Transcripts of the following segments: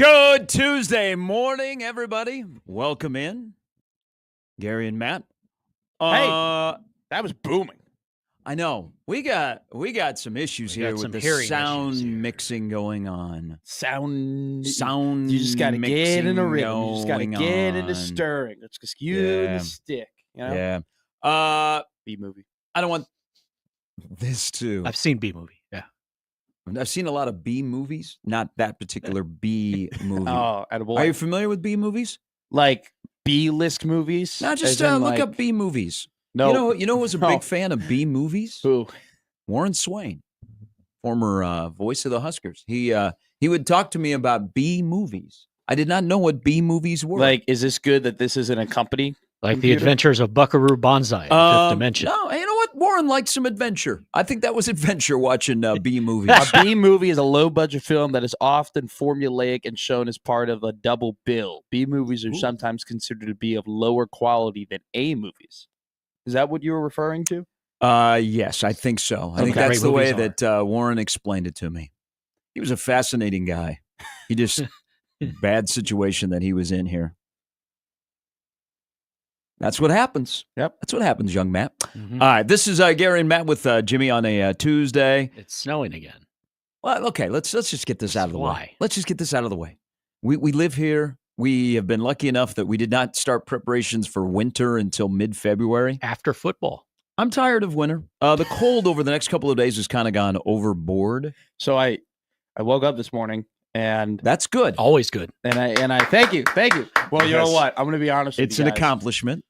Good Tuesday morning, everybody. Welcome in, Gary and Matt. Hey, that was booming. I know we got some issues We got here with some the hearing sound issues here. mixing going on. Sound. Sound. You just got to get in a rhythm. You just got to going get into on. stirring. Let's just you Yeah. and the stick. You know? Yeah. B movie. I don't want this to. I've seen B movie. Yeah. I've seen a lot of B movies, not that particular B movie. Oh, attaboy. Are you familiar with B movies? Like B-list movies? No, just As in, look like- up B movies. No. You know who was a No. big fan of B movies? Who? Warren Swain, former voice of the Huskers. He would talk to me about B movies. I did not know what B movies were. Like, is this good that this isn't a company? Like Computer? the Adventures of Buckaroo Banzai in Fifth Dimension. No, you know what? Warren liked some adventure. I think that was adventure watching B movies. A B movie is a low-budget film that is often formulaic and shown as part of a double bill. B movies are sometimes considered to be of lower quality than A movies. Is that what you were referring to? Yes, I think so. I think Okay. that's Great the way movies that Warren explained it to me. He was a fascinating guy. He just bad situation that he was in here. That's what happens. Yep. That's what happens, young Matt. Mhm. All right, this is Gary and Matt with Jimmy on a Tuesday. It's snowing again. Well, okay, let's just get this out of the way. Why? Let's just get this out of the way. We live here. We have been lucky enough that we did not start preparations for winter until mid-February. After football. I'm tired of winter. The cold over the next couple of days has kind of gone overboard. So I woke up this morning and That's good. Always good. I thank you. Well, you know Yes. what? I'm going to be honest with It's you an guys. accomplishment.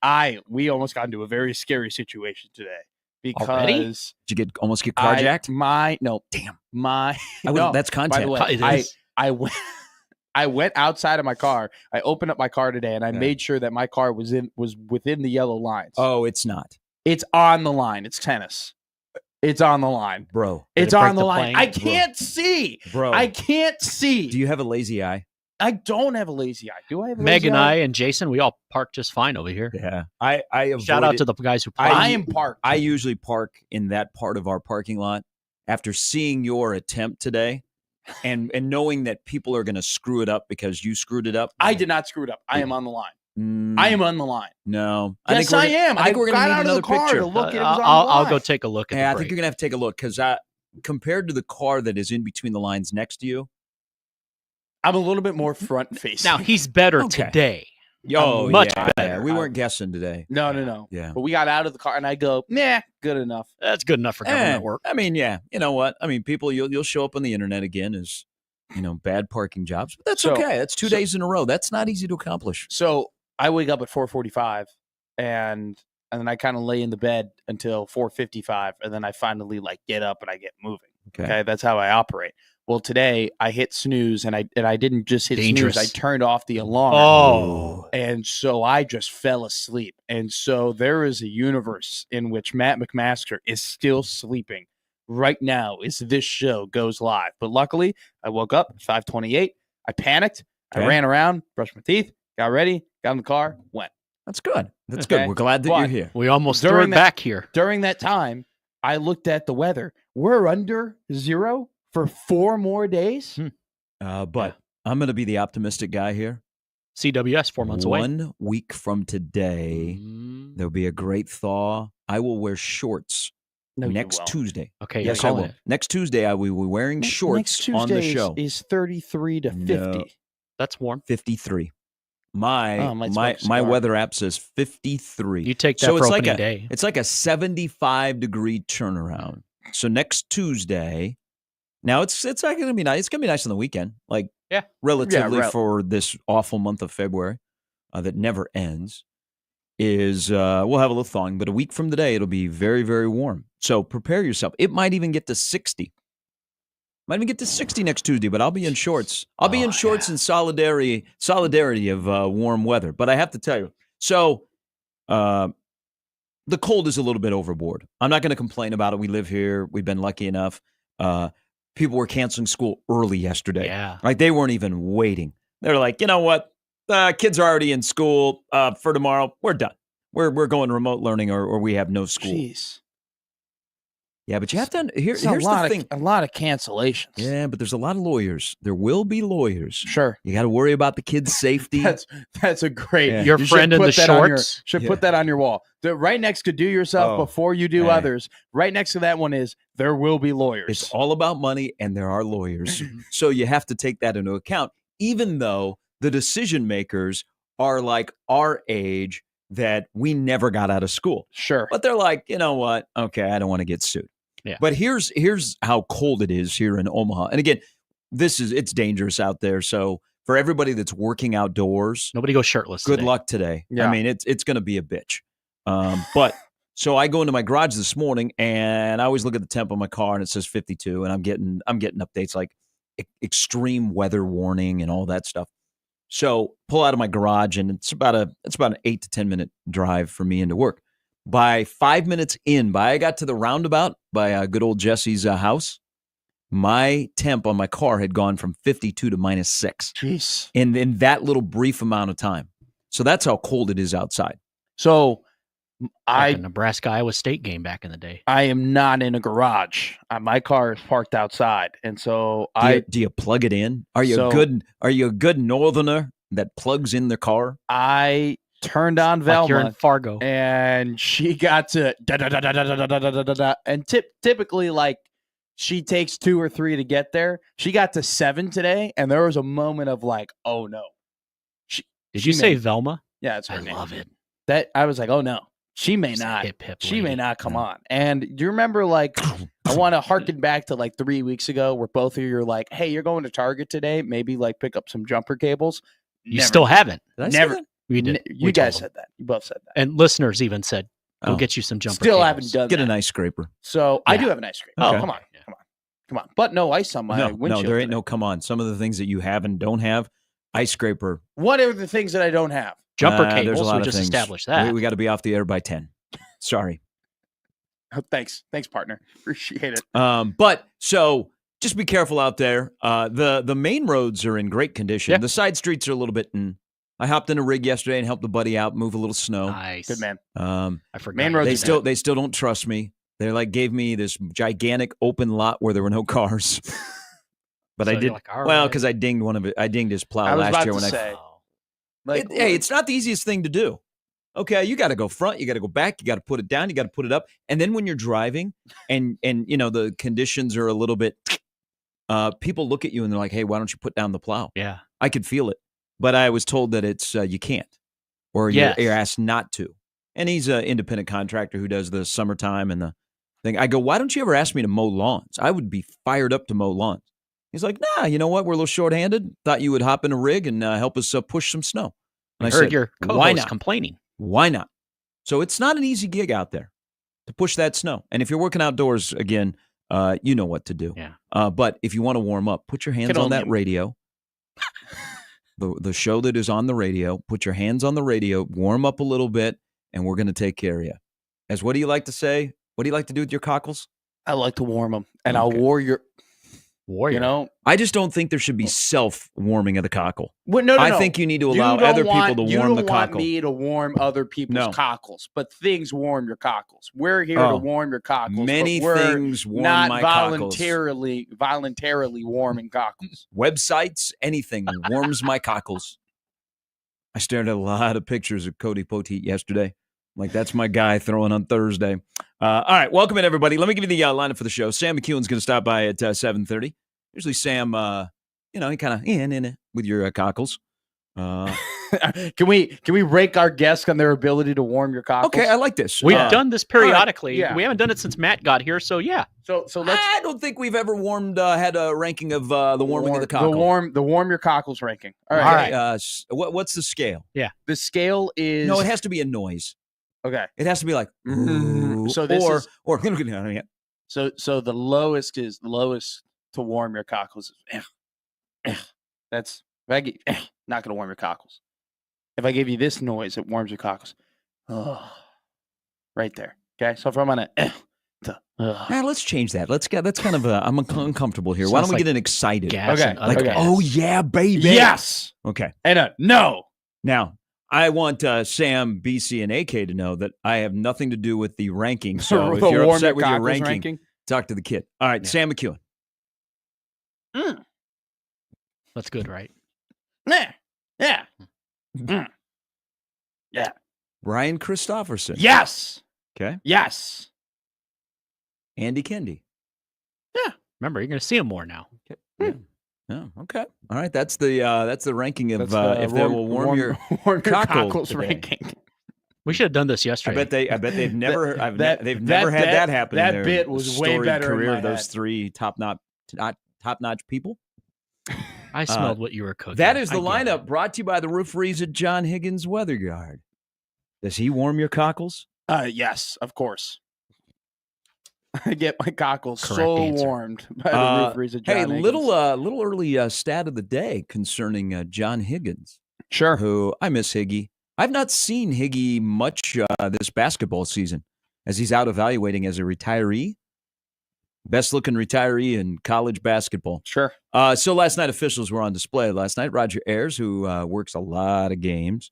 We almost got into a very scary situation today Already? because Did you almost get carjacked? no. That's content. By the way, It is. I went outside of my car. I opened up my car today and I Yeah. made sure that my car was within the yellow lines. Oh, it's not, It's on the line. It's tennis. It's on the line. bro. Did It's it break on the the line. plane? I can't see. Bro, I can't see. do you have a lazy eye? I don't have a lazy eye. Do I have a Meg lazy and eye? I and Jason, we all parked just fine over here. Yeah. I avoid Shout out it. to the guys who I- played. I am parked. I usually park in that part of our parking lot after seeing your attempt today and knowing that people are going to screw it up because you screwed it up. I did not screw it up. I am on the line. Mm, I am on the line. No. Yes, I am. I think we're going to got need out of another the car picture. to look at it. Was on the I'll line. go take a look at Yeah, I the think you're break. going to have to take a look because compared to the car that is in between the lines next to you. I'm a little bit more front facing. Now, he's better Okay. today. Oh, much yeah, better. yeah. We weren't guessing today. No. Yeah. But we got out of the car and I go, nah, good enough. That's good enough for government work. I mean, yeah. You know what? I mean, people, you'll show up on the internet again as, bad parking jobs. But that's So- okay. That's 2 days in a row. That's not easy to accomplish. So I wake up at 4:45 and then I kind of lay in the bed until 4:55 and then I finally get up and I get moving. Okay, that's how I operate. Well, today I hit snooze and I didn't just hit Dangerous. snooze. I turned off the alarm. Oh. And so I just fell asleep. And so there is a universe in which Matt McMaster is still sleeping right now as this show goes live. But luckily, I woke up at 5:28. I panicked. Okay. I ran around, brushed my teeth, got ready, got in the car, went. That's good. That's Okay. good. We're glad that But- you're here. We almost threw During it that- back here. During that time, I looked at the weather. We're under 0 for 4 more days. But I'm going to be the optimistic guy here. CWS 4 months away. 1 week from today, Mm, there'll be a great thaw. I will wear shorts No, you next won't. Tuesday. Okay, Yes, you're I will. calling it. Next Tuesday, I will be wearing Next shorts Tuesday on the show. is 33 to 50. No. That's warm. 53. My Oh, I might smoke a my cigar. weather app says 53. You take that So for it's like opening a- day. It's like a 75-degree turnaround. So next Tuesday, now it's not going to be nice. It's going to be nice on the weekend, Yeah. relatively Yeah, for this awful month of February that never ends. Is we'll have a little thawing, but a week from today it'll be very, very warm. So prepare yourself. It might even get to 60. Might even get to 60 next Tuesday, but I'll be in shorts. I'll be in shorts in solidarity of warm weather. But I have to tell you, so the cold is a little bit overboard. I'm not going to complain about it. We live here. We've been lucky enough. People were canceling school early yesterday. Yeah. Like they weren't even waiting. They're like, you know what? Kids are already in school for tomorrow. We're done. We're going remote learning or we have no school. Jeez. Yeah, but you have to. Here's a lot the thing. a lot of cancellations. Yeah, but there's a lot of lawyers. There will be lawyers. Sure. You got to worry about the kids' safety. That's a great. Yeah. Your you friend in the shorts. Put that on your wall. Right next to do yourself before you do others. Right next to that one is there will be lawyers. It's all about money, and there are lawyers. So you have to take that into account, even though the decision makers are like our age that we never got out of school. Sure. But they're like, you know what? Okay, I don't want to get sued. Yeah. But here's how cold it is here in Omaha. And again, it's dangerous out there. So for everybody that's working outdoors, nobody goes shirtless. Good today. luck today. Yeah. I mean, it's going to be a bitch. But so I go into my garage this morning and I always look at the temp on my car and it says 52, and I'm getting updates like extreme weather warning and all that stuff. So pull out of my garage and it's about an 8 to 10 minute drive for me into work. By 5 minutes in, I got to the roundabout by good old Jesse's house, my temp on my car had gone from 52 to -6. Jeez. In that little brief amount of time. So that's how cold it is outside. So Like a Nebraska Iowa State game back in the day. I am not in a garage. My car is parked outside, and so Do you plug it in? Are you a good northerner that plugs in their car? I turned on Velma. Like you're in Fargo. And she got to and typically like she takes 2 or 3 to get there. She got to 7 today, and there was a moment of like, oh no. Did you say Velma? Yeah, it's her I name. love it. That I was like, oh no, she may She's a not. hip She may lady. not come on. And do you remember like I want to harken back to like 3 weeks ago where both of you are like, hey, you're going to Target today. Maybe like pick up some jumper cables. You still haven't. Did I say Never. that? We did. You We guys told them. said that. You both said that. And listeners even said, go Oh. get you some jumper Still cables. haven't done Get that. an ice scraper. So I Yeah. do have an ice cream. Okay. Oh, come on. Come on. But no ice on my No, windshield. there ain't today. no come on. Some of the things that you have and don't have, ice scraper. What are the things that I don't have? Jumper there's a cables. lot We of just things. established that. We got to be off the air by 10. Sorry. Oh, thanks, partner. Appreciate it. But so just be careful out there. The main roads are in great condition. Yeah. The side streets are a little bit. I hopped in a rig yesterday and helped a buddy out move a little snow. Nice. Good man. I forgot. Main you roads did are that. They still don't trust me. They like gave me this gigantic open lot where there were no cars. But So I you're did like, all well right. because I dinged one of it. I dinged his plow I was last about year to when say, Oh. like, hey, it's not the easiest thing to do. Okay, you got to go front, you got to go back, you got to put it down, you got to put it up, and then when you're driving and you know the conditions are a little bit, people look at you and they're like, "Hey, why don't you put down the plow?" Yeah. I could feel it, but I was told that it's you can't, or Yes. you're asked not to. And he's an independent contractor who does the summertime and the thing. I go, "Why don't you ever ask me to mow lawns? I would be fired up to mow lawns." He's like, "Nah, you know what? We're a little short-handed. Thought you would hop in a rig and help us push some snow." And I I heard said, your "Why co-host not? complaining. Why not?" So it's not an easy gig out there to push that snow. And if you're working outdoors, again, you know what to do. Yeah. But if you want to warm up, put your hands Can on only- that radio. The show that is on the radio, put your hands on the radio, warm up a little bit, and we're going to take care of you. As what do you like to say? What do you like to do with your cockles? I like to warm them, and Okay. I'll warrior. Warrior. You know, I just don't think there should be self-warming of the cockle. well, no. I think you need to allow other people to warm the You don't want cockle. me to warm other people's No. cockles, but things warm your cockles. We're here Oh. to warm your cockles. Many but we're things warm not my cockles. voluntarily warming cockles. Websites, anything warms my cockles. I stared at a lot of pictures of Cody Poteet yesterday. Like, that's my guy throwing on Thursday. All right, welcome in, everybody. Let me give you the lineup for the show. Sam McEwen's going to stop by at 7:30. Usually Sam, he kind of in it with your cockles. Can we rake our guests on their ability to warm your cockles? Okay, I like this. We've done this periodically. yeah. We haven't done it since Matt got here, so yeah. So let's I don't think we've ever had a ranking of the warming of the cockle. the warm your cockles ranking. All right. All right. What's the scale? The scale is No, it has to be a noise. okay. It has to be like So this or is- or So the lowest to warm your cockles is that's if I get not gonna warm your cockles. If I give you this noise, it warms your cockles. Oh, right there. Okay. So if I'm on a let's change that. That's kind of I'm uncomfortable here. Why Sounds don't we like get an excited? Gas Okay, and other Like, gas. oh yeah, baby. yes Okay. and a no. Now, I want Sam, BC, and AK to know that I have nothing to do with the ranking. So if The you're warm upset your with your cockles ranking, Talk to the kid. All right, Yeah. Sam McEwen. That's good, right? Yeah. Yeah. Yeah. Brian Christopherson. Yes. Okay. Yes. Andy Kendi. Remember, you're going to see him more now. Yeah. Oh, okay. All right. That's the ranking of That's if they will warm your cockles today. ranking. We should have done this I yesterday. bet they've never they've that never had bit- that happen. that in their bit was way storied better in career my of those head. three top-notch people. I smelled what you were cooking. That is the I get lineup it. brought to you by the Roof Rees at John Higgins Weather Guard. Does he warm your cockles? Yes, of course. I get my cockles Correct so answer. warmed by the roof reason. Hey, little early stat of the day concerning John Higgins. Sure. Who I miss Higgy. I've not seen Higgy much this basketball season as he's out evaluating as a retiree. Best looking retiree in college basketball. Sure. So last night officials were on display. Last night, Roger Ayers, who works a lot of games,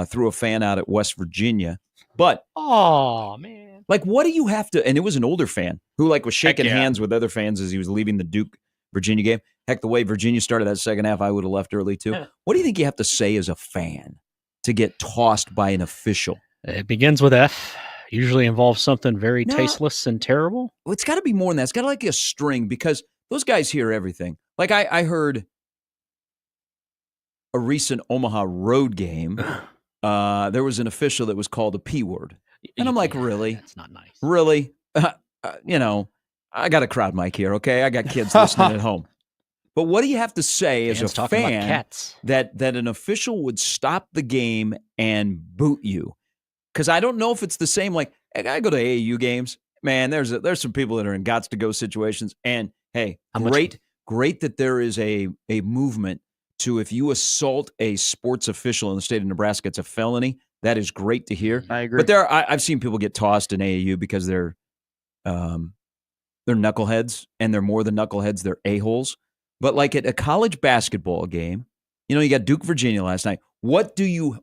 threw a fan out at West Virginia. But Oh, man. like, what do you have to? And it was an older fan who was shaking yeah. hands with other fans as he was leaving the Duke Virginia game. Heck, the way Virginia started that second half, I would have left early too. What do you think you have to say as a fan to get tossed by an official? It begins with F. Usually involves something very No. tasteless and terrible. Well, it's got to be more than that. It's got to like a string because those guys hear everything. Like I heard a recent Omaha road game. There was an official that was called a P word. And I'm like, really? That's not nice. Really? I got a crowd mic here, okay? I got kids listening at home. But what do you have to say as Fans a talking about fan cats. that an official would stop the game and boot you? Because I don't know if it's the same. Like, I go to AAU games. Man, there's some people that are in gots-to-go situations. And, hey, great that there is a movement to if you assault a sports official in the state of Nebraska, it's a felony. That is great to hear. I agree. But I've seen people get tossed in AAU because they're knuckleheads, and they're more than knuckleheads. They're a-holes. But like at a college basketball game, you got Duke, Virginia last night. What do you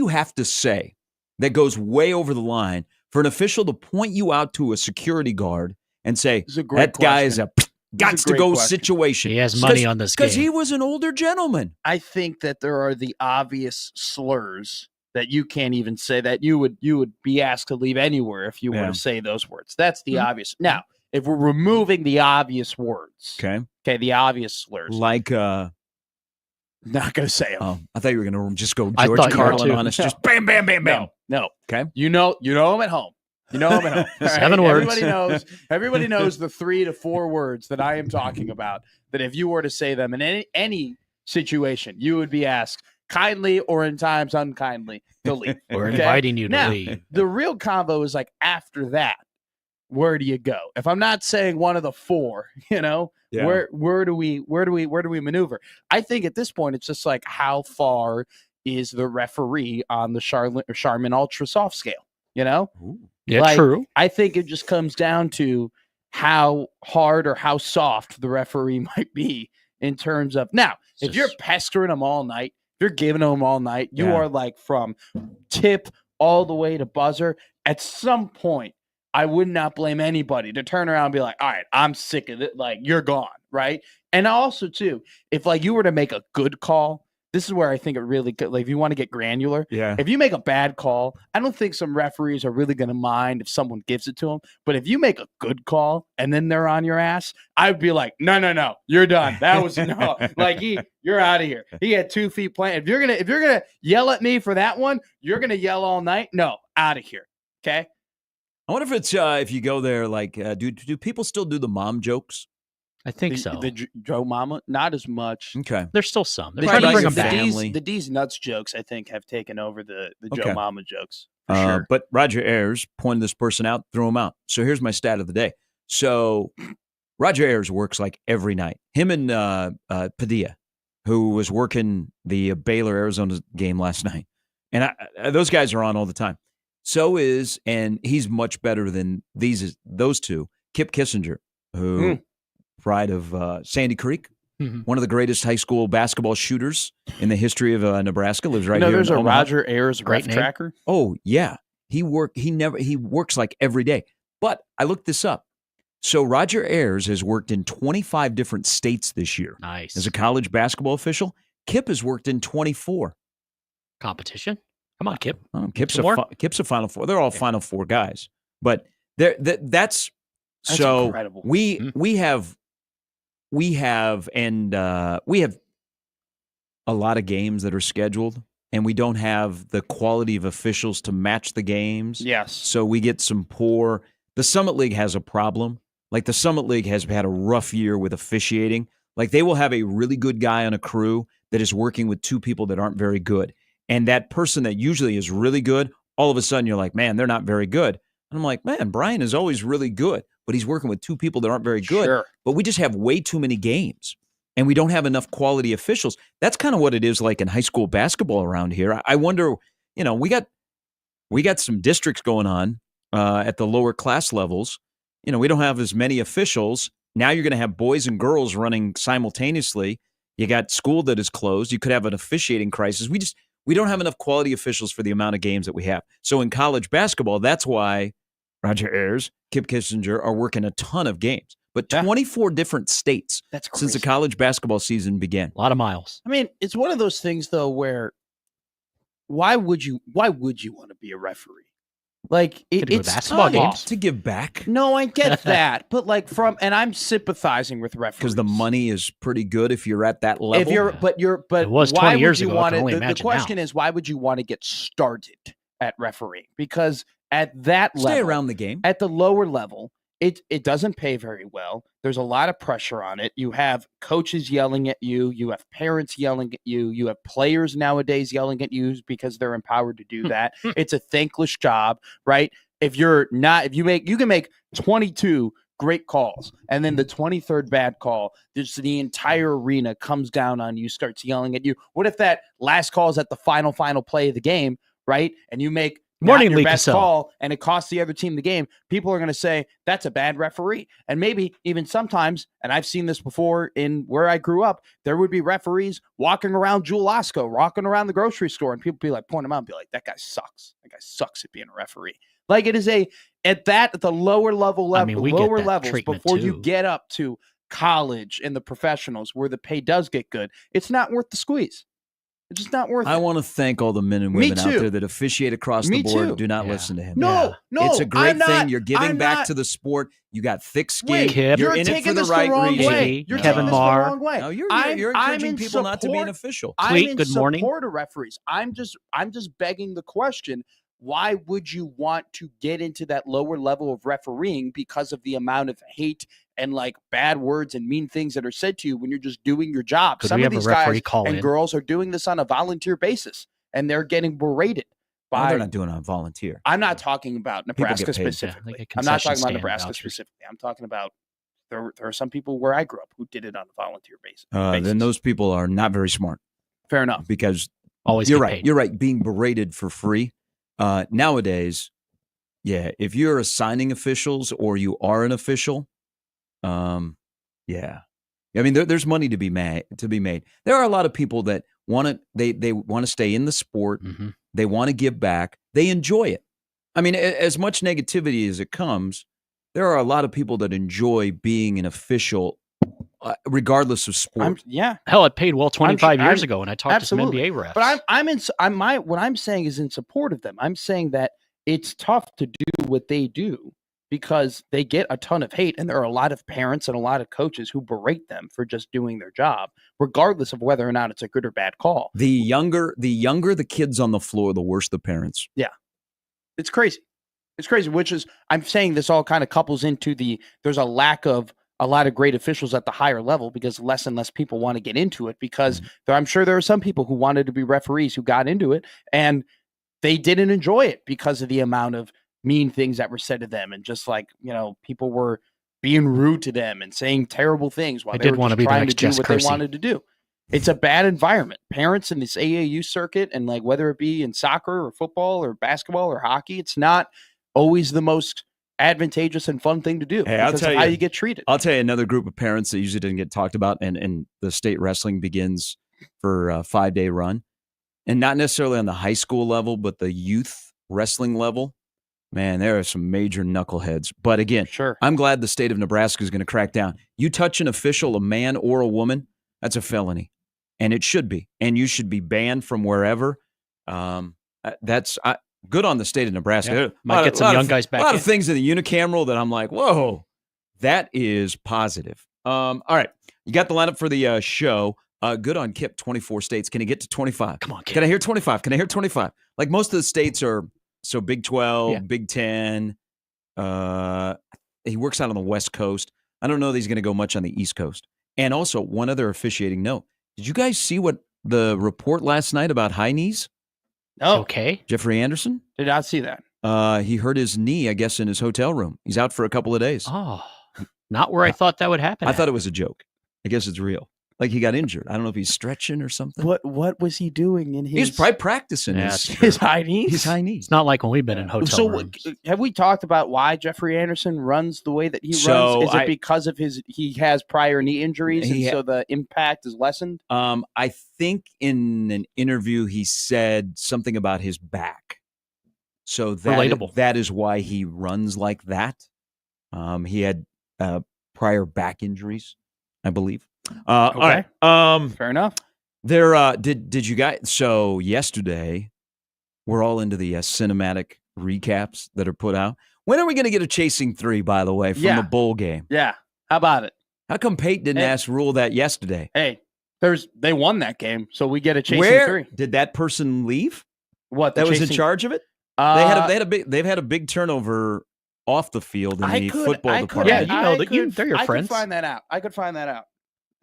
have to say that goes way over the line for an official to point you out to a security guard and say that guy is a gots-to-go situation? He has money on this game. Because he was an older gentleman. I think that there are the obvious slurs that you can't even say that you would be asked to leave anywhere if you were to say those words. That's the obvious. Now, if we're removing the obvious words, okay, the obvious slurs, like not gonna say them. Oh, I thought you were gonna just go I George thought you were Carlin too. on us, just bam, bam, bam, bam. No. Okay. You know them at home. You know them at home. All right? 7 words. Everybody knows the 3 to 4 words that I am talking about. That if you were to say them in any situation, you would be asked kindly or in times unkindly to leave. We're okay? inviting you to Now, leave. The real convo is like after that, where do you go? If I'm not saying one of the 4, where do we maneuver? I think at this point it's just like how far is the referee on the Charmin Ultra soft scale? Yeah, Like, true. I think it just comes down to how hard or how soft the referee might be in terms of now. If you're pestering them all night, if you're giving them all night, you are like from tip all the way to buzzer. At some point, I would not blame anybody to turn around and be like, all right, I'm sick of it. Like, you're gone, right? And also, too, if like you were to make a good call, this is where I think it really could, like, if you want to get granular, if you make a bad call, I don't think some referees are really going to mind if someone gives it to them. But if you make a good call and then they're on your ass, I'd be like, no, you're done. That was no, like you're out of here. He had 2 feet planted. If you're gonna yell at me for that one, you're gonna yell all night. No, out of here. Okay. I wonder if it's if you go there, like, do people still do the mom jokes? I think so. The Joe Mama, not as much. Okay. There's still some. They're They trying to try bring to them use back. family. The D's nuts jokes, I think, have taken over the Okay. Joe Mama jokes. For sure. But Roger Ayers pointed this person out, threw him out. So here's my stat of the day. So Roger Ayers works like every night. Him and Padilla, who was working the Baylor Arizona game last night, and those guys are on all the time. So and he's much better than those two. Kip Kissinger, who pride of Sandy Creek, one of the greatest high school basketball shooters in the history of Nebraska, lives right here. There's in a Omaha. Roger Ayers Great ref name. tracker. Oh yeah, he works like every day. But I looked this up. So Roger Ayers has worked in 25 different states this year. Nice. As a college basketball official, Kip has worked in 24. Competition? Come on, Kip. Kip's a Final Four. They're all Final Four guys. But that's so incredible. We have a lot of games that are scheduled, and we don't have the quality of officials to match the games. Yes. So we get some poor. The Summit League has a problem. Like the Summit League has had a rough year with officiating. Like they will have a really good guy on a crew that is working with two people that aren't very good. And that person that usually is really good, all of a sudden you're like, man, they're not very good. And I'm like, man, Brian is always really good, but he's working with two people that aren't very good. Sure. But we just have way too many games. And we don't have enough quality officials. That's kind of what it is like in high school basketball around here. I wonder, we got some districts going on at the lower class levels. We don't have as many officials. Now you're going to have boys and girls running simultaneously. You got school that is closed. You could have an officiating crisis. We don't have enough quality officials for the amount of games that we have. So in college basketball, that's why Roger Ayers, Kip Kissinger are working a ton of games. But 24 different states since the college basketball season began. A lot of miles. I mean, it's one of those things though where why would you want to be a referee? Like it's basketball games to give back. No, I get that, but and I'm sympathizing with referees because the money is pretty good if you're at that level. But it was 20 years ago. The question is, why would you want to get started at refereeing? Because at that level, stay around the game. At the lower level, it doesn't pay very well. There's a lot of pressure on it. You have coaches yelling at you. You have parents yelling at you. You have players nowadays yelling at you because they're empowered to do that. It's a thankless job, right? You can make 22 great calls, and then the 23rd bad call, just the entire arena comes down on you, starts yelling at you. What if that last call is at the final play of the game, right? And you make your best call, and it costs the other team the game. People are going to say that's a bad referee, and maybe even sometimes, and I've seen this before in where I grew up, there would be referees walking around Jewel Osco, walking around the grocery store, and people be like, point them out, and be like, that guy sucks. That guy sucks at being a referee. Like it is at the lower levels before you get up to college and the professionals where the pay does get good, it's not worth the squeeze. It's just not worth it. I want to thank all the men and women out there that officiate across the board. Too. Do not listen to him. No, it's a great thing. You're giving back to the sport. You got thick skin. You're in it for the right reason. You're Kevin Marr. The wrong way. No, you're encouraging people not to be an official. I'm in support of referees. I'm just begging the question. Why would you want to get into that lower level of refereeing because of the amount of hate and like bad words and mean things that are said to you when you're just doing your job? Some of these guys and girls are doing this on a volunteer basis, and they're getting berated. They're not doing it on volunteer. I'm not talking about Nebraska specifically. I'm not talking about Nebraska specifically. I'm talking about there are some people where I grew up who did it on a volunteer basis. Then those people are not very smart. Fair enough. Because you're right. You're right. Being berated for free. Nowadays, if you're assigning officials or you are an official, I mean, there's money to be made. There are a lot of people that want to stay in the sport. Mm-hmm. They want to give back. They enjoy it. I mean, as much negativity as it comes, there are a lot of people that enjoy being an official, regardless of sport. Hell, it paid well 25 years ago when I talked to some NBA refs. But what I'm saying is in support of them. I'm saying that it's tough to do what they do because they get a ton of hate, and there are a lot of parents and a lot of coaches who berate them for just doing their job, regardless of whether or not it's a good or bad call. The younger the kids on the floor, the worse the parents. Yeah, it's crazy. It's crazy. Which is, I'm saying this all kind of couples into there's a lack of a lot of great officials at the higher level because less and less people want to get into it because I'm sure there are some people who wanted to be referees who got into it and they didn't enjoy it because of the amount of mean things that were said to them and just like, people were being rude to them and saying terrible things while they were just trying to do what they wanted to do. It's a bad environment. Parents in this AAU circuit and like whether it be in soccer or football or basketball or hockey, it's not always the most advantageous and fun thing to do. Hey, I'll tell you how you get treated. I'll tell you another group of parents that usually doesn't get talked about, and the state wrestling begins for a 5-day run, and not necessarily on the high school level, but the youth wrestling level. Man, there are some major knuckleheads. But again, Sure. I'm glad the state of Nebraska is going to crack down. You touch an official, a man or a woman, that's a felony. And it should be. And you should be banned from wherever. That's good on the state of Nebraska. Yeah. Might get some young guys back. A lot of things in the unicameral that I'm like, whoa, that is positive. All right. You got the lineup for the show. Good on Kip, 24 states. Can he get to 25? Come on, Kip. Can I hear 25? Can I hear 25? Like most of the states are, so Big 12, Big 10. He works out on the West Coast. I don't know that he's going to go much on the East Coast. And also, one other officiating note. Did you guys see what the report last night about high knees? No. Okay. Jeffrey Anderson? Did not see that. He hurt his knee, I guess, in his hotel room. He's out for a couple of days. Oh, not where I thought that would happen. I thought it was a joke. I guess it's real. Like he got injured. I don't know if he's stretching or something. What was he doing in his? He's probably practicing his high knees. His high knees. It's not like when we've been in hotel rooms. Have we talked about why Jeffrey Anderson runs the way that he runs? Is it because of he has prior knee injuries and so the impact is lessened? I think in an interview he said something about his back. So that is why he runs like that. He had prior back injuries, I believe. Okay. All right. Fair enough. There did you guys so yesterday we're all into the cinematic recaps that are put out. When are we going to get a Chasing 3, by the way, from the bowl game? Yeah. How about it? How come Pate didn't ask rule that yesterday? Hey, they won that game, so we get a Chasing 3. Did that person leave? What? That was in charge of it? They've had a big turnover off the field in the football department. Yeah, they're your friends. I could find that out.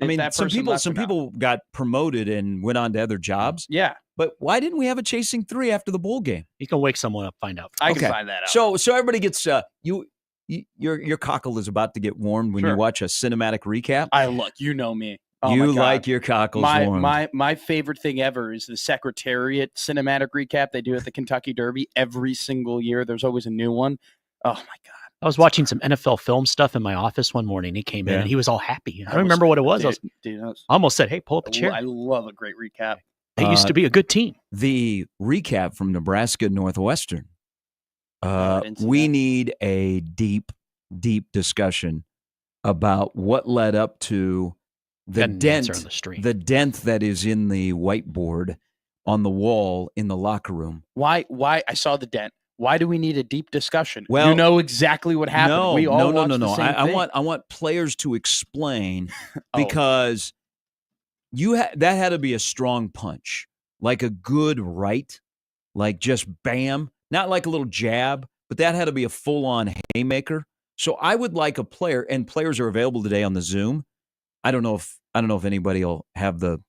I mean, some people got promoted and went on to other jobs. Yeah. But why didn't we have a Chasing 3 after the bowl game? You can wake someone up, find out. I can find that out. So everybody gets your cockle is about to get warmed when you watch a cinematic recap. You know me. Oh you like your cockles warmed. My favorite thing ever is the Secretariat cinematic recap they do at the Kentucky Derby every single year. There's always a new one. Oh my God. I was watching some NFL film stuff in my office one morning. He came in and he was all happy. I don't remember what it was. I almost said, hey, pull up a chair. I love a great recap. They used to be a good team. The recap from Nebraska Northwestern. We need a deep discussion about what led up to the dent that is in the whiteboard on the wall in the locker room. Why? I saw the dent. Why do we need a deep discussion? Well, you know exactly what happened. No. I want players to explain because that had to be a strong punch, like a good right, like just bam, not like a little jab, but that had to be a full-on haymaker. So I would like a player, and players are available today on the Zoom. I don't know if anybody will have to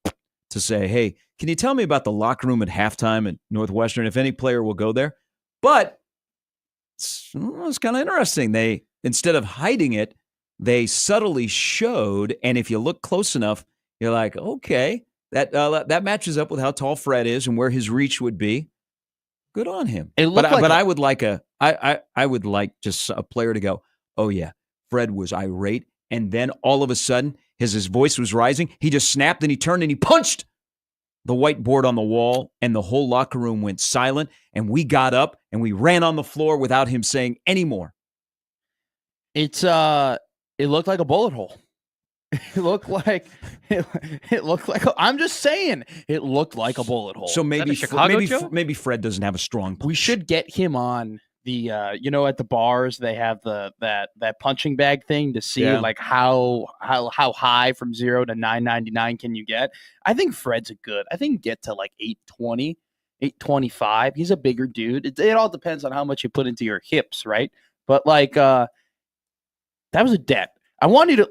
say, hey, can you tell me about the locker room at halftime at Northwestern? If any player will go there. But it's kind of interesting. They, instead of hiding it, they subtly showed. And if you look close enough, you're like, okay, that matches up with how tall Fred is and where his reach would be. Good on him. But I would like I would like just a player to go, oh yeah, Fred was irate, and then all of a sudden his voice was rising. He just snapped and he turned and he punched the whiteboard on the wall, and the whole locker room went silent, and we got up and we ran on the floor without him saying any more. It looked like a bullet hole. It looked like I'm just saying it looked like a bullet hole. So maybe Fred doesn't have a strong punch. We should get him on the at the bars they have that punching bag thing to see like how high from 0 to 999 can you get. I think Fred's I think get to like 820, 825. He's a bigger dude. It all depends on how much you put into your hips, right? But like that was a dent. I want you to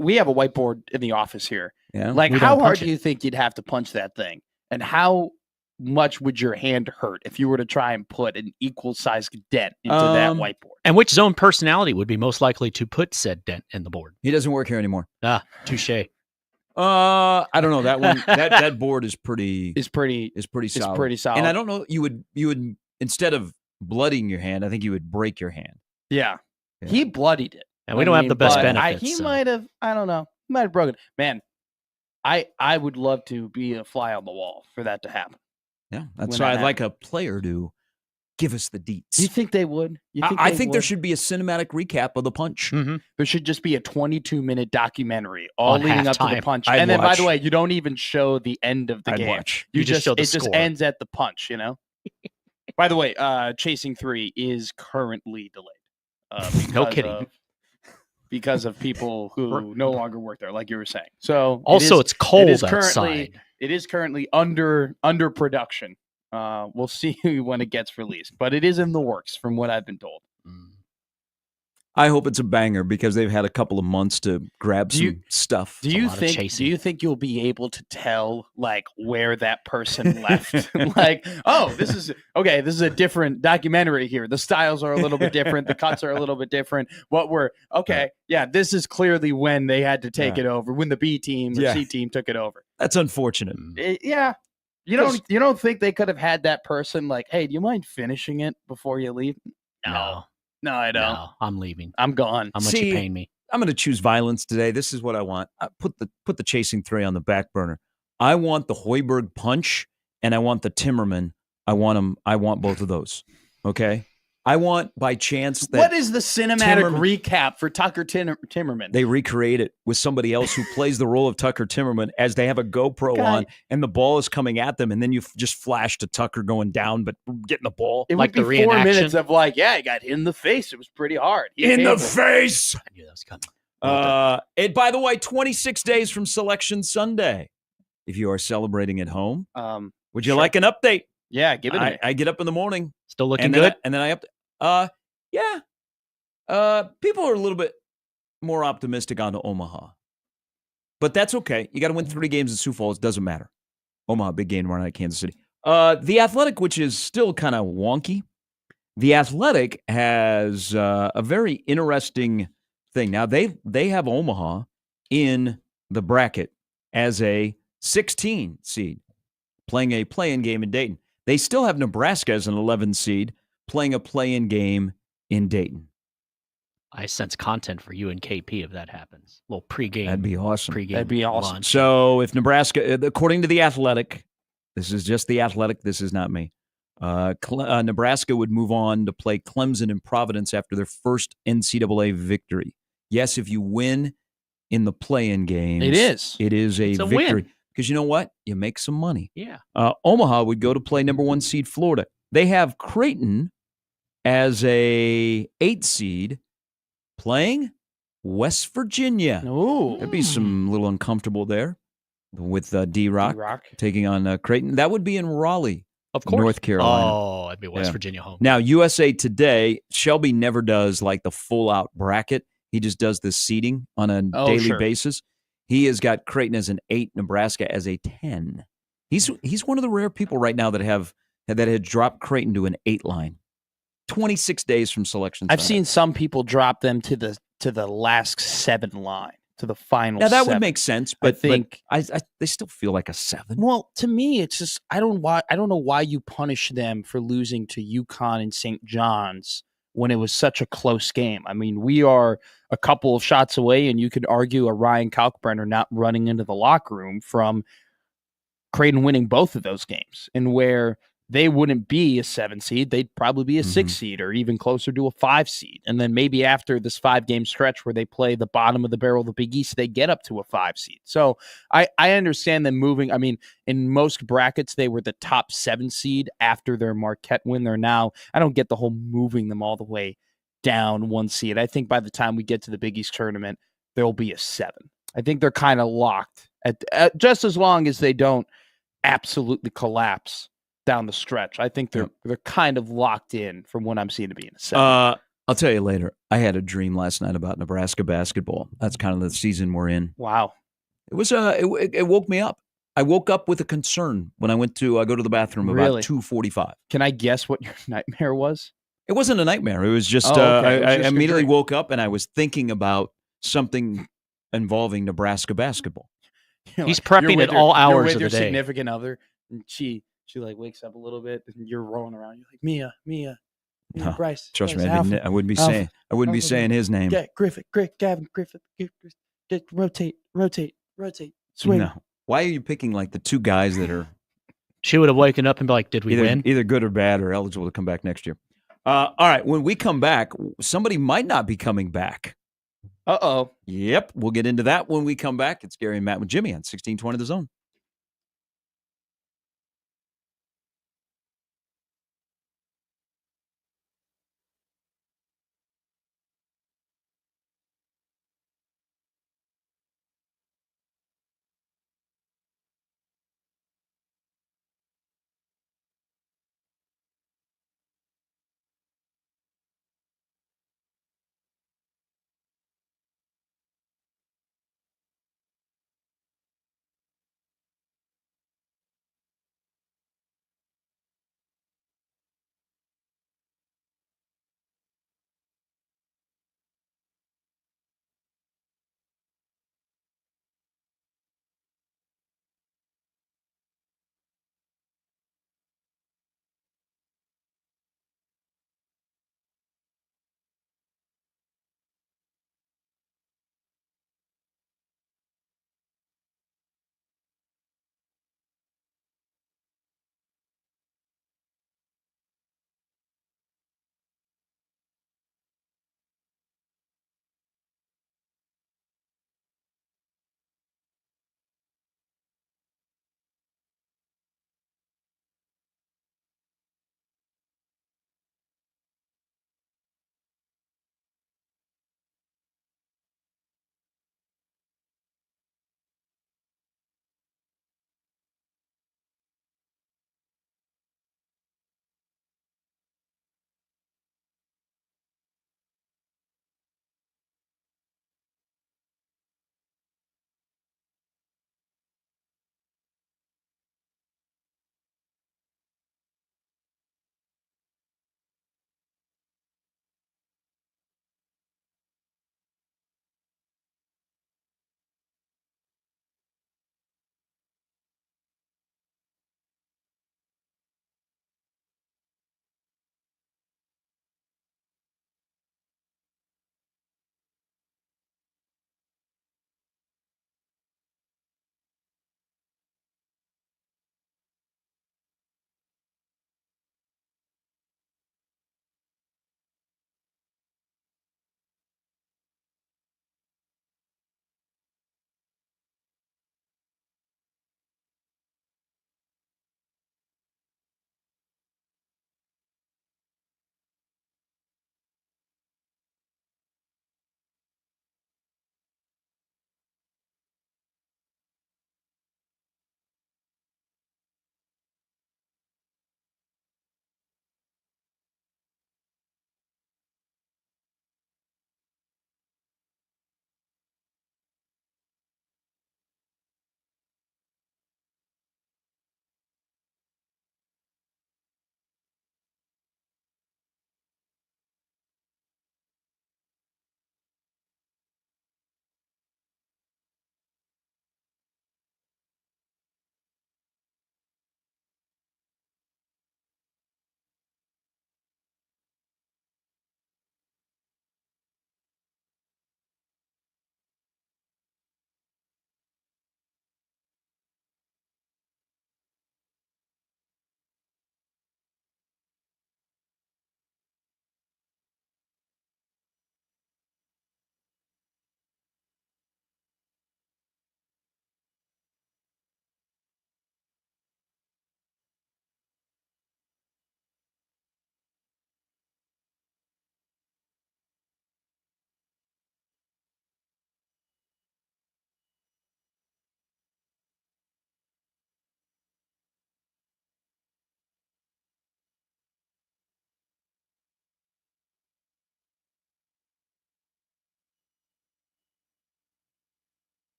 we have a whiteboard in the office here. Yeah. Like how hard do you think you'd have to punch that thing? And how much would your hand hurt if you were to try and put an equal sized dent into that whiteboard? And which zone personality would be most likely to put said dent in the board? He doesn't work here anymore. Touche. I don't know. That one that board is pretty solid. It's pretty solid. And I don't know, you would instead of bloodying your hand, I think you would break your hand. Yeah. He bloodied it. And we don't have the best benefits. Might have, I don't know. He might have broken it. Man, I would love to be a fly on the wall for that to happen. Yeah, that's why I'd like a player to Give us the deets. You think they would? I think there should be a cinematic recap of the punch. Mm-hmm. There should just be a 22-minute documentary all leading up to the punch. I'd and then, watch. by the way, you don't even show the end of the game. Watch. You just show the it score. just ends at the punch, you know? By the way, Chasing 3 is currently delayed. No kidding. Because of people who no longer work there, like you were saying. So also, it's cold outside. It is currently under production. We'll see when it gets released, but it is in the works, from what I've been told. I hope it's a banger because they've had a couple of months to grab some stuff. Do you think you'll be able to tell like where that person left? Like, oh, this is a different documentary here. The styles are a little bit different. The cuts are a little bit different. This is clearly when they had to take it over, when the B team or C team took it over. That's unfortunate. You don't think they could have had that person like, hey, do you mind finishing it before you leave? No, I don't. No, I'm leaving. I'm gone. How much you paying me? I'm going to choose violence today. This is what I want. I put the Chasing 3 on the back burner. I want the Hoiberg punch and I want the Timmerman. I want both of those. Okay? I want by chance that. What is the cinematic recap for Tucker Timmerman? They recreate it with somebody else who plays the role of Tucker Timmerman as they have a GoPro on and the ball is coming at them, and then you just flash to Tucker going down but getting the ball. It would be 4 minutes of like, I got hit in the face. It was pretty hard. In the face. I knew that was coming. And by the way, 26 days from Selection Sunday. If you are celebrating at home, would you like an update? Yeah, give it to me. I get up in the morning. Still looking good? And then I update. People are a little bit more optimistic on Omaha. But that's okay. You got to win 3 games in Sioux Falls. Doesn't matter. Omaha, big game tomorrow night, Kansas City. The Athletic, which is still kind of wonky. The Athletic has a very interesting thing. Now, they have Omaha in the bracket as a 16 seed, playing a play-in game in Dayton. They still have Nebraska as an 11 seed, playing a play-in game in Dayton. I sense content for you and KP if that happens. A little pregame. That'd be awesome. That'd be awesome. Lunch. So if Nebraska, according to the Athletic, this is just the Athletic, this is not me, Nebraska would move on to play Clemson and Providence after their first NCAA victory. Yes, if you win in the play-in games. It is a victory. Win. Because you know what? You make some money. Yeah. Omaha would go to play number 1 seed Florida. They have Creighton as a 8 seed playing West Virginia. Ooh. There'd be some little uncomfortable there with D-Rock taking on Creighton. That would be in Raleigh, of course, North Carolina. Oh, it'd be West Virginia home. Now, USA Today, Shelby never does like the full-out bracket. He just does the seeding on a daily basis. He has got Creighton as an 8, Nebraska as a 10. He's one of the rare people right now that had dropped Creighton to an 8 line. 26 days from Selection Sunday. I've seen some people drop them to the last 7 line, to the final. Now that 7. would make sense, but I they still feel like a 7. Well, to me, it's just I don't know why you punish them for losing to UConn and St. John's when it was such a close game. I mean, we are a couple of shots away, and you could argue a Ryan Kalkbrenner not running into the locker room from Creighton winning both of those games, and where they wouldn't be a 7 seed, they'd probably be a 6 seed or even closer to a 5 seed. And then maybe after this 5-game stretch where they play the bottom of the barrel of the Big East, they get up to a 5 seed. So I understand them moving. I mean, in most brackets, they were the top 7 seed after their Marquette win. They're now, I don't get the whole moving them all the way down 1 seed. I think by the time we get to the Big East tournament, there'll be a 7. I think they're kind of locked at just as long as they don't absolutely collapse down the stretch. I think they're kind of locked in from what I'm seeing to be in a 7. I'll tell you later. I had a dream last night about Nebraska basketball. That's kind of the season we're in. Wow. It was it woke me up. I woke up with a concern when I went to go to the bathroom about 2:45. Can I guess what your nightmare was? It wasn't a nightmare. It was just I immediately woke up and I was thinking about something involving Nebraska basketball. He's prepping at all hours of the day. Your significant other, and she like wakes up a little bit, and you're rolling around. You're like, Mia, no, Bryce. Trust Bryce, me, I wouldn't be saying his name. Yeah, Gavin Griffith. Rotate. Swing. No. Why are you picking like the 2 guys that are She would have woken up and be like, "Did we win?" Either good or bad, or eligible to come back next year. All right, when we come back, somebody might not be coming back. Uh-oh. Yep, we'll get into that when we come back. It's Gary and Matt with Jimmy on 1620 The Zone.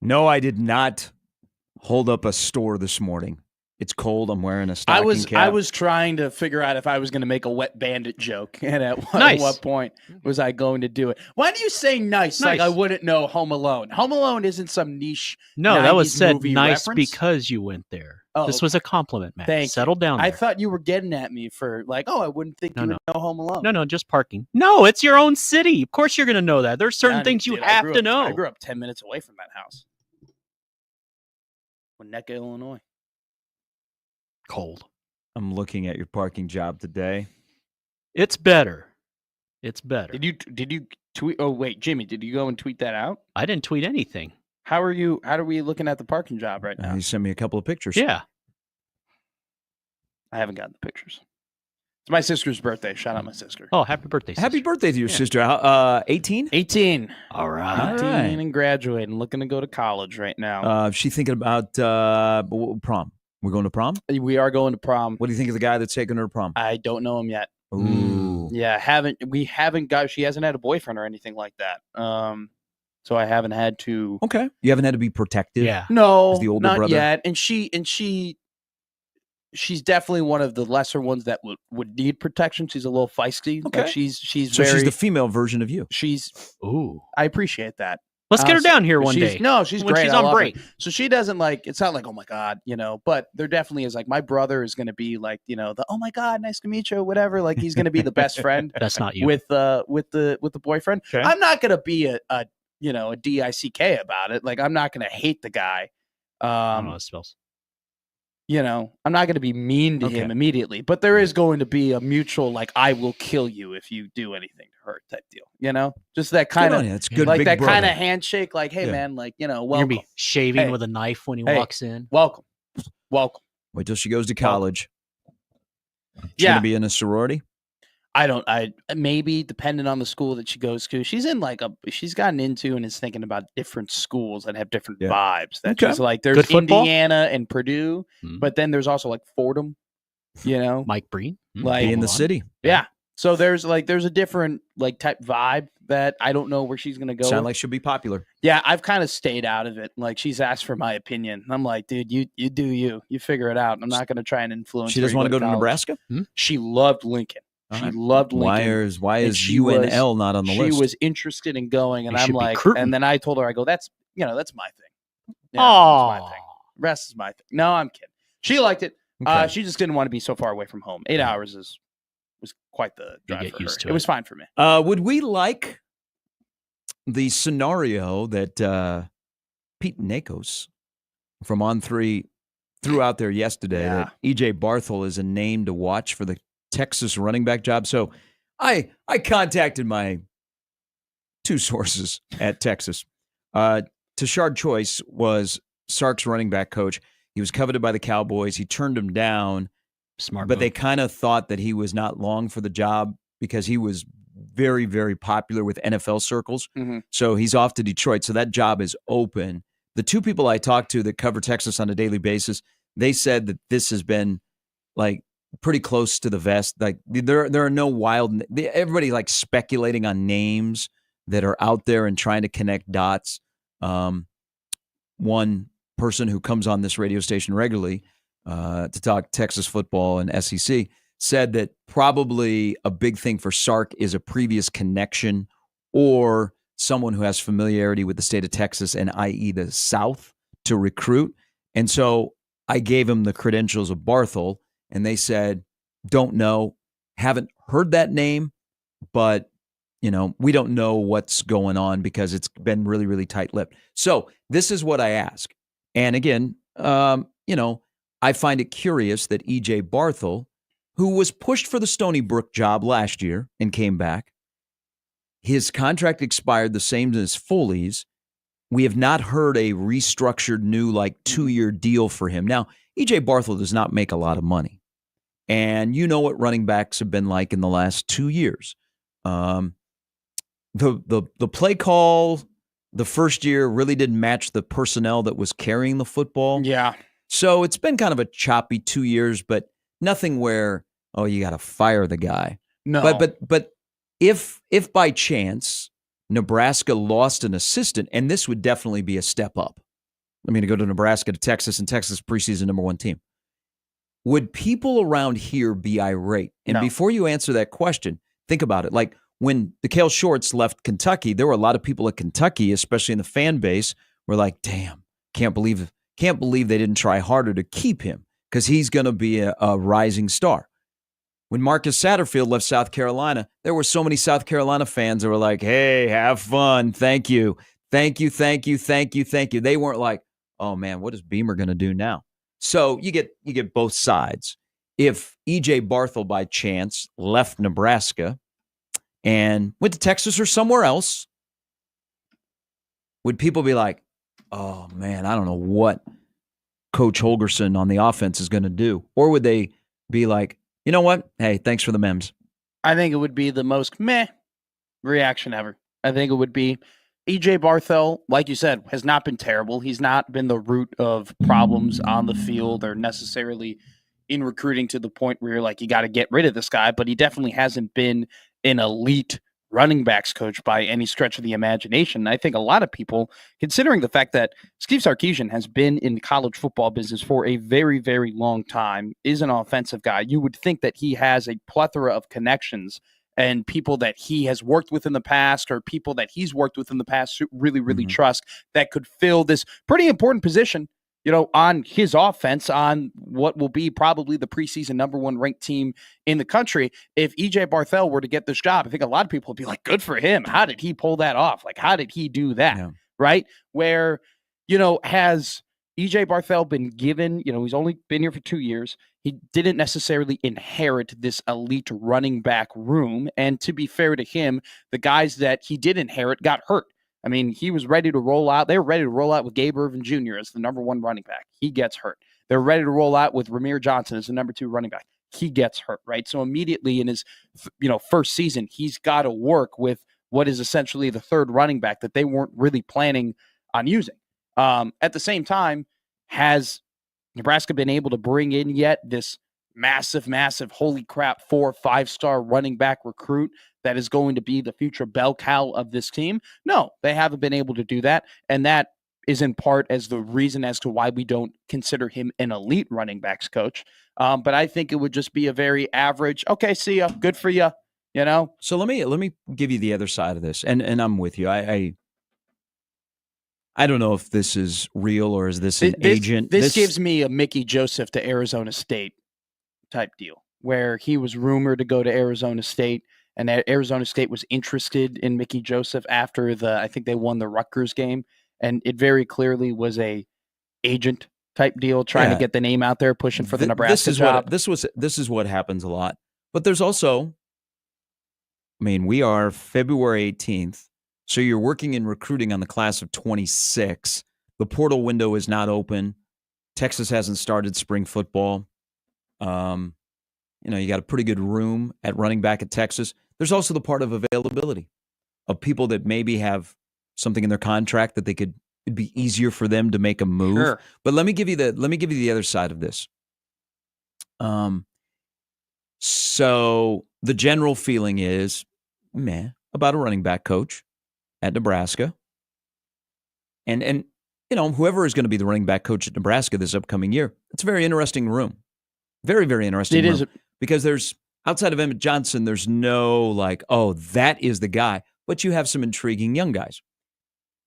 No, I did not hold up a store this morning. It's cold. I'm wearing a stocking cap. I was trying to figure out if I was going to make a wet bandit joke, and at what point was I going to do it? Why do you say nice? Like I wouldn't know Home Alone. Home Alone isn't some niche. No, that was said nice reference? Because you went there. Oh, this was a compliment, Matt. Settle down. I thought you were getting at me for like, I wouldn't think you would know Home Alone. No, just parking. No, it's your own city. Of course you're going to know that. There's certain things you have to know. I grew up 10 minutes away from that house. Winnetka, Illinois. Cold. I'm looking at your parking job today. It's better. It's better. Did you tweet? Oh wait, Jimmy, did you go and tweet that out? I didn't tweet anything. How are we looking at the parking job right now? You sent me a couple of pictures. Yeah. I haven't gotten the pictures. It's my sister's birthday. Shout out my sister. Oh, happy birthday, sister. Happy birthday to your sister. 18? 18. All right. 18 and graduating. Looking to go to college right now. She's thinking about prom. We're going to prom? We are going to prom. What do you think of the guy that's taking her to prom? I don't know him yet. Ooh. Yeah, she hasn't had a boyfriend or anything like that. So I haven't had to. Okay. You haven't had to be protective? Yeah. No, the older not brother? yet. And she's definitely one of the lesser ones that would need protection. She's a little feisty. Okay. Like she's she's the female version of you. I appreciate that. Let's get her down here one day. No, she's when great. She's on break. So she doesn't it's not like, oh my God, but there definitely is my brother is going to be like, the, oh my God, nice to meet you, whatever. Like he's going to be the best friend. That's not you. With the boyfriend. Okay. I'm not going to be a DICK about it. Like I'm not going to hate the guy. I don't know how it spells. I'm not going to be mean to him immediately, but there is going to be a mutual, I will kill you if you do anything to her type deal, just that kind of, it's good, that brother. kind of handshake, hey man, welcome. You're going to be shaving with a knife when he walks in. Welcome. Wait till she goes to college. She's going to be in a sorority? Maybe depending on the school that she goes to. She's in she's gotten into and is thinking about different schools that have different vibes. That's just there's Indiana and Purdue, but then there's also Fordham, Mike Breen, in the city. Yeah. So there's a different type vibe that I don't know where she's going to go. Sound like she'll be popular. Yeah. I've kind of stayed out of it. She's asked for my opinion. I'm like, dude, you do you figure it out. I'm not going to try and influence She doesn't want to go to Nebraska? She loved Lincoln. She loved Lincoln. Why is UNL not on the list? She was interested in going, and I'm like, and then I told her, I go, that's my thing. Yeah, that's my thing. Rest is my thing. No, I'm kidding. She liked it. Okay. She just didn't want to be so far away from home. 8 hours was quite the drive for her. It was fine for me. Would we like the scenario that Pete Nakos from On3 threw out there yesterday that EJ Barthel is a name to watch for the Texas running back job? So I contacted my two sources at Texas. Tashard Choice was Sark's running back coach. He was coveted by the Cowboys. He turned him down. Smart but move. They kind of thought that he was not long for the job because he was very, very popular with NFL circles. Mm-hmm. So he's off to Detroit. So that job is open. The two people I talked to that cover Texas on a daily basis, they said that this has been pretty close to the vest. There are no wild. Everybody speculating on names that are out there and trying to connect dots. One person who comes on this radio station regularly to talk Texas football and SEC said that probably a big thing for Sark is a previous connection or someone who has familiarity with the state of Texas and i.e. the South to recruit. And so I gave him the credentials of Barthel. And they said, don't know, haven't heard that name, but, we don't know what's going on because it's been really, really tight-lipped. So this is what I ask. And again, I find it curious that E.J. Barthel, who was pushed for the Stony Brook job last year and came back, his contract expired the same as Foley's. We have not heard a restructured new 2-year deal for him. Now, E.J. Barthel does not make a lot of money. And you know what running backs have been like in the last 2 years. The play call the first year really didn't match the personnel that was carrying the football. Yeah. So it's been kind of a choppy 2 years, but nothing where, you got to fire the guy. No. But if by chance Nebraska lost an assistant, and this would definitely be a step up. To go to Nebraska to Texas, and Texas preseason #1 team. would people around here be irate? And before you answer that question, think about it. Like when the Kale Shorts left Kentucky, there were a lot of people at Kentucky, especially in the fan base, were like, damn, can't believe they didn't try harder to keep him because he's going to be a rising star. When Marcus Satterfield left South Carolina, there were so many South Carolina fans that were like, hey, have fun. Thank you. Thank you, thank you, thank you, thank you. They weren't like, oh, man, what is Beamer going to do now? So you get both sides. If E.J. Barthel by chance left Nebraska and went to Texas or somewhere else, would people be like, oh, man, I don't know what Coach Holgorsen on the offense is going to do? Or would they be like, you know what? Hey, thanks for the memes. I think it would be the most meh reaction ever. I think it would be E.J. Barthel, like you said, has not been terrible. He's not been the root of problems on the field or necessarily in recruiting to the point where you're like, you got to get rid of this guy. But he definitely hasn't been an elite running backs coach by any stretch of the imagination. I think a lot of people, considering the fact that Steve Sarkisian has been in the college football business for a very, very long time, is an offensive guy, you would think that he has a plethora of connections and people that he has worked with in the past or people that he's worked with in the past who really, really trust that could fill this pretty important position, on his offense, on what will be probably the preseason number one ranked team in the country. If E.J. Barthel were to get this job, I think a lot of people would be like, good for him. How did he pull that off? Like, how did he do that? Yeah. Right? Where, has E.J. Barthel been given, he's only been here for 2 years. He didn't necessarily inherit this elite running back room. And to be fair to him, the guys that he did inherit got hurt. I mean, he was ready to roll out. They were ready to roll out with Gabe Ervin Jr. as the number one running back. He gets hurt. They're ready to roll out with Ramir Johnson as the number two running back. He gets hurt, right? So immediately in his, first season, he's got to work with what is essentially the third running back that they weren't really planning on using. At the same time, has Nebraska been able to bring in yet this massive, holy crap, 4 or 5-star running back recruit that is going to be the future bell cow of this team? No, they haven't been able to do that. And that is in part as the reason as to why we don't consider him an elite running backs coach. But I think it would just be a very average, okay, see ya, good for you, So let me give you the other side of this. And I'm with you. I don't know if this is real or is this an agent. This gives me a Mickey Joseph to Arizona State type deal where he was rumored to go to Arizona State and Arizona State was interested in Mickey Joseph after I think they won the Rutgers game. And it very clearly was a agent type deal trying to get the name out there, pushing for the Nebraska job. This is what happens a lot. But there's also, we are February 18th. So you're working in recruiting on the class of 26. The portal window is not open. Texas hasn't started spring football. You got a pretty good room at running back at Texas. There's also the part of availability of people that maybe have something in their contract that it'd be easier for them to make a move. Sure. But let me give you the other side of this. So the general feeling is about a running back coach at Nebraska. And whoever is going to be the running back coach at Nebraska this upcoming year, it's a very interesting room. Very, very interesting room. It is. Because there's, outside of Emmett Johnson, there's no that is the guy. But you have some intriguing young guys.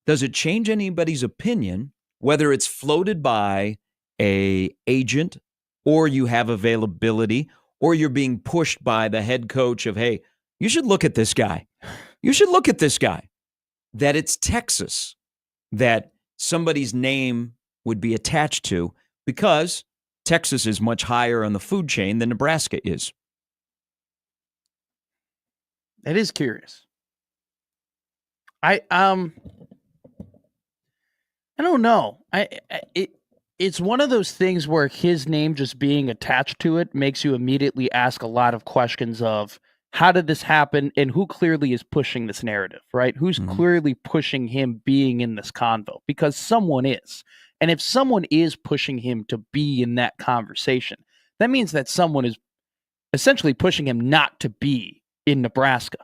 Does it change anybody's opinion, whether it's floated by a agent or you have availability or you're being pushed by the head coach of, hey, you should look at this guy. You should look at this guy. That it's Texas that somebody's name would be attached to because Texas is much higher on the food chain than Nebraska is. It is curious. I don't know. It's one of those things where his name just being attached to it makes you immediately ask a lot of questions of how did this happen and who clearly is pushing this narrative, right? Who's clearly pushing him being in this convo? Because someone is. And if someone is pushing him to be in that conversation, that means that someone is essentially pushing him not to be in Nebraska.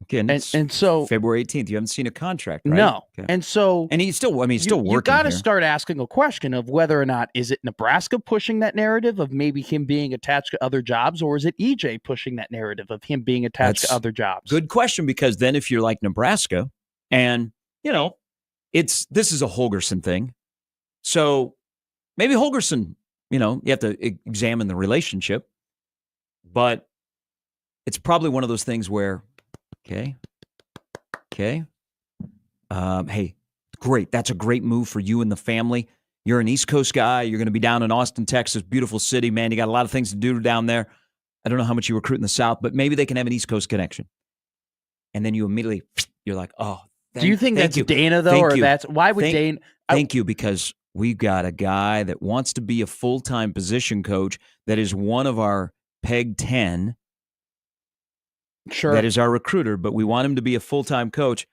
Okay, and so February 18th. You haven't seen a contract, right? No. Okay. And so he's still working. You got to start asking a question of whether or not is it Nebraska pushing that narrative of maybe him being attached to other jobs, or is it EJ pushing that narrative of him being attached to other jobs? Good question, because then if you're like Nebraska, and this is a Holgorsen thing, so maybe Holgorsen, you have to examine the relationship, but it's probably one of those things where, hey, great. That's a great move for you and the family. You're an East Coast guy. You're going to be down in Austin, Texas, beautiful city, man. You got a lot of things to do down there. I don't know how much you recruit in the South, but maybe they can have an East Coast connection. And then you immediately, you're like, oh, do you think that's Dana, though? Why would Dana? Thank you, because we've got a guy that wants to be a full-time position coach that is one of our PEG 10. Sure. That is our recruiter, but we want him to be a full-time coach.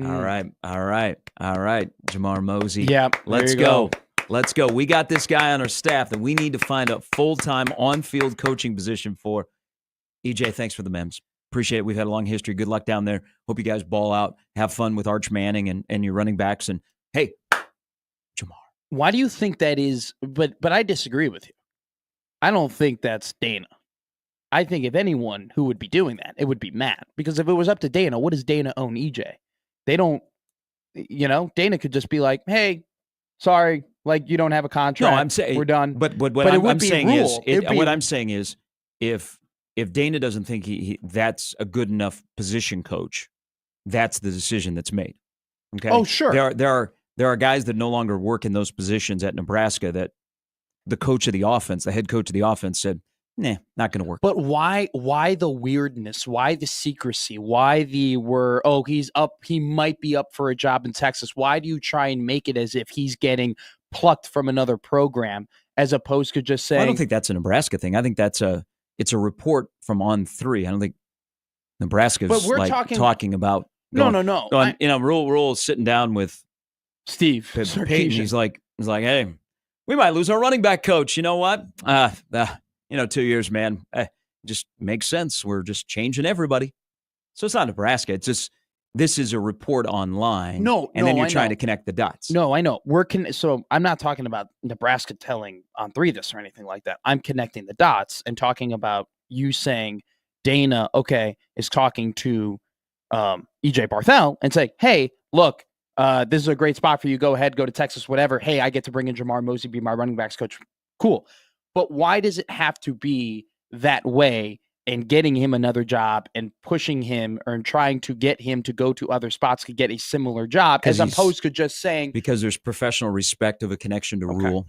All right. Jamar Mosey. Yeah. Let's go. Let's go. We got this guy on our staff that we need to find a full-time on-field coaching position for. EJ, thanks for the memes. Appreciate it. We've had a long history. Good luck down there. Hope you guys ball out. Have fun with Arch Manning and your running backs. And, hey, Jamar. Why do you think that is? But I disagree with you. I don't think that's Dana. I think if anyone who would be doing that, it would be Matt. Because if it was up to Dana, what does Dana own EJ? They don't, Dana could just be like, hey, sorry, like you don't have a contract. No, I'm saying we're done. But what I'm saying is if Dana doesn't think he that's a good enough position coach, that's the decision that's made. Okay. Oh, sure. There are guys that no longer work in those positions at Nebraska that the coach of the offense, the head coach of the offense said, nah, not going to work. But why the weirdness? Why the secrecy? Why he's up, he might be up for a job in Texas. Why do you try and make it as if he's getting plucked from another program as opposed to just saying... I don't think that's a Nebraska thing. I think it's a report from On3. I don't think Nebraska's talking about... No. Rule sitting down with Steve Payton. He's like, hey, we might lose our running back coach. You know what? 2 years, man. Just makes sense. We're just changing everybody. So it's not Nebraska. It's just this is a report online. Then you're trying to connect the dots. No, I know. So I'm not talking about Nebraska telling On3 this or anything like that. I'm connecting the dots and talking about you saying Dana, is talking to EJ Barthel and saying, hey, look, this is a great spot for you. Go ahead, go to Texas, whatever. Hey, I get to bring in Jamar Mosey, be my running backs coach. Cool. But why does it have to be that way and getting him another job and pushing him or trying to get him to go to other spots to get a similar job as opposed to just saying... Because there's professional respect of a connection to rule.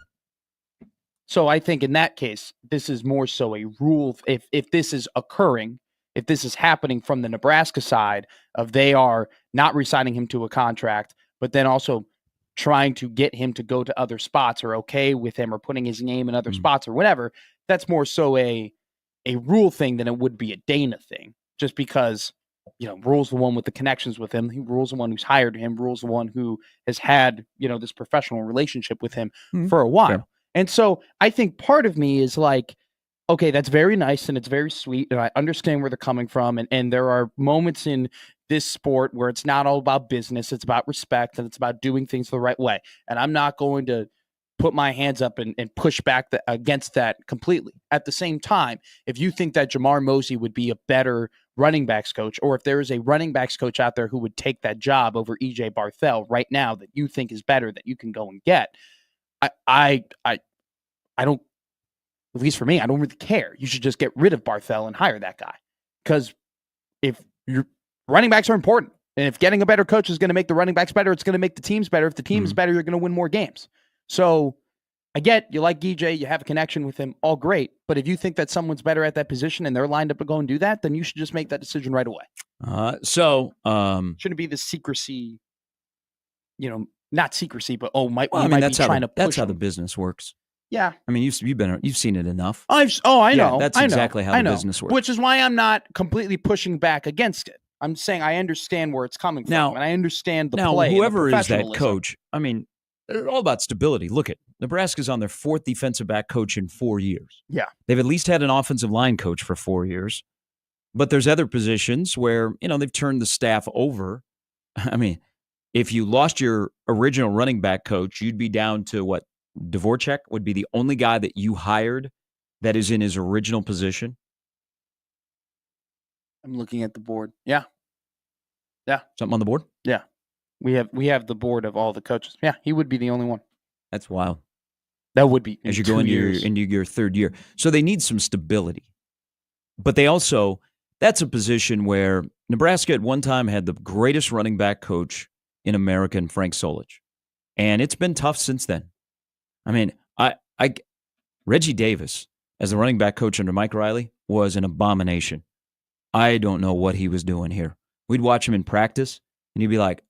So I think in that case, this is more so a rule. If this is occurring, if this is happening from the Nebraska side of they are not re-signing him to a contract, but then also trying to get him to go to other spots or okay with him or putting his name in other spots or whatever, that's more so a rule thing than it would be a Dana thing. Just because, Rule's the one with the connections with him. Rule's the one who's hired him. Rule's the one who has had, this professional relationship with him for a while. Sure. And so I think part of me is like, okay, that's very nice and it's very sweet. And I understand where they're coming from. And there are moments in this sport where it's not all about business. It's about respect and it's about doing things the right way. And I'm not going to put my hands up and push back against that completely. At the same time, if you think that Jamar Mosey would be a better running backs coach, or if there is a running backs coach out there who would take that job over EJ Barthel right now that you think is better that you can go and get, I don't, at least for me, I don't really care. You should just get rid of Barthel and hire that guy. Because if your running backs are important, and if getting a better coach is going to make the running backs better, it's going to make the teams better. If the team's better, you're going to win more games. So I get you like EJ, you have a connection with him, all great. But if you think that someone's better at that position and they're lined up to go and do that, then you should just make that decision right away. Shouldn't be the secrecy, not secrecy, but might be trying to push. That's how the business works. Yeah, I mean, you've seen it enough. I know. That's exactly how the business works. Which is why I'm not completely pushing back against it. I'm saying I understand where it's coming from, and I understand the play. Now, whoever is that coach, I mean, they're all about stability. Look at Nebraska's on their fourth defensive back coach in 4 years. Yeah, they've at least had an offensive line coach for 4 years. But there's other positions where, they've turned the staff over. I mean, if you lost your original running back coach, you'd be down to what? Dvorak would be the only guy that you hired that is in his original position. I'm looking at the board. Yeah. Yeah. Something on the board? Yeah. We have the board of all the coaches. Yeah, he would be the only one. That's wild. That would be as you go into your third year. So they need some stability. But they also, that's a position where Nebraska at one time had the greatest running back coach in America, in Frank Solich. And it's been tough since then. I mean, Reggie Davis as the running back coach under Mike Riley was an abomination. I don't know what he was doing here. We'd watch him in practice, and he'd be like,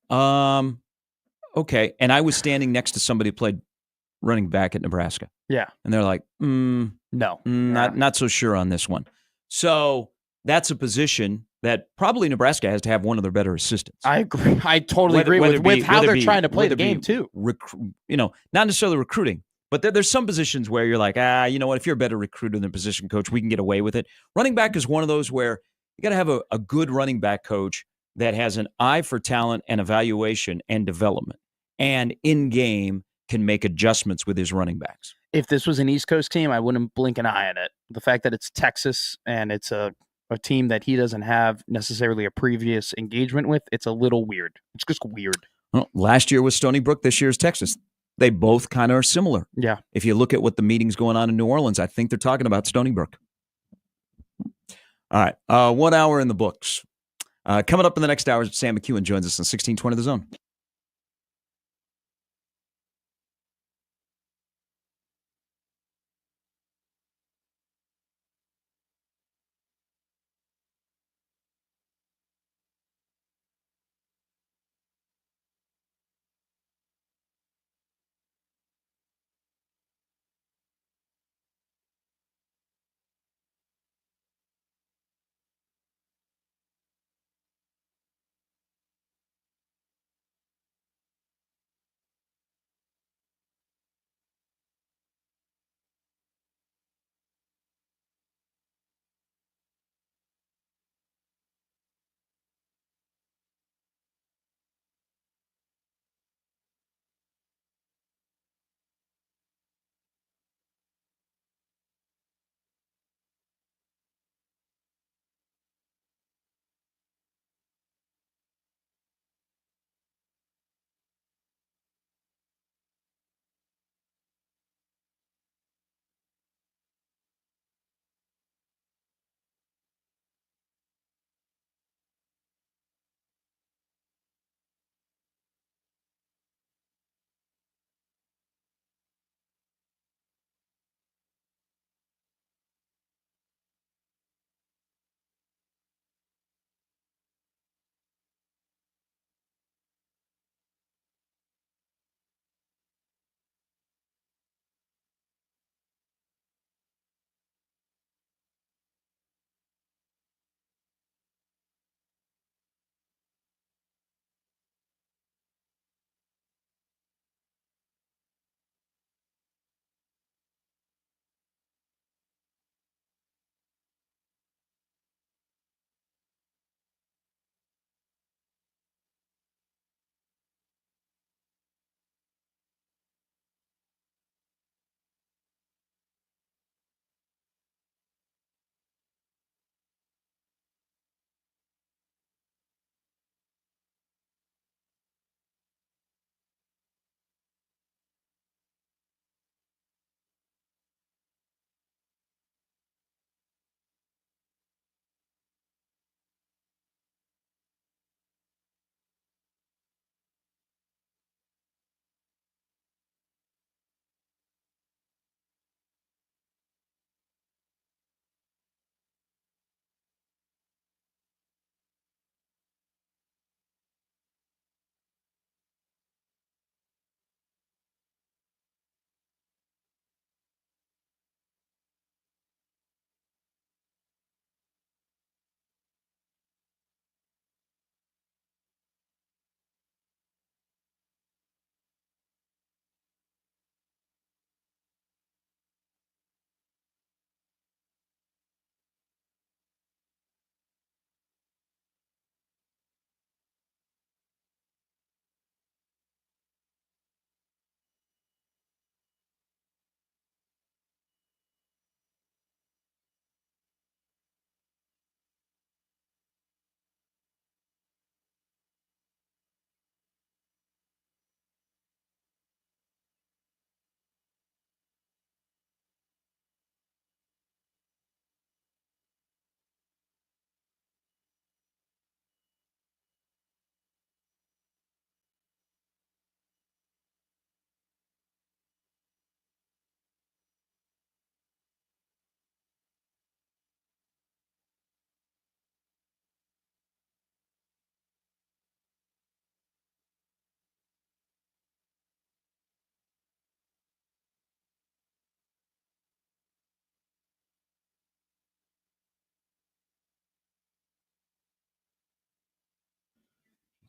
okay. And I was standing next to somebody who played running back at Nebraska. Yeah. And they're like, no. Not so sure on this one. So that's a position that probably Nebraska has to have one of their better assistants. I agree. I totally agree with how they're trying to play the game, too. Not necessarily recruiting, but there's some positions where you're like, you know what? If you're a better recruiter than position coach, we can get away with it. Running back is one of those where you got to have a good running back coach that has an eye for talent and evaluation and development, and in game can make adjustments with his running backs. If this was an East Coast team, I wouldn't blink an eye at it. The fact that it's Texas and it's a team that he doesn't have necessarily a previous engagement with, it's a little weird. It's just weird. Well, last year was Stony Brook. This year is Texas. They both kind of are similar. Yeah. If you look at what the meetings going on in New Orleans, I think they're talking about Stony Brook. All right. 1 hour in the books. Coming up in the next hour, Sam McEwen joins us on 1620 The Zone.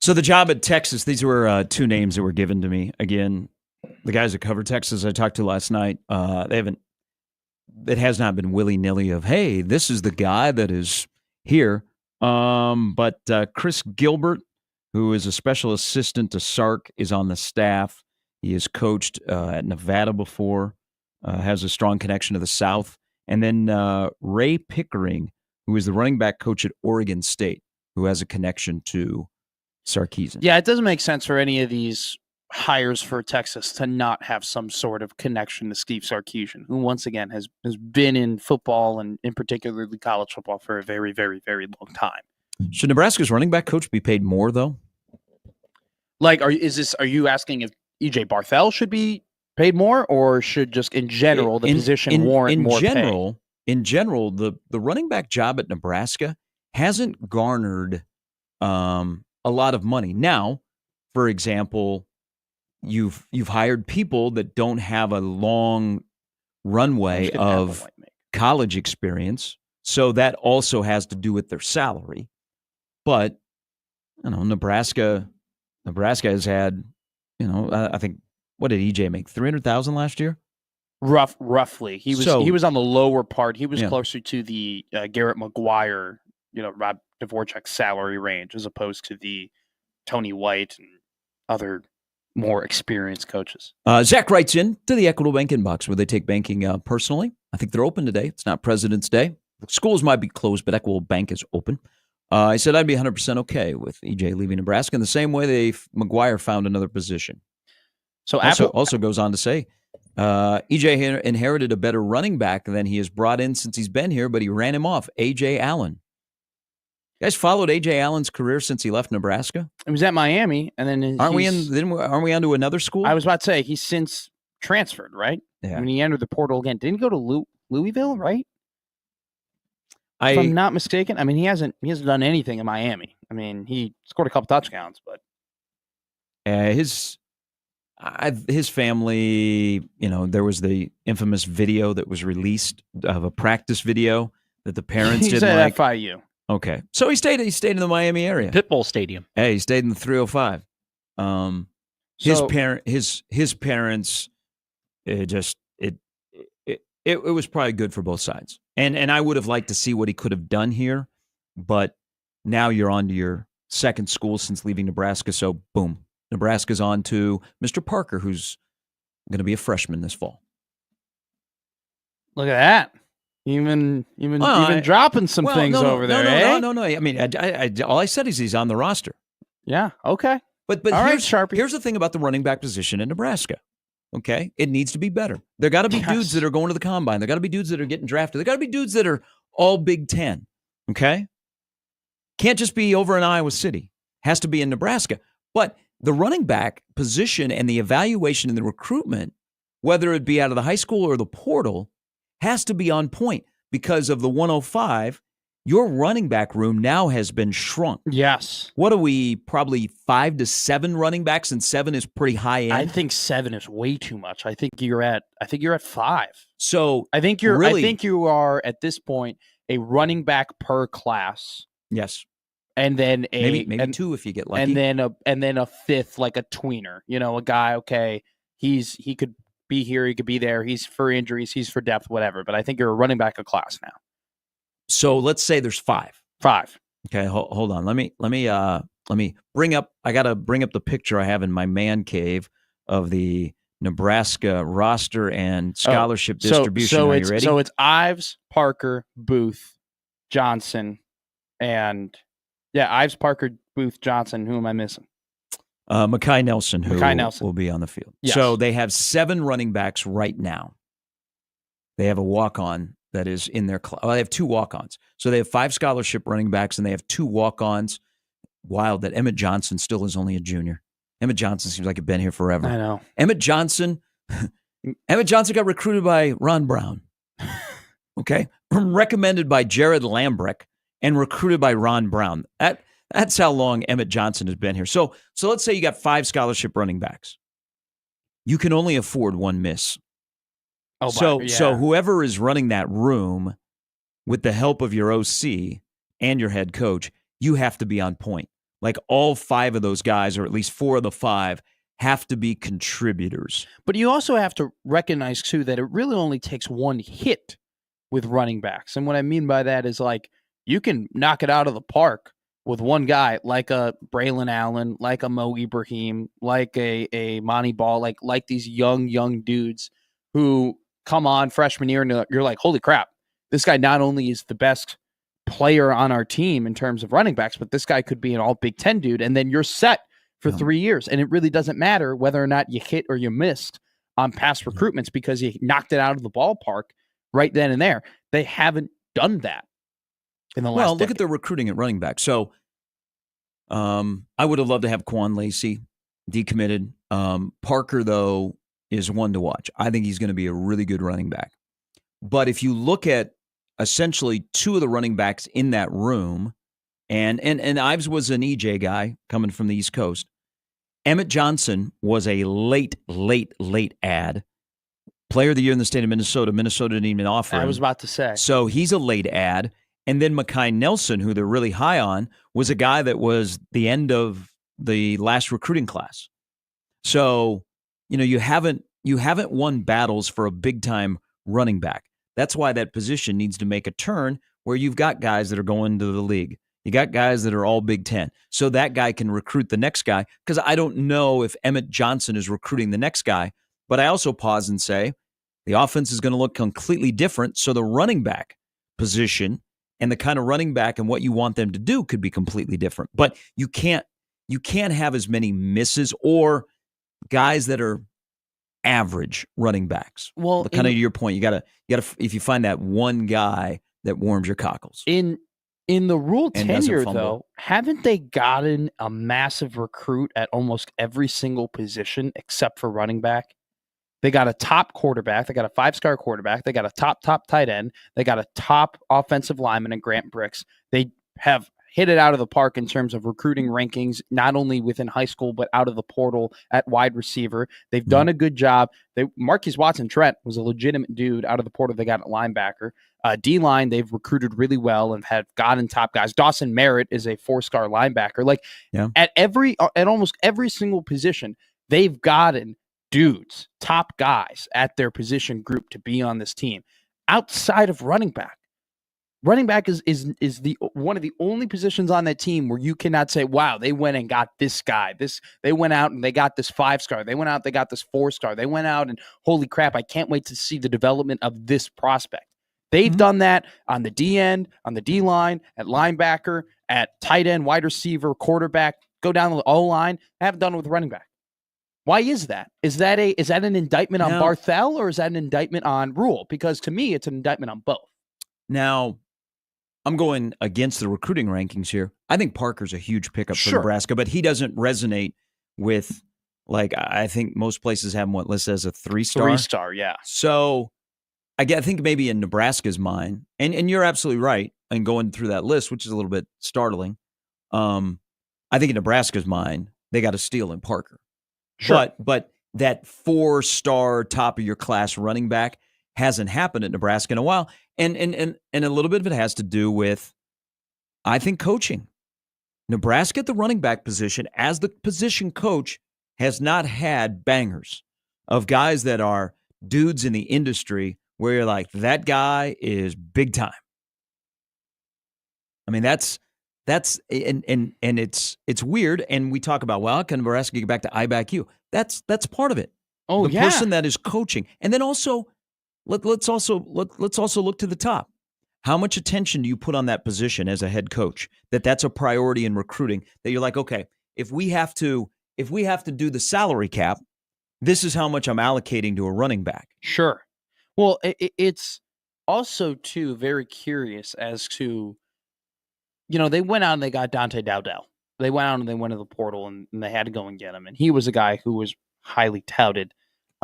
So the job at Texas, these were two names that were given to me. Again, the guys that cover Texas I talked to last night, it has not been willy-nilly of, hey, this is the guy that is here. But Chris Gilbert, who is a special assistant to Sark, is on the staff. He has coached at Nevada before, has a strong connection to the South. And then Ray Pickering, who is the running back coach at Oregon State, who has a connection to Sarkisian. Yeah, it doesn't make sense for any of these hires for Texas to not have some sort of connection to Steve Sarkisian, who once again has been in football and in particularly college football for a very, very, very long time. Should Nebraska's running back coach be paid more, though? Like, are you asking if EJ Barthel should be paid more, or should just in general the position warrant more pay? In general, the running back job at Nebraska hasn't garnered a lot of money. Now, for example, you've hired people that don't have a long runway of college experience, so that also has to do with their salary. But Nebraska has had, I think, what did EJ make? $300,000 last year. Roughly, he was on the lower part. He was closer to the Garrett McGuire, Rob Dvorak's salary range, as opposed to the Tony White and other more experienced coaches. Zach writes in to the Equitable Bank inbox where they take banking personally. I think they're open today. It's not President's Day. Schools might be closed, but Equitable Bank is open. I said I'd be 100% okay with EJ leaving Nebraska in the same way McGuire found another position. So also goes on to say, EJ inherited a better running back than he has brought in since he's been here, but he ran him off. A.J. Allen. You guys followed A.J. Allen's career since he left Nebraska? He was at Miami, and then aren't we on to another school? I was about to say he's since transferred, right? Yeah. I mean, he entered the portal again. Didn't he go to Louisville, right? If I'm not mistaken. I mean, he hasn't done anything in Miami. I mean, he scored a couple touchdowns, but his family, there was the infamous video that was released of a practice video that the parents didn't like. FIU. Okay, so he stayed in the Miami area, Pitbull Stadium. Hey, he stayed in the 305. His parents, it was probably good for both sides, and I would have liked to see what he could have done here, but now you're on to your second school since leaving Nebraska, so boom, Nebraska's on to Mr. Parker, who's going to be a freshman this fall. Look at that. Even dropping some things over there. No. I mean, all I said is he's on the roster. Yeah. Okay. But here's the thing about the running back position in Nebraska. Okay, it needs to be better. There got to be dudes that are going to the combine. There got to be dudes that are getting drafted. There got to be dudes that are all Big Ten. Okay, can't just be over in Iowa City. Has to be in Nebraska. But the running back position and the evaluation and the recruitment, whether it be out of the high school or the portal, has to be on point because of the 105. Your running back room now has been shrunk. Yes. What are we, probably 5 to 7 running backs, and 7 is pretty high end? I think 7 is way too much. I think you're at 5. So I think you are at this point a running back per class. Yes. And then maybe 2 if you get lucky. And then a 5th, like a tweener. A guy, okay, he could be here, he could be there, he's for injuries, he's for depth, whatever. But I think you're a running back a class now. So let's say there's 5. 5. Okay, hold on. Let me bring up. I got to bring up the picture I have in my man cave of the Nebraska roster and scholarship distribution. Are you ready? So it's Ives, Parker, Booth, Johnson, and Ives, Parker, Booth, Johnson. Who am I missing? Mekhi Nelson, who will be on the field. Yes. So they have 7 running backs right now. They have a walk-on that is in their class. They have 2 walk-ons. So they have 5 scholarship running backs, and they have 2 walk-ons. Wild that Emmett Johnson still is only a junior. Emmett Johnson seems like he's been here forever. I know. Emmett Johnson got recruited by Ron Brown. Okay? Recommended by Jared Lambrecht and recruited by Ron Brown. That's how long Emmett Johnson has been here. So let's say you got 5 scholarship running backs. You can only afford 1 miss. So whoever is running that room, with the help of your OC and your head coach, you have to be on point. like all 5 of those guys, or at least 4 of the 5, have to be contributors. But you also have to recognize, too, that it really only takes one hit with running backs. And what I mean by that is, like, you can knock it out of the park with one guy, like a Braylon Allen, like a Mo Ibrahim, like a Monty Ball, like these young dudes who come on freshman year, and you're like, holy crap, this guy not only is the best player on our team in terms of running backs, but this guy could be an all Big Ten dude, and then you're set for 3 years. And it really doesn't matter whether or not you hit or you missed on past recruitments because you knocked it out of the ballpark right then and there. They haven't done that in the last look at their recruiting at running back. So I would have loved to have Quan Lacey decommitted. Parker, though, is one to watch. I think he's going to be a really good running back. But if you look at essentially 2 of the running backs in that room, and Ives was an EJ guy coming from the East Coast. Emmett Johnson was a late add. Player of the year in the state of Minnesota. Minnesota didn't even offer him. I was about to say. So he's a late add. And then Mekhi Nelson, who they're really high on, was a guy that was the end of the last recruiting class. So, you haven't won battles for a big-time running back. That's why that position needs to make a turn where you've got guys that are going to the league. You got guys that are all Big Ten. So that guy can recruit the next guy, because I don't know if Emmett Johnson is recruiting the next guy. But I also pause and say the offense is going to look completely different. So the running back position and the kind of running back and what you want them to do could be completely different. But you can't have as many misses or guys that are average running backs. Well, kind of your point, you gotta if you find that one guy that warms your cockles. In the Rule tenure, though, haven't they gotten a massive recruit at almost every single position except for running back? They got a top quarterback. They got a 5-star quarterback. They got a top tight end. They got a top offensive lineman in Grant Bricks. They have hit it out of the park in terms of recruiting rankings, not only within high school, but out of the portal at wide receiver. They've done a good job. Marquise Watson-Trent was a legitimate dude out of the portal. They got a linebacker. D-line, they've recruited really well and have gotten top guys. Dawson Merritt is a 4-star linebacker. At almost every single position, they've gotten dudes, top guys at their position group to be on this team. Outside of running back is the one of the only positions on that team where you cannot say, wow, they went and got this guy. They went out and they got this 5-star. They went out, they got this 4-star. They went out and holy crap, I can't wait to see the development of this prospect. They've done that on the D end, on the D line, at linebacker, at tight end, wide receiver, quarterback, go down the O line. They haven't done it with running back. Why is that? Is that an indictment on Barthel, or is that an indictment on Rule? Because to me, it's an indictment on both. Now, I'm going against the recruiting rankings here. I think Parker's a huge pickup for Nebraska, but he doesn't resonate with, I think most places have him listed as a 3-star. 3-star, yeah. So I think maybe in Nebraska's mind, and you're absolutely right, and going through that list, which is a little bit startling, I think in Nebraska's mind, they got to steal in Parker. Sure. But that 4-star top of your class running back hasn't happened at Nebraska in a while. And a little bit of it has to do with, I think, coaching. Nebraska at the running back position, as the position coach, has not had bangers of guys that are dudes in the industry where you're like, that guy is big time. I mean, that's and it's weird. And we talk about, well, can Nebraska get back to IBAQ? That's part of it. Oh, the person that is coaching, and then also let's also look to the top. How much attention do you put on that position as a head coach? That's a priority in recruiting. That you're like, okay, if we have to do the salary cap, this is how much I'm allocating to a running back. Sure. Well, it's also too very curious as to, they went out and they got Dante Dowdell. They went out and they went to the portal and they had to go and get him. And he was a guy who was highly touted.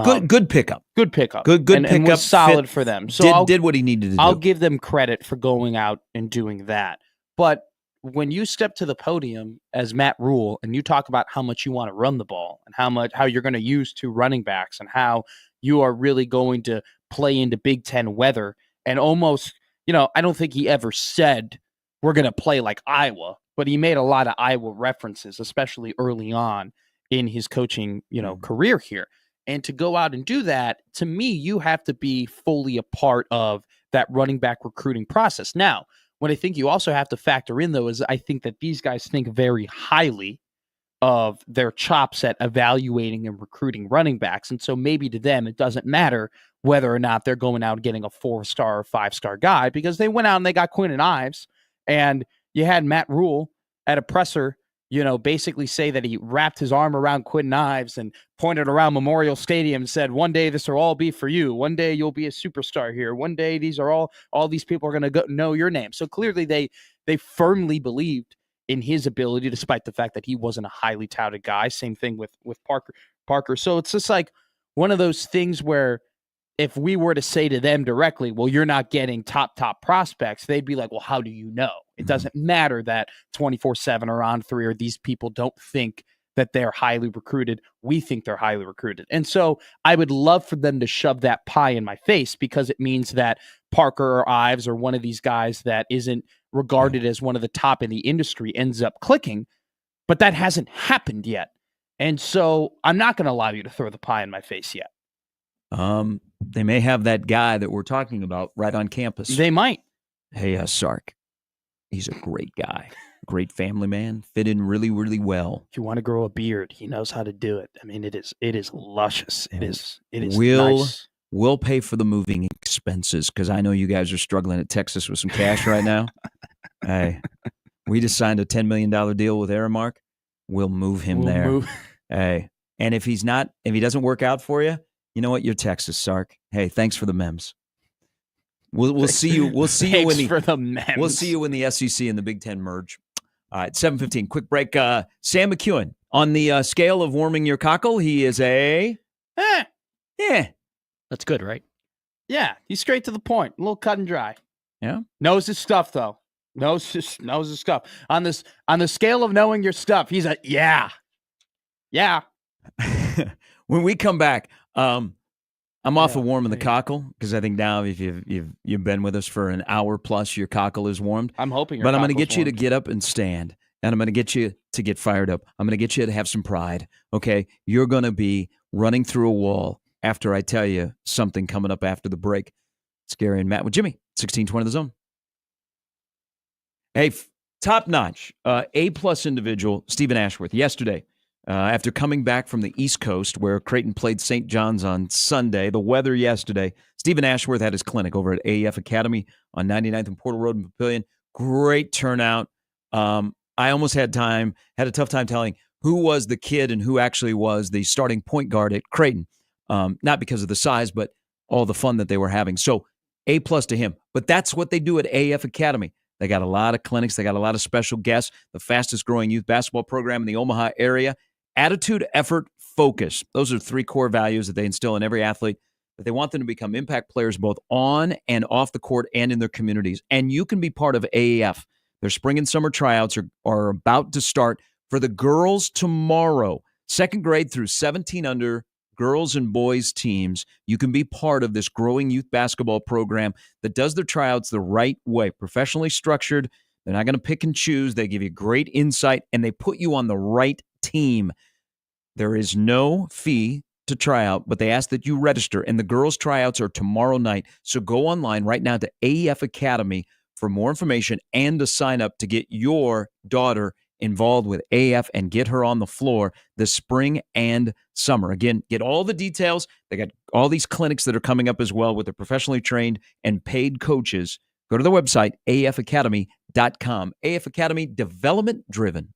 Good pickup. Good pickup. Good pickup. And was solid for them. So did what he needed to do. I'll give them credit for going out and doing that. But when you step to the podium as Matt Rule and you talk about how much you want to run the ball and how you're going to use 2 running backs and how you are really going to play into Big Ten weather, and almost, I don't think he ever said we're going to play like Iowa, but he made a lot of Iowa references, especially early on in his coaching, career here. And to go out and do that, to me, you have to be fully a part of that running back recruiting process. Now, what I think you also have to factor in, though, is I think that these guys think very highly of their chops at evaluating and recruiting running backs. And so maybe to them, it doesn't matter whether or not they're going out and getting a 4-star or 5-star guy, because they went out and they got Quinton Ives, and you had Matt Rhule at a presser, basically say that he wrapped his arm around Quinton Ives and pointed around Memorial Stadium and said, one day this will all be for you. One day you'll be a superstar here. One day these are all these people are going to know your name. So clearly they firmly believed in his ability, despite the fact that he wasn't a highly touted guy. Same thing with Parker. So it's just like one of those things where if we were to say to them directly, well, you're not getting top prospects, they'd be like, well, how do you know? It doesn't matter that 24/7 or On 3 or these people don't think that they're highly recruited. We think they're highly recruited. And so I would love for them to shove that pie in my face, because it means that Parker or Ives or one of these guys that isn't regarded as one of the top in the industry ends up clicking, but that hasn't happened yet. And so I'm not going to allow you to throw the pie in my face yet. They may have that guy that we're talking about right on campus. They might. Hey, Sark. He's a great guy. Great family man. Fit in really, really well. If you want to grow a beard, he knows how to do it. I mean, it is luscious. It is nice. We'll pay for the moving expenses, because I know you guys are struggling at Texas with some cash right now. Hey, we just signed a $10 million deal with Aramark. We'll move him there. Hey, and if he doesn't work out for you, you know what? You're Texas, Sark. Hey, thanks for the memes. We'll see you. We'll see you when we'll see you when the SEC and the Big Ten merge. All right, 7:15. Quick break. Sam McEwen, on the scale of warming your cockle, he is a That's good, right? Yeah, he's straight to the point. A little cut and dry. Yeah. Knows his stuff, though. Knows his stuff. On the scale of knowing your stuff, he's a yeah. When we come back, I'm off of warming the cockle, because I think now if you've been with us for an hour plus, your cockle is warmed. I'm hoping. But I'm going to get you to get up and stand, and I'm going to get you to get fired up. I'm going to get you to have some pride. Okay, you're going to be running through a wall after I tell you something coming up after the break. It's Gary and Matt with Jimmy, 1620 The Zone. Hey, top-notch, A-plus individual, Stephen Ashworth, yesterday, after coming back from the East Coast, where Creighton played St. John's on Sunday, the weather yesterday, Stephen Ashworth had his clinic over at AEF Academy on 99th and Portal Road in Papillion. Great turnout. I almost had a tough time telling who was the kid and who actually was the starting point guard at Creighton. Not because of the size, but all the fun that they were having. So A-plus to him. But that's what they do at AEF Academy. They got a lot of clinics. They got a lot of special guests. The fastest growing youth basketball program in the Omaha area. Attitude, effort, focus. Those are 3 core values that they instill in every athlete, that they want them to become impact players both on and off the court and in their communities. And you can be part of AAF. Their spring and summer tryouts are about to start for the girls tomorrow. 2nd grade through 17 under girls and boys teams. You can be part of this growing youth basketball program that does their tryouts the right way, professionally structured. They're not going to pick and choose. They give you great insight, and they put you on the right team. There is no fee to try out, but they ask that you register, and the girls' tryouts are tomorrow night. So go online right now to AEF Academy for more information and to sign up to get your daughter involved with AF and get her on the floor this spring and summer. Again, get all the details. They got all these clinics that are coming up as well with their professionally trained and paid coaches. Go to their website, afacademy.com. AF Academy, development driven.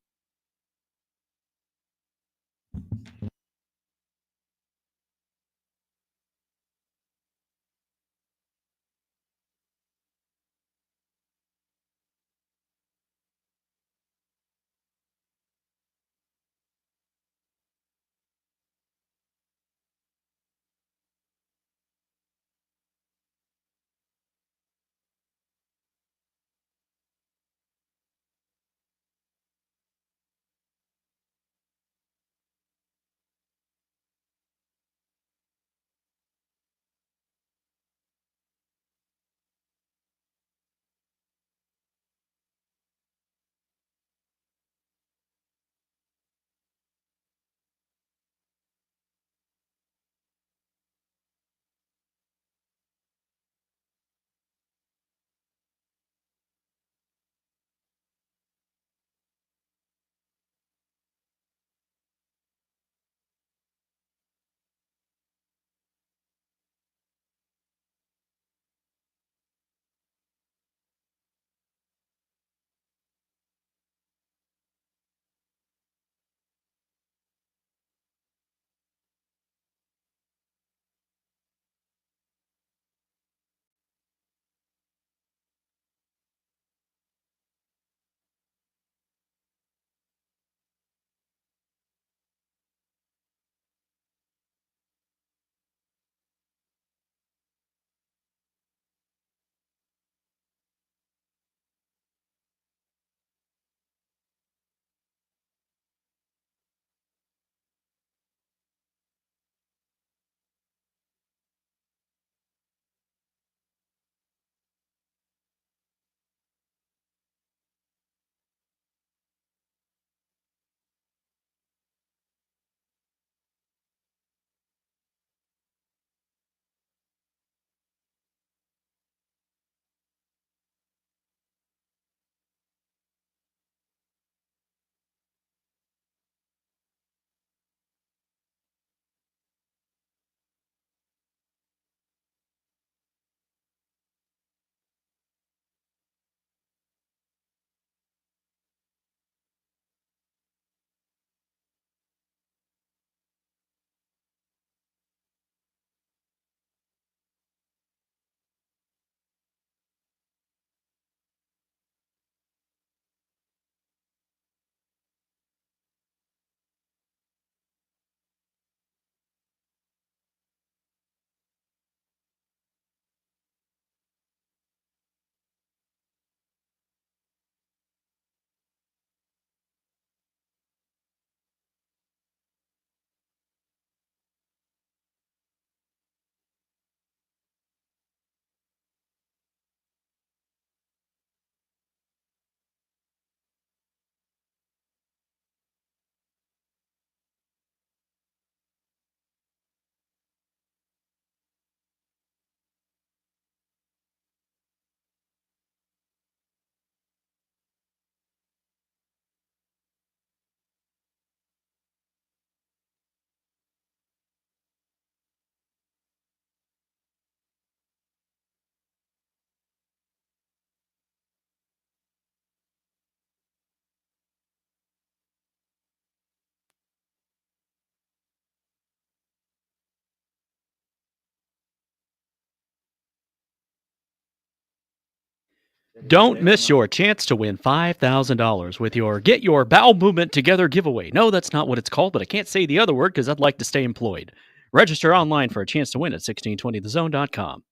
Don't miss your chance to win $5,000 with your Get Your Bowel Movement Together giveaway. No, that's not what it's called, but I can't say the other word because I'd like to stay employed. Register online for a chance to win at 1620thezone.com.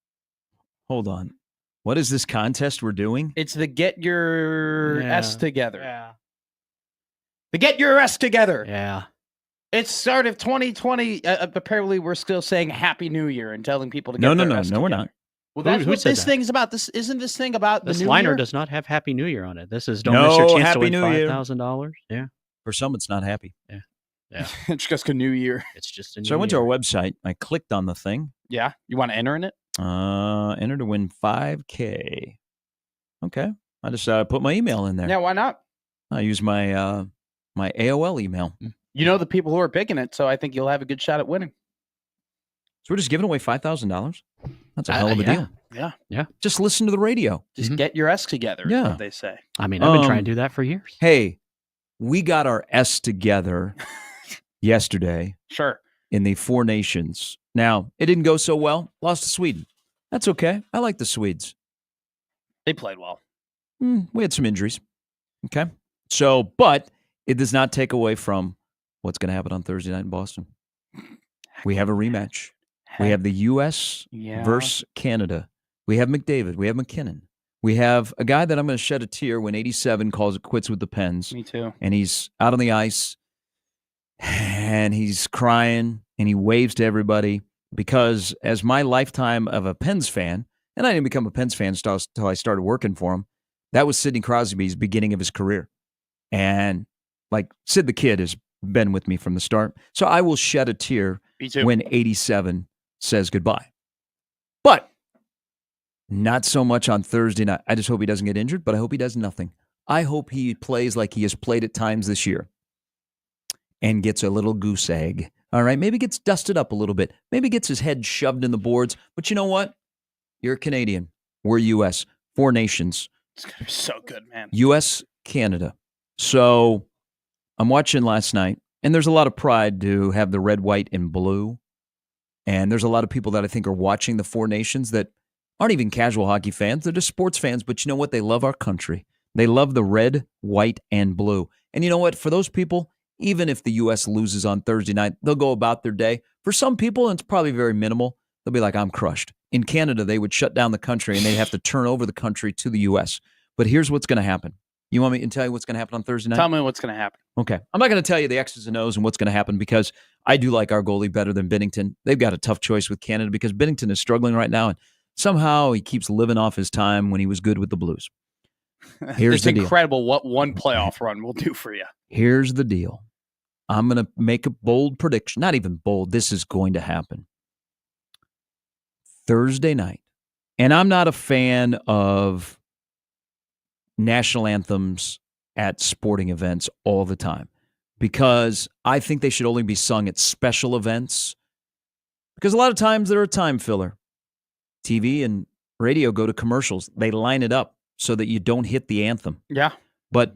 Hold on. What is this contest we're doing? It's the Get Your S Together. Yeah. The Get Your S Together. Yeah. It's start of 2020. Apparently, we're still saying Happy New Year and telling people to get their S together. No, we're not. Well, that's what this thing is about. This isn't this thing about this the New liner Year? does not have Happy New Year on it. This is don't miss your chance to win $5,000. Yeah. For some, it's not happy. Yeah. Yeah. It's just a new year. It's just a new So I went to our website. I clicked on the thing. Yeah. You want to enter in it? Enter to win $5,000. Okay. I just put my email in there. Yeah. Why not? I use my my AOL email. You know the people who are picking it, so I think you'll have a good shot at winning. So we're just giving away $5,000. That's a hell of a deal. Yeah. Yeah. Just listen to the radio. Just get your S together, is what they say. I mean, I've been trying to do that for years. Hey, we got our S together yesterday. Sure. In the Four Nations. Now, it didn't go so well. Lost to Sweden. That's okay. I like the Swedes. They played well. We had some injuries. Okay. So, but it does not take away from what's going to happen on Thursday night in Boston. We have a rematch. We have the U.S. versus Canada. We have McDavid. We have McKinnon. We have a guy that I'm going to shed a tear when 87 calls it quits with the Pens. Me too. And he's out on the ice, and he's crying, and he waves to everybody because as my lifetime of a Pens fan, and I didn't become a Pens fan until I started working for him, that was Sidney Crosby's beginning of his career. And like Sid the Kid has been with me from the start. So I will shed a tear when 87 says goodbye. But not so much on Thursday night. I just hope he doesn't get injured, but I hope he does nothing. I hope he plays like he has played at times this year and gets a little goose egg. All right, maybe gets dusted up a little bit. Maybe gets his head shoved in the boards. But you know what? You're a Canadian. We're U.S. Four Nations. It's going to be so good, man. U.S., Canada. So I'm watching last night, and there's a lot of pride to have the red, white, and blue. And there's a lot of people that I think are watching the Four Nations that aren't even casual hockey fans. They're just sports fans. But you know what? They love our country. They love the red, white, and blue. And you know what? For those people, even if the U.S. loses on Thursday night, they'll go about their day. For some people, and it's probably very minimal, they'll be like, I'm crushed. In Canada, they would shut down the country, and they'd have to turn over the country to the U.S. But here's what's going to happen. You want me to tell you what's going to happen on Thursday night? Tell me what's going to happen. Okay. I'm not going to tell you the X's and O's and what's going to happen because I do like our goalie better than Binnington. They've got a tough choice with Canada because Binnington is struggling right now, and somehow he keeps living off his time when he was good with the Blues. Here's it's the deal. Incredible what one playoff run will do for you. Here's the deal. I'm going to make a bold prediction. Not even bold. This is going to happen. Thursday night. And I'm not a fan of national anthems at sporting events all the time because I think they should only be sung at special events because a lot of times they're a time filler. TV and radio go to commercials. They line it up so that you don't hit the anthem. Yeah. But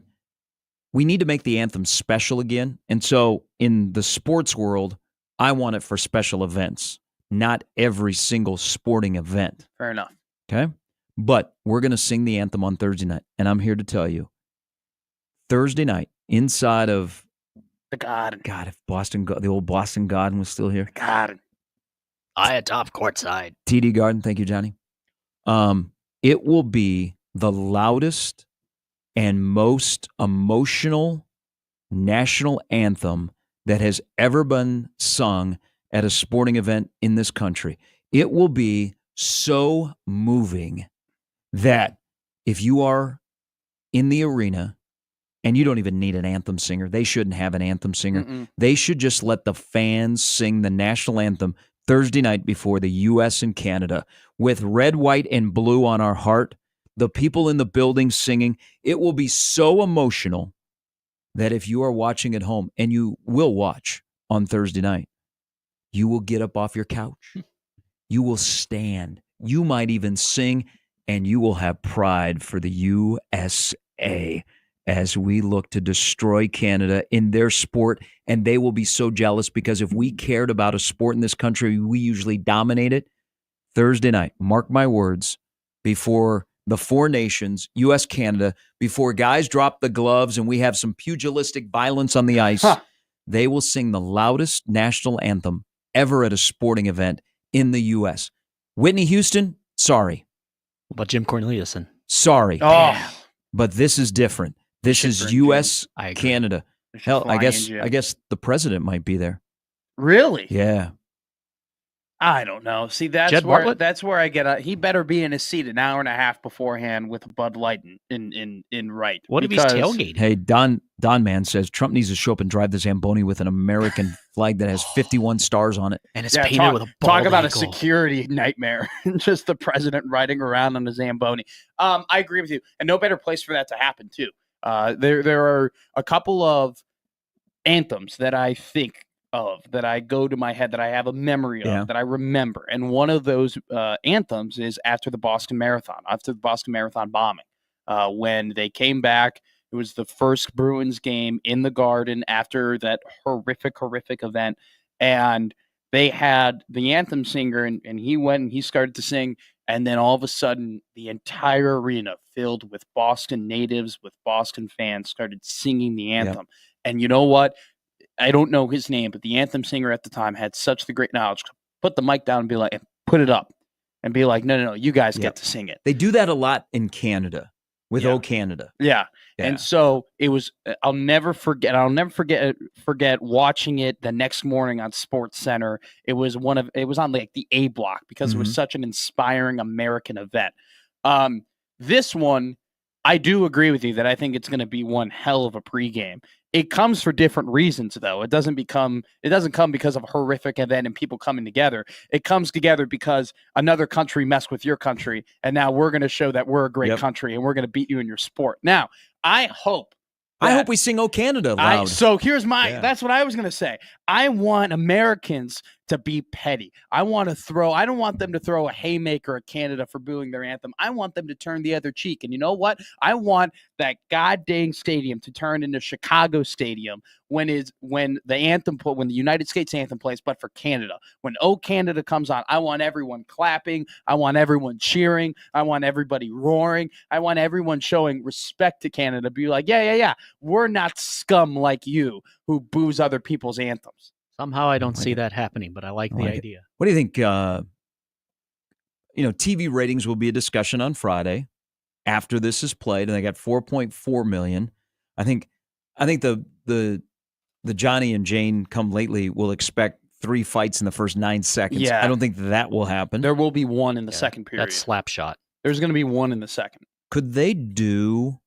we need to make the anthem special again. And so in the sports world, I want it for special events, not every single sporting event. Fair enough. Okay? But we're going to sing the anthem on Thursday night. And I'm here to tell you, Thursday night, inside of the Garden. God, if the old Boston Garden was still here. The Garden. I atop courtside. TD Garden. Thank you, Johnny. It will be the loudest and most emotional national anthem that has ever been sung at a sporting event in this country. It will be so moving that if you are in the arena, and you don't even need an anthem singer. They shouldn't have an anthem singer. They should just let the fans sing the national anthem Thursday night before the U.S. and Canada with red, white, and blue on our heart. The people in the building singing. It will be so emotional that if you are watching at home, and you will watch on Thursday night, you will get up off your couch. You will stand. You might even sing, and you will have pride for the USA as we look to destroy Canada in their sport. And they will be so jealous because if we cared about a sport in this country, we usually dominate it. Thursday night, mark my words, before the four nations, U.S., Canada, before guys drop the gloves and we have some pugilistic violence on the ice, they will sing the loudest national anthem ever at a sporting event in the U.S. Whitney Houston, sorry. What about Jim Corneliuson? Sorry. Oh, But this is different. This is U.S., I agree. Canada. Hell, I guess the president might be there. Really? Yeah. I don't know. See, that's Jed where Bartlett? that's where I get. He better be in his seat an hour and a half beforehand with a Bud Light in right. What if he's tailgating? Hey, Don Man says Trump needs to show up and drive the Zamboni with an American flag that has 51 stars on it. And it's painted with a bald talk about ankle. a security nightmare. Just the president riding around on a Zamboni. I agree with you, and no better place for that to happen too. There are a couple of anthems that I think of, that I go to my head, that I have a memory of, that I remember. And one of those anthems is after the Boston Marathon bombing. When they came back, it was the first Bruins game in the Garden after that horrific event. And they had the anthem singer, and he went and he started to sing. And then all of a sudden, the entire arena filled with Boston natives, with Boston fans, started singing the anthem. Yep. And you know what? I don't know his name, but the anthem singer at the time had such the great knowledge to put the mic down and be like, and put it up and be like, no, you guys get to sing it. They do that a lot in Canada with O Canada. Yeah. And so it was, I'll never forget watching it the next morning on Sports Center. It was on like the A block because it was such an inspiring American event. This one, I do agree with you that I think it's going to be one hell of a pregame. It comes for different reasons, though. It doesn't come because of a horrific event and people coming together. It comes together because another country messed with your country, and now we're going to show that we're a great country and we're going to beat you in your sport. Now, I hope we sing "O Canada" loud. So here's that's what I was going to say. I want Americans to be petty. I don't want them to throw a haymaker at Canada for booing their anthem. I want them to turn the other cheek. And you know what? I want that goddamn stadium to turn into Chicago Stadium when the United States anthem plays, but for Canada. When "O Canada" comes on, I want everyone clapping. I want everyone cheering. I want everybody roaring. I want everyone showing respect to Canada. Be like, yeah. We're not scum like you who boos other people's anthems. Somehow I don't see that happening, but I like the idea. What do you think? TV ratings will be a discussion on Friday after this is played, and they got 4.4 million. I think the Johnny and Jane come lately will expect 3 fights in the first 9 seconds. Yeah. I don't think that will happen. There will be one in the second period. That's Slapshot. There's going to be one in the second. Could they do?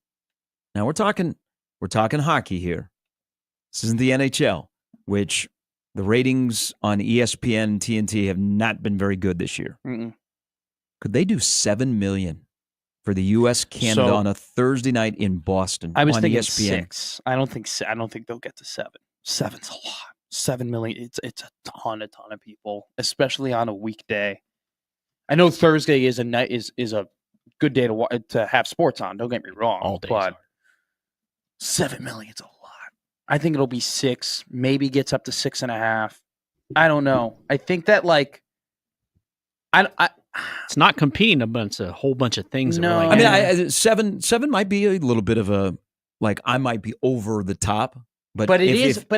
Now we're talking hockey here. This isn't the NHL, which the ratings on ESPN and TNT have not been very good this year. Mm-mm. Could they do 7 million for the U.S. Canada on a Thursday night in Boston? I was on thinking ESPN? 6. I don't think they'll get to 7. 7's a lot. 7 million. It's a ton of people, especially on a weekday. I know Thursday is a good day to have sports on. Don't get me wrong. All day, but 7 million's a lot. I think it'll be 6. Maybe gets up to 6.5. I don't know. I think that it's not competing against a whole bunch of things. No, that we're I mean, 7 might be a little bit of a I might be over the top, but but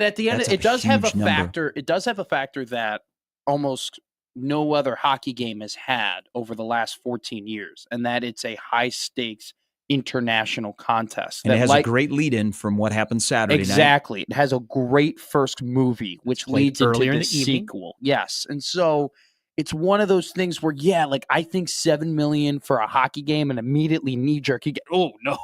at the end it does have a number. factor. It does have a factor that almost no other hockey game has had over the last 14 years, and that it's a high stakes international contest. And it has a great lead-in from what happened Saturday night. Exactly. It has a great first movie, which leads into the sequel. Yes. And so it's one of those things where, I think 7 million for a hockey game, and immediately knee-jerk, you get, oh, no.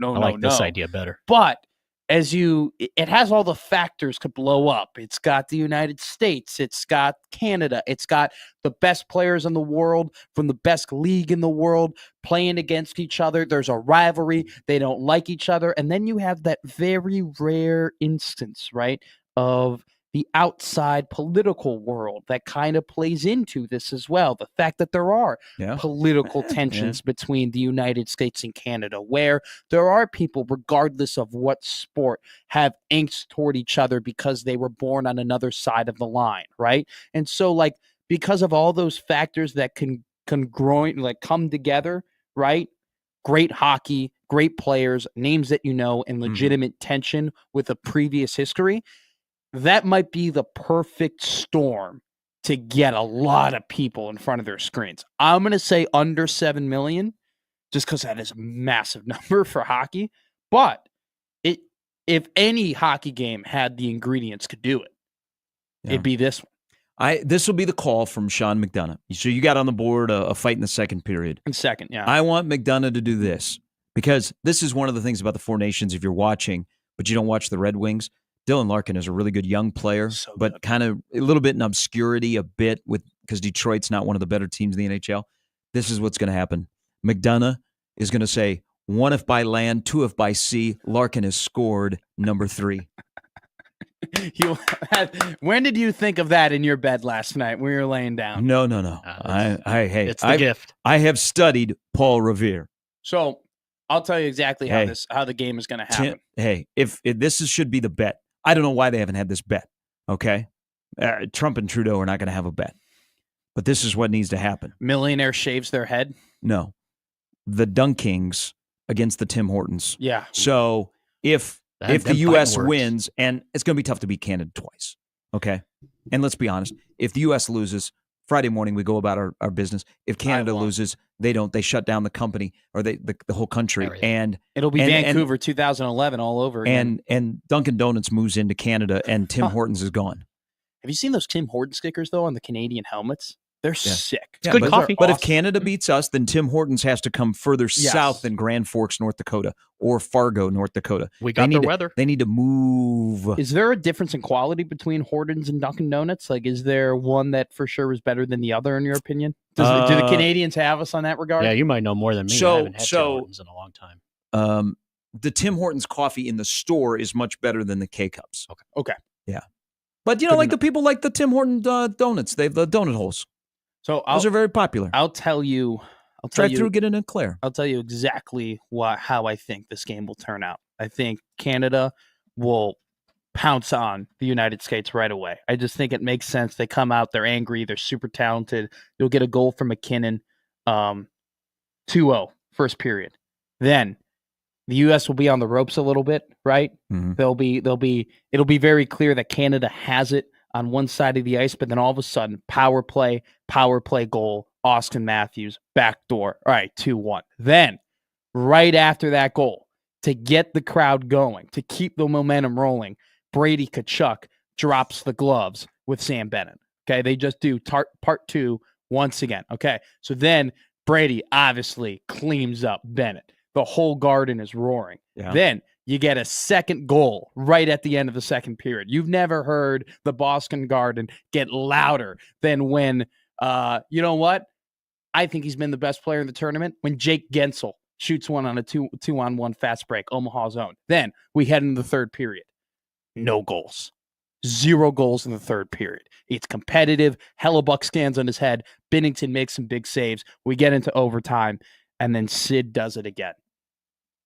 I like this idea better. But it has all the factors to blow up. It's got the United States. It's got Canada. It's got the best players in the world from the best league in the world playing against each other. There's a rivalry. They don't like each other. And then you have that very rare instance, right, of the outside political world that kind of plays into this as well. The fact that there are political tensions between the United States and Canada, where there are people, regardless of what sport, have angst toward each other because they were born on another side of the line, right? And so, because of all those factors that can come together, right? great hockey, great players, names that you know, and legitimate tension with a previous history, that might be the perfect storm to get a lot of people in front of their screens. I'm going to say under 7 million, just because that is a massive number for hockey. But if any hockey game had the ingredients to do it, it'd be this one. This will be the call from Sean McDonough. So you got on the board a fight in the second period. In second, yeah. I want McDonough to do this because this is one of the things about the Four Nations. If you're watching, but you don't watch the Red Wings, Dylan Larkin is a really good young player, but kind of a little bit in obscurity because Detroit's not one of the better teams in the NHL. This is what's going to happen. McDonough is going to say, 1 if by land, 2 if by sea. Larkin has scored number 3. When did you think of that in your bed last night when you were laying down? No. It's the gift. I have studied Paul Revere. So I'll tell you exactly how the game is going to happen. If this should be the bet. I don't know why they haven't had this bet. Okay, Trump and Trudeau are not going to have a bet, but this is what needs to happen. Millionaire shaves their head. No, the Dunkings against the Tim Hortons. Yeah. So if the U.S. wins, and it's going to be tough to beat Canada twice, okay? And let's be honest, if the U.S. loses, Friday morning we go about our business. If Canada loses, they don't. They shut down the company or the whole country. Everything. And it'll be Vancouver 2011 all over again. And Dunkin' Donuts moves into Canada, and Tim Hortons is gone. Have you seen those Tim Hortons stickers, though, on the Canadian helmets? They're sick. It's good coffee. But if Canada beats us, then Tim Hortons has to come further south than Grand Forks, North Dakota, or Fargo, North Dakota. We got their weather. They need to move. Is there a difference in quality between Hortons and Dunkin' Donuts? Like, is there one that for sure is better than the other, in your opinion? Do the Canadians have us on that regard? Yeah, you might know more than me. I haven't had Tim Hortons in a long time. The Tim Hortons coffee in the store is much better than the K-Cups. Okay. Yeah. But, the people like the Tim Hortons donuts. They have the donut holes. So those are very popular. I'll tell you. Drive through, get in and clear. I'll tell you exactly how I think this game will turn out. I think Canada will pounce on the United States right away. I just think it makes sense. They come out, they're angry, they're super talented. You'll get a goal from McKinnon, 2-0, first period. Then the U.S. will be on the ropes a little bit, right? Mm-hmm. It'll be very clear that Canada has it on one side of the ice, but then all of a sudden, power play goal, Austin Matthews, backdoor. All right, 2-1. Then, right after that goal, to get the crowd going, to keep the momentum rolling, Brady Tkachuk drops the gloves with Sam Bennett. Okay, they just do part 2 once again. Okay, so then Brady obviously cleans up Bennett. The whole garden is roaring. Yeah. Then you get a second goal right at the end of the second period. You've never heard the Boston Garden get louder than when, you know what? I think he's been the best player in the tournament when Jake Gensel shoots one on a two-on-one fast break, Omaha zone. Then we head into the third period. No goals. 0 goals in the third period. It's competitive. Hellebuck stands on his head. Binnington makes some big saves. We get into overtime, and then Sid does it again.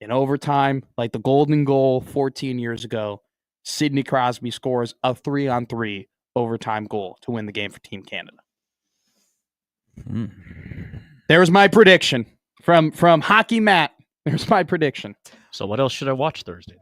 In overtime, like the golden goal 14 years ago, Sidney Crosby scores a 3-on-3 overtime goal to win the game for Team Canada. There's my prediction from Hockey Matt. There's my prediction. So what else should I watch Thursday?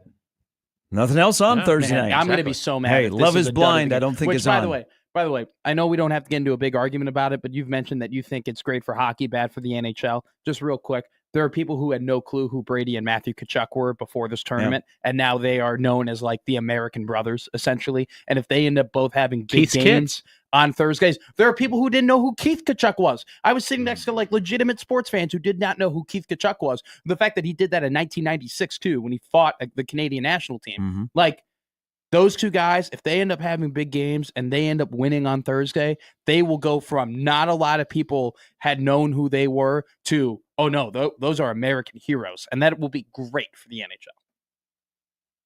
Nothing else on Thursday night. I'm going to be so mad. Hey, Love is Blind. I don't think it's on. By the way, I know we don't have to get into a big argument about it, but you've mentioned that you think it's great for hockey, bad for the NHL. Just real quick, there are people who had no clue who Brady and Matthew Tkachuk were before this tournament, and now they are known as like the American brothers, essentially. And if they end up both having big games on Thursdays, there are people who didn't know who Keith Tkachuk was. I was sitting next to like legitimate sports fans who did not know who Keith Tkachuk was. The fact that he did that in 1996 too, when he fought the Canadian national team, like. Those two guys, if they end up having big games and they end up winning on Thursday, they will go from not a lot of people had known who they were to, oh no, those are American heroes. And that will be great for the NHL.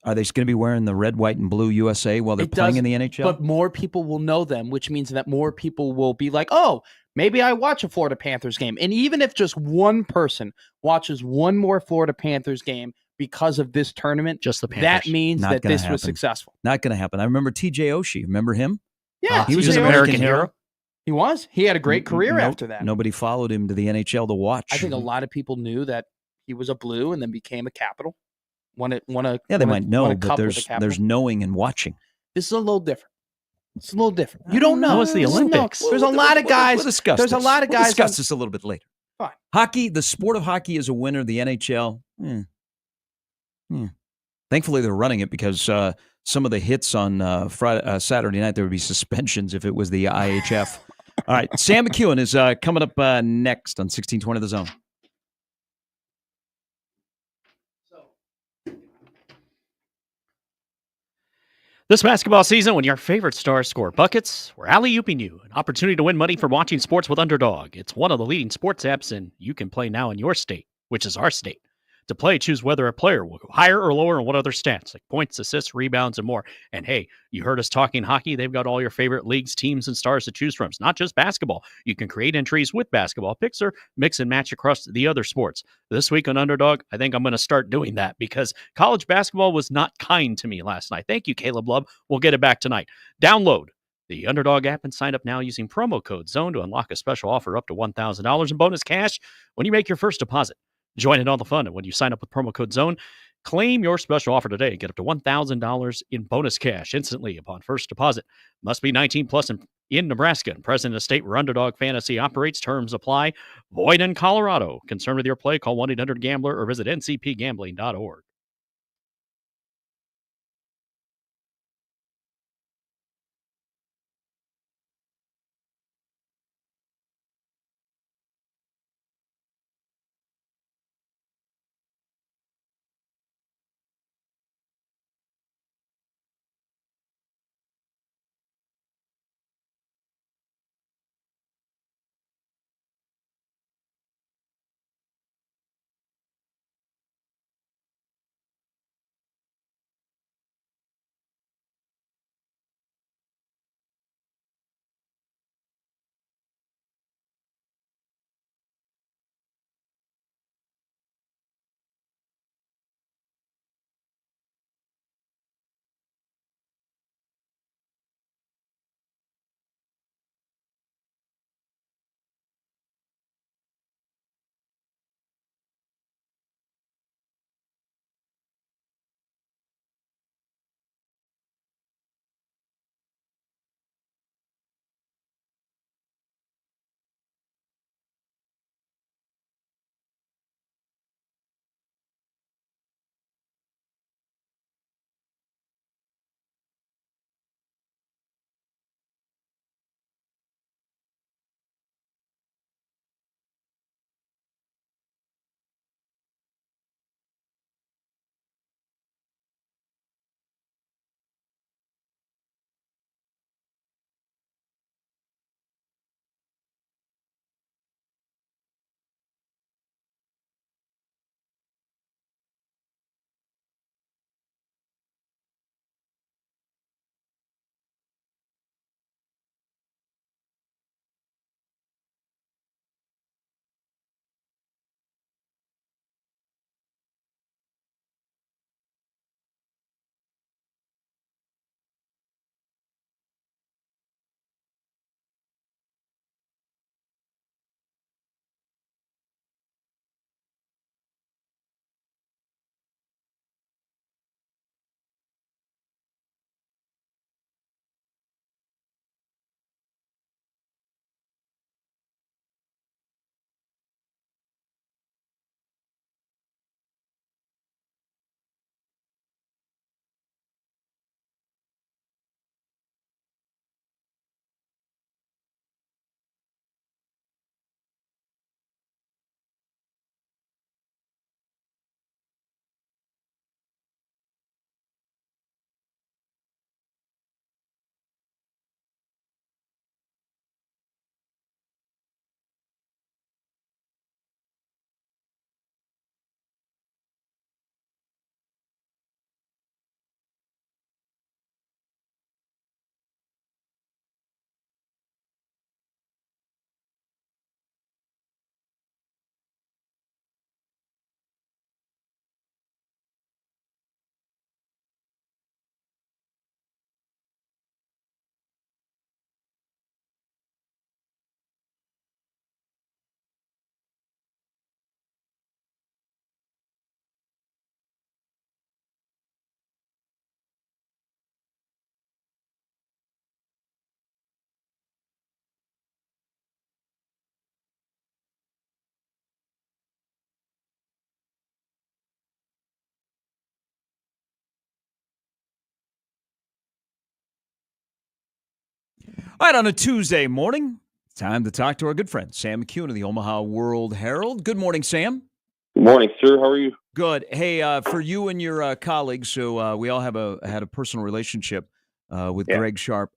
Are they going to be wearing the red, white, and blue USA while they're playing in the NHL? But more people will know them, which means that more people will be like, oh, maybe I watch a Florida Panthers game. And even if just one person watches one more Florida Panthers game, because of this tournament, just the Panthers. That means that this was successful. Not going to happen. I remember TJ Oshie. Remember him? Yeah. He was an American hero. He was. He had a great career after that. Nobody followed him to the NHL to watch. I think a lot of people knew that He was a Blue and then became a Capital. They might know, but there's knowing and watching. This is a little different. It's a little different. You don't know. No, it's the Olympics. There's a lot of guys. We'll discuss there's this. a lot of guys. We'll discuss this a little bit later. Fine. Hockey, the sport of hockey is a winner. The NHL. Thankfully, they're running it because some of the hits on Saturday night, there would be suspensions if it was the IHF. All right, Sam McEwen is coming up next on 1620 The Zone. This basketball season, when your favorite stars score buckets, we're alley-ooping you an opportunity to win money for watching sports with Underdog. It's one of the leading sports apps, and you can play now in your state, which is our state. To play, choose whether a player will go higher or lower and what other stats, like points, assists, rebounds, and more. And hey, you heard us talking hockey. They've got all your favorite leagues, teams, and stars to choose from. It's not just basketball. You can create entries with basketball picks or mix and match across the other sports. This week on Underdog, I think I'm going to start doing that because college basketball was not kind to me last night. Thank you, Caleb Love. We'll get it back tonight. Download the Underdog app and sign up now using promo code ZONE to unlock a special offer up to $1,000 in bonus cash when you make your first deposit. Join in all the fun, and when you sign up with promo code ZONE, claim your special offer today and get up to $1,000 in bonus cash instantly upon first deposit. Must be 19 plus in Nebraska and present in a state where Underdog Fantasy operates. Terms apply. Void in Colorado. Concerned with your play? Call 1-800-GAMBLER or visit ncpgambling.org. All right, on a Tuesday morning, time to talk to our good friend, Sam McCune of the Omaha World Herald. Good morning, Sam. Good morning, sir. How are you? Good. Hey, for you and your colleagues, so we all had a personal relationship with Greg Sharp.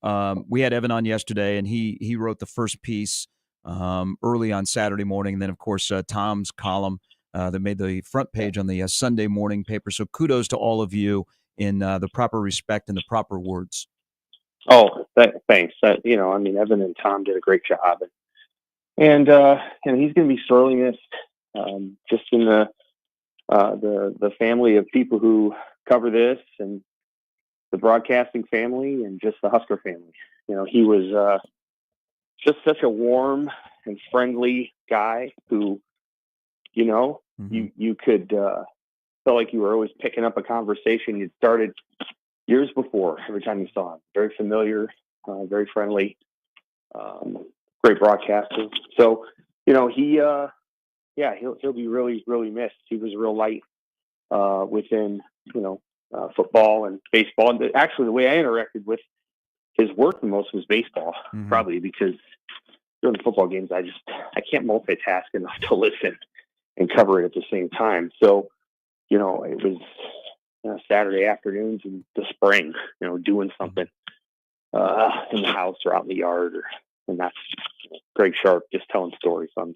We had Evan on yesterday, and he wrote the first piece early on Saturday morning. And then, of course, Tom's column that made the front page on the Sunday morning paper. So kudos to all of you in the proper respect and the proper words. Oh, thanks. Evan and Tom did a great job, and he's going to be sorely missed. Just in the family of people who cover this, and the broadcasting family, and just the Husker family. He was just such a warm and friendly guy who, you could felt like you were always picking up a conversation you'd started years before. Every time you saw him, very familiar, very friendly, great broadcaster. So, he'll be really, really missed. He was a real light within, football and baseball. And actually, the way I interacted with his work the most was baseball, probably because during the football games, I can't multitask enough to listen and cover it at the same time. So, it was Saturday afternoons in the spring, doing something in the house or out in the yard, and that's Greg Sharp just telling stories on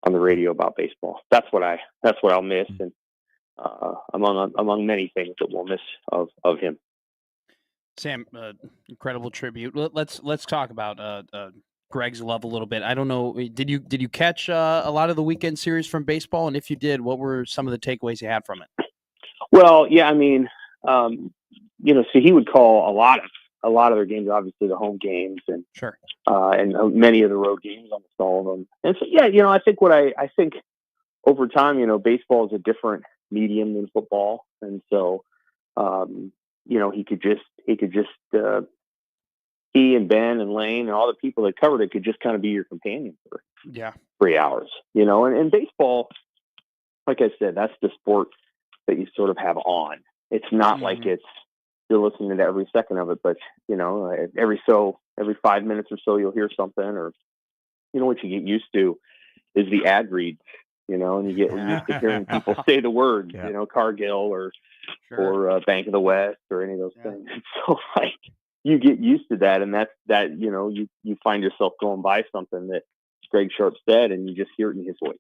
the radio about baseball. That's what I'll miss, and among many things that we'll miss of him. Sam, incredible tribute. Let's talk about Greg's love a little bit. I don't know, did you catch a lot of the weekend series from baseball? And if you did, what were some of the takeaways you had from it? Well, yeah, so he would call a lot of their games, obviously the home games, and sure, and many of the road games, almost all of them. And so, yeah, I think over time, baseball is a different medium than football, and so, he and Ben and Lane and all the people that covered it could just kind of be your companion for 3 hours, and baseball, like I said, that's the sport that you sort of have on. It's not like you're listening to every second of it, but every 5 minutes or so you'll hear something, or what you get used to is the ad reads, and you get used to hearing people say the words, Cargill or Bank of the West or any of those things. And so you get used to that, and that you find yourself going by something that Greg Sharp said, and you just hear it in his voice.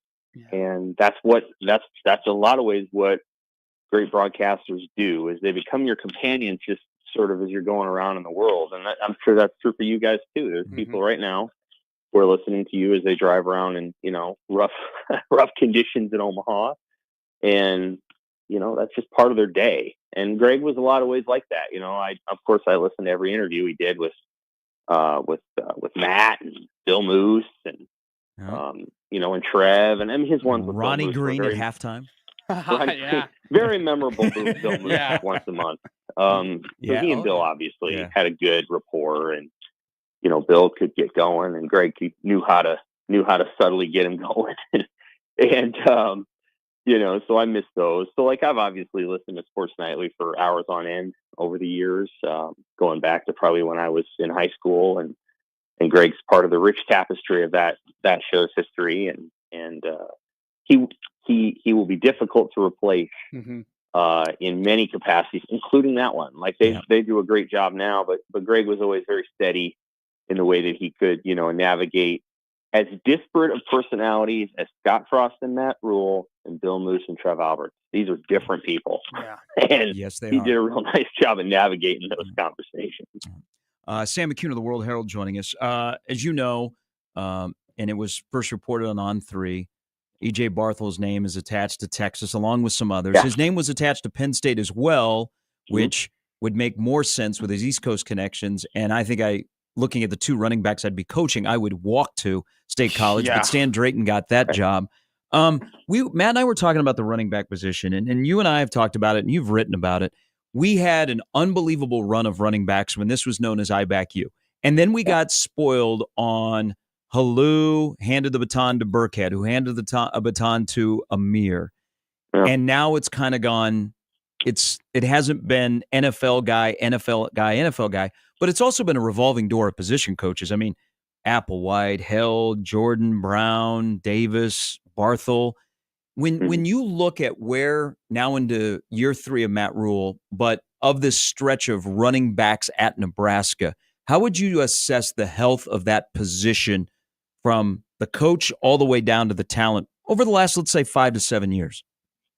And that's a lot of ways what great broadcasters do, is they become your companions just sort of as you're going around in the world. And I'm sure that's true for you guys too. There's people right now who are listening to you as they drive around in, rough conditions in Omaha. And, that's just part of their day. And Greg was a lot of ways like that. I listened to every interview he did with Matt and Bill Moose and, and Trev, and his ones with Ronnie Green at halftime. Very memorable Bill Moose once a month. So he and Bill obviously had a good rapport, and Bill could get going, and Greg knew how to subtly get him going, and so I miss those. So I've obviously listened to Sports Nightly for hours on end over the years, going back to probably when I was in high school, and Greg's part of the rich tapestry of that show's history, and he will be difficult to replace in many capacities, including that one. They do a great job now, but Greg was always very steady in the way that he could, navigate as disparate of personalities as Scott Frost and Matt Rule and Bill Moose and Trev Alberts. These are different people. And yes, they he are. did a real nice job of navigating those conversations. Sam McCune of the World Herald joining us. As you know, and it was first reported on On3, E.J. Barthel's name is attached to Texas along with some others. His name was attached to Penn State as well, which would make more sense with his East Coast connections. And I think looking at the two running backs I'd be coaching, I would walk to State College, but Stan Drayton got that job. Matt and I were talking about the running back position, and you and I have talked about it, and you've written about it. We had an unbelievable run of running backs when this was known as I Back You. And then we got spoiled on Halou, handed the baton to Burkhead, who handed a baton to Amir. Yeah. And now it's kind of gone, it hasn't been NFL guy, NFL guy. But it's also been a revolving door of position coaches. I mean, Applewhite, Held, Jordan, Brown, Davis, Barthel. When you look at where now into year 3 of Matt Rhule, but of this stretch of running backs at Nebraska, how would you assess the health of that position from the coach all the way down to the talent over the last, let's say, 5 to 7 years?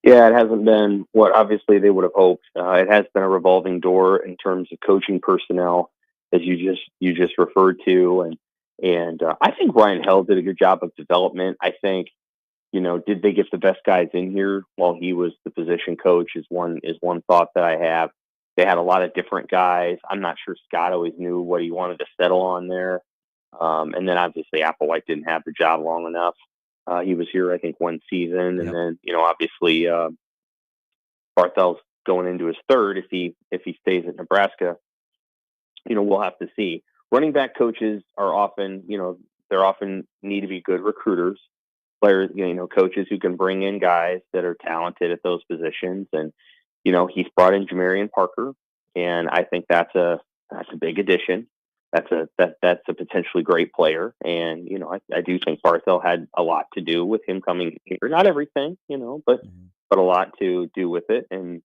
Yeah, it hasn't been what obviously they would have hoped. It has been a revolving door in terms of coaching personnel, as you just referred to, and I think Ryan Held did a good job of development. I think, did they get the best guys in here while he was the position coach is one thought that I have. They had a lot of different guys. I'm not sure Scott always knew what he wanted to settle on there. And then obviously Applewhite didn't have the job long enough. He was here, I think, one season, and then obviously Barthel's going into his third if he stays at Nebraska. We'll have to see. Running back coaches are often, they're often need to be good recruiters, players, coaches who can bring in guys that are talented at those positions. And he's brought in Jamarian Parker, and I think that's a big addition. That's a potentially great player, and I do think Barthel had a lot to do with him coming here. Not everything, but a lot to do with it. And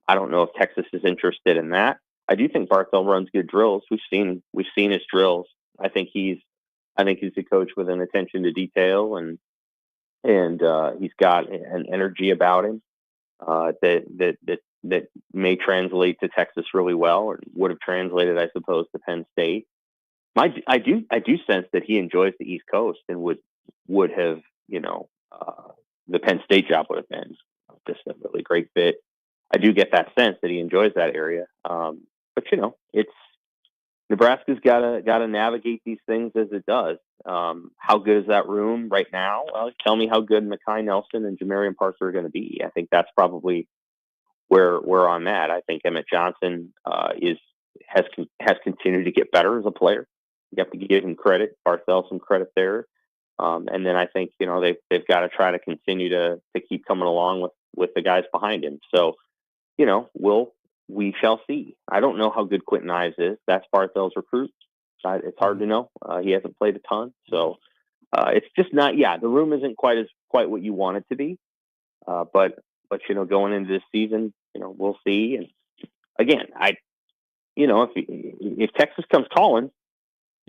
I don't know if Texas is interested in that. I do think Barthel runs good drills. We've seen his drills. I think he's a coach with an attention to detail, and he's got an energy about him that may translate to Texas really well, or would have translated, I suppose, to Penn State. I do sense that he enjoys the East Coast and would have, the Penn State job would have been just a really great fit. I do get that sense that he enjoys that area. But it's Nebraska's got to navigate these things as it does. How good is that room right now? Well, tell me how good Mekhi Nelson and Jamarian Parker are going to be. I think that's probably where I'm at. I think Emmett Johnson has continued to get better as a player. You have to give him credit, Barthel some credit there. And then I think they've got to try to continue to keep coming along with the guys behind him. So we shall see. I don't know how good Quentin Ives is. That's Barthel's recruit. It's hard to know. He hasn't played a ton, so it's just not. Yeah, the room isn't quite what you want it to be. But going into this season, we'll see. And again, if Texas comes calling,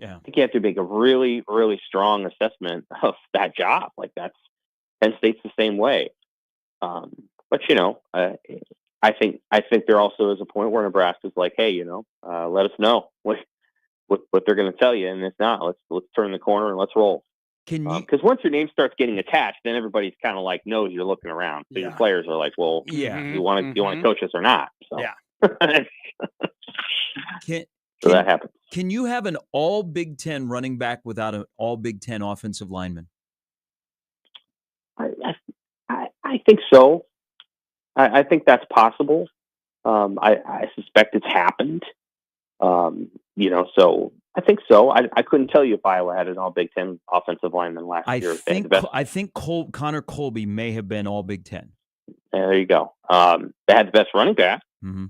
I think you have to make a really, really strong assessment of that job. Like that's Penn State's the same way. But I think there also is a point where Nebraska's like, hey, let us know what they're going to tell you, and if not, let's turn the corner and let's roll. Because once your name starts getting attached, then everybody's kind of like knows you're looking around. So your players are like, well, you want to coach us or not? So. Yeah. So that happens. Can you have an all Big Ten running back without an all Big Ten offensive lineman? I think so. I think that's possible. I suspect it's happened. So I think so. I couldn't tell you if Iowa had an all Big Ten offensive lineman last year. I think Connor Colby may have been all Big Ten. There you go. They had the best running back. Mm-hmm.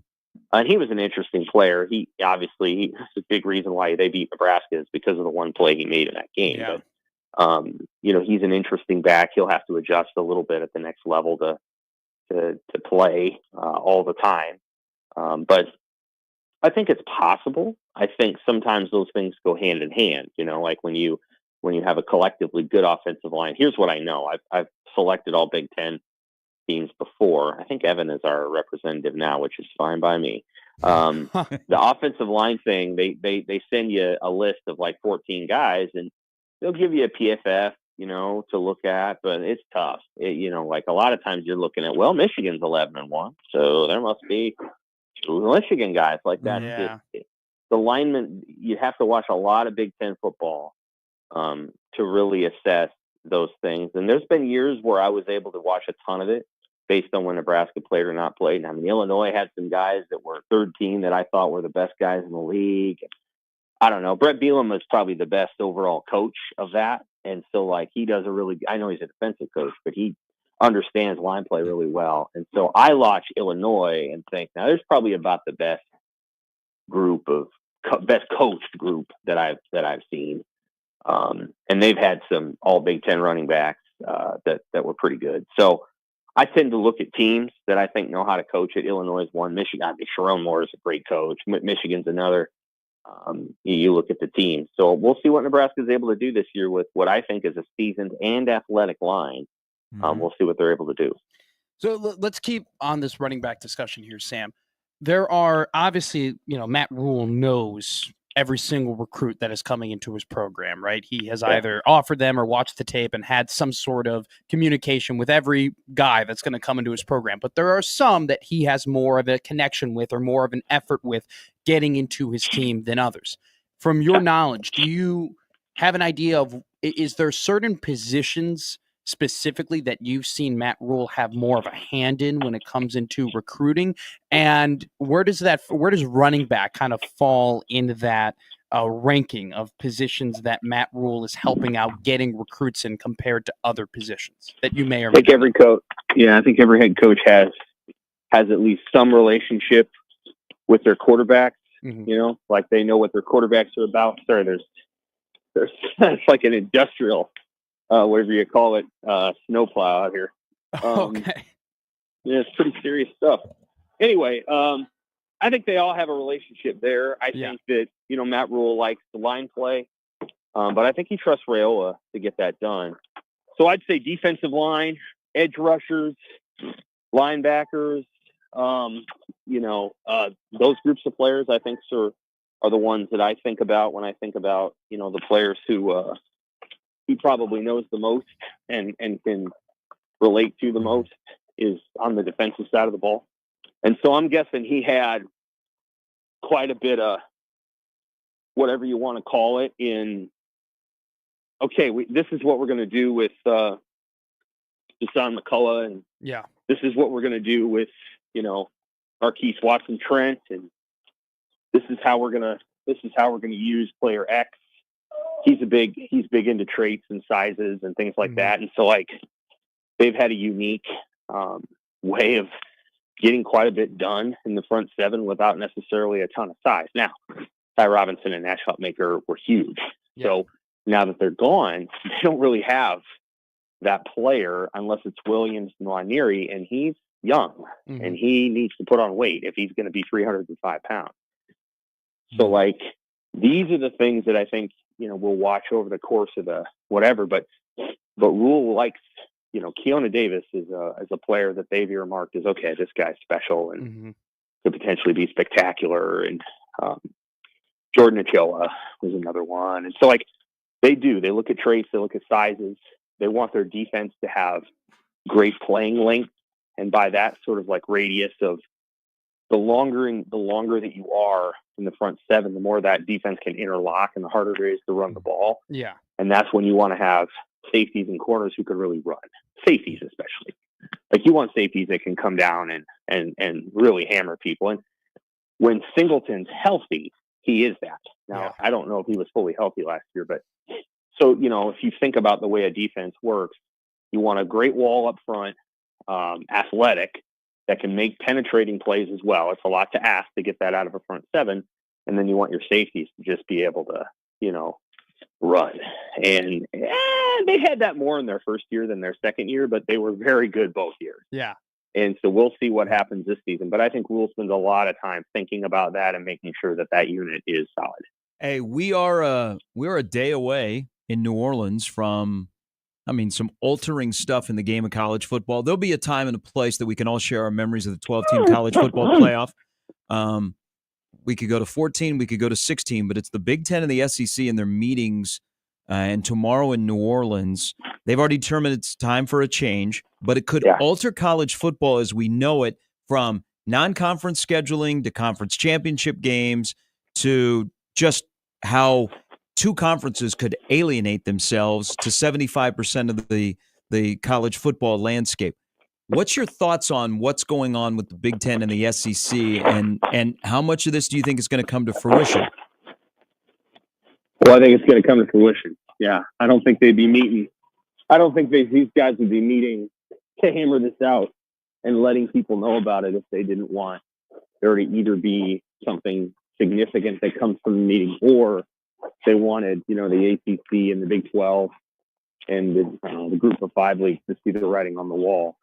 And he was an interesting player. He obviously, that's a big reason why they beat Nebraska is because of the one play he made in that game. Yeah. But, he's an interesting back. He'll have to adjust a little bit at the next level to play all the time. But I think it's possible. I think sometimes those things go hand in hand, like when you have a collectively good offensive line. Here's what I know. I've selected all Big Ten teams before. I think Evan is our representative now, which is fine by me. The offensive line thing, they send you a list of like 14 guys, and they'll give you a PFF, to look at, but it's tough. Like a lot of times you're looking at, well, Michigan's 11-1, so there must be two Michigan guys like that. Yeah. The linemen, you have to watch a lot of Big Ten football to really assess those things. And there's been years where I was able to watch a ton of it based on when Nebraska played or not played. And I mean, Illinois had some guys that were third team that I thought were the best guys in the league. I don't know. Brett Bielema is probably the best overall coach of that. And so he does I know he's a defensive coach, but he understands line play really well. And so I watch Illinois and think, now there's probably about the best group of best coached group that I've seen. And they've had some all Big Ten running backs that were pretty good. So I tend to look at teams that I think know how to coach it. Illinois is one. Michigan, I think Sharon Moore is a great coach. Michigan's another. You look at the team. So we'll see what Nebraska is able to do this year with what I think is a seasoned and athletic line. We'll see what they're able to do. So let's keep on this running back discussion here, Sam. There are obviously, Matt Rhule knows every single recruit that is coming into his program, right? He has either offered them or watched the tape and had some sort of communication with every guy that's going to come into his program. But there are some that he has more of a connection with or more of an effort with getting into his team than others. From your knowledge, do you have an idea of, is there certain positions specifically that you've seen Matt Rhule have more of a hand in when it comes into recruiting? And where does running back kind of fall into that ranking of positions that Matt Rhule is helping out getting recruits in compared to other positions that you may or may not? Every coach, I think every head coach has at least some relationship with their quarterbacks. Mm-hmm. Like they know what their quarterbacks are about. Sorry, there's it's like an industrial, whatever you call it, snowplow out here. Okay. Yeah, it's pretty serious stuff. Anyway, I think they all have a relationship there. I think that, Matt Rhule likes the line play, but I think he trusts Raiola to get that done. So I'd say defensive line, edge rushers, linebackers, those groups of players I think are the ones that I think about when I think about, the players who he probably knows the most and can relate to the most is on the defensive side of the ball. And so I'm guessing he had quite a bit of whatever you want to call it in, this is what we're going to do with Hassan McCullough, and this is what we're going to do with, Marquise Watson Trent, and this is how we're going to use player X. He's big into traits and sizes and things like that. And so they've had a unique way of getting quite a bit done in the front seven without necessarily a ton of size. Now, Ty Robinson and Nash Hutmaker were huge. Yeah. So now that they're gone, they don't really have that player unless it's Williams Nwaneri, and he's young and he needs to put on weight if he's going to be 305 pounds. So these are the things that I think, we'll watch over the course of the whatever, but Rhule likes, Keona Davis is a player that they've earmarked as, okay, this guy's special and could potentially be spectacular. And Jordan Ochoa was another one. And so they look at traits, they look at sizes, they want their defense to have great playing length. And by that sort of radius of the longer that you are in the front seven, the more that defense can interlock and the harder it is to run the ball. Yeah. And that's when you want to have safeties and corners who can really run. Safeties especially. You want safeties that can come down and really hammer people. And when Singleton's healthy, he is that. Now, I don't know if he was fully healthy last year, but so, if you think about the way a defense works, you want a great wall up front, athletic, that can make penetrating plays as well. It's a lot to ask to get that out of a front seven. And then you want your safeties to just be able to, run. And they had that more in their first year than their second year, but they were very good both years. Yeah. And so we'll see what happens this season. But I think Rhule spends a lot of time thinking about that and making sure that unit is solid. Hey, we're a day away in New Orleans from some altering stuff in the game of college football. There'll be a time and a place that we can all share our memories of the 12-team college football playoff. We could go to 14, we could go to 16, but it's the Big Ten and the SEC and their meetings. And tomorrow in New Orleans, they've already determined it's time for a change, but it could alter college football as we know it, from non-conference scheduling to conference championship games to just how two conferences could alienate themselves to 75% of the college football landscape. What's your thoughts on what's going on with the Big Ten and the SEC, and how much of this do you think is going to come to fruition? Well, I think it's going to come to fruition. Yeah. I don't think they'd be meeting. I don't think these guys would be meeting to hammer this out and letting people know about it if they didn't want there to either be something significant that comes from the meeting, or they wanted, the ACC and the Big 12 and the Group of Five leagues to see the writing on the wall.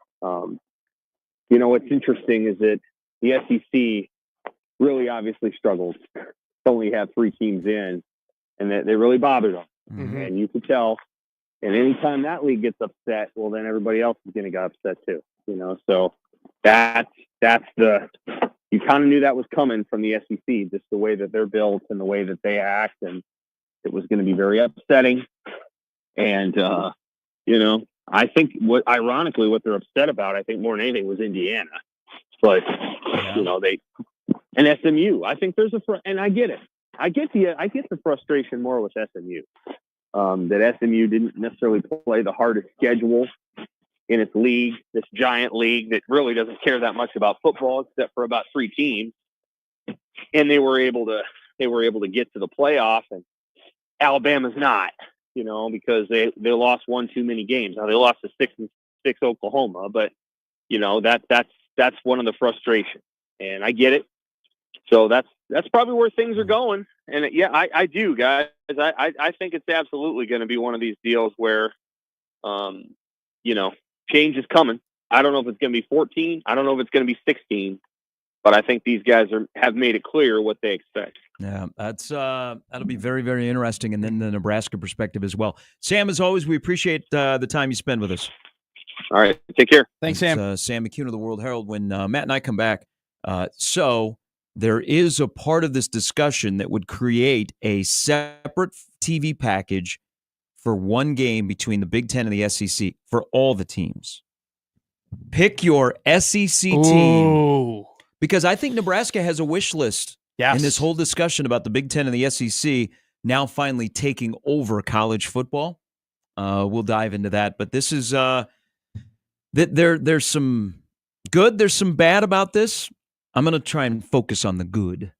What's interesting is that the SEC really obviously struggled to only have 3 teams in, and that they really bothered them. Mm-hmm. And you could tell. And anytime that league gets upset, well, then everybody else is going to get upset too. So that's you kind of knew that was coming from the SEC, just the way that they're built and the way that they act, and it was going to be very upsetting. And I think ironically what they're upset about, I think more than anything, was Indiana, but they and SMU. I think there's and I get it. I get the frustration more with SMU. That SMU didn't necessarily play the hardest schedule in its league, this giant league that really doesn't care that much about football except for about 3 teams, and they were able to get to the playoff, and Alabama's not, because they lost one too many games. Now they lost to 6-6 Oklahoma, but that's one of the frustrations, and I get it. So that's probably where things are going. And I do, guys. I think it's absolutely going to be one of these deals where, change is coming. I don't know if it's going to be 14. I don't know if it's going to be 16. But I think these guys have made it clear what they expect. Yeah, that'll be very, very interesting. And then the Nebraska perspective as well. Sam, as always, we appreciate the time you spend with us. All right. Take care. Thanks, Sam. Sam McCune of the World Herald. When Matt and I come back, so there is a part of this discussion that would create a separate TV package for one game between the Big Ten and the SEC for all the teams. Pick your SEC team. Because I think Nebraska has a wish list in this whole discussion about the Big Ten and the SEC now finally taking over college football. We'll dive into that. But this is there's some good, there's some bad about this. I'm going to try and focus on the good.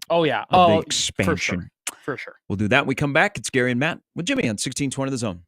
Oh, yeah. Of the expansion. For sure. We'll do that when we come back. It's Gary and Matt with Jimmy on 1620 The Zone.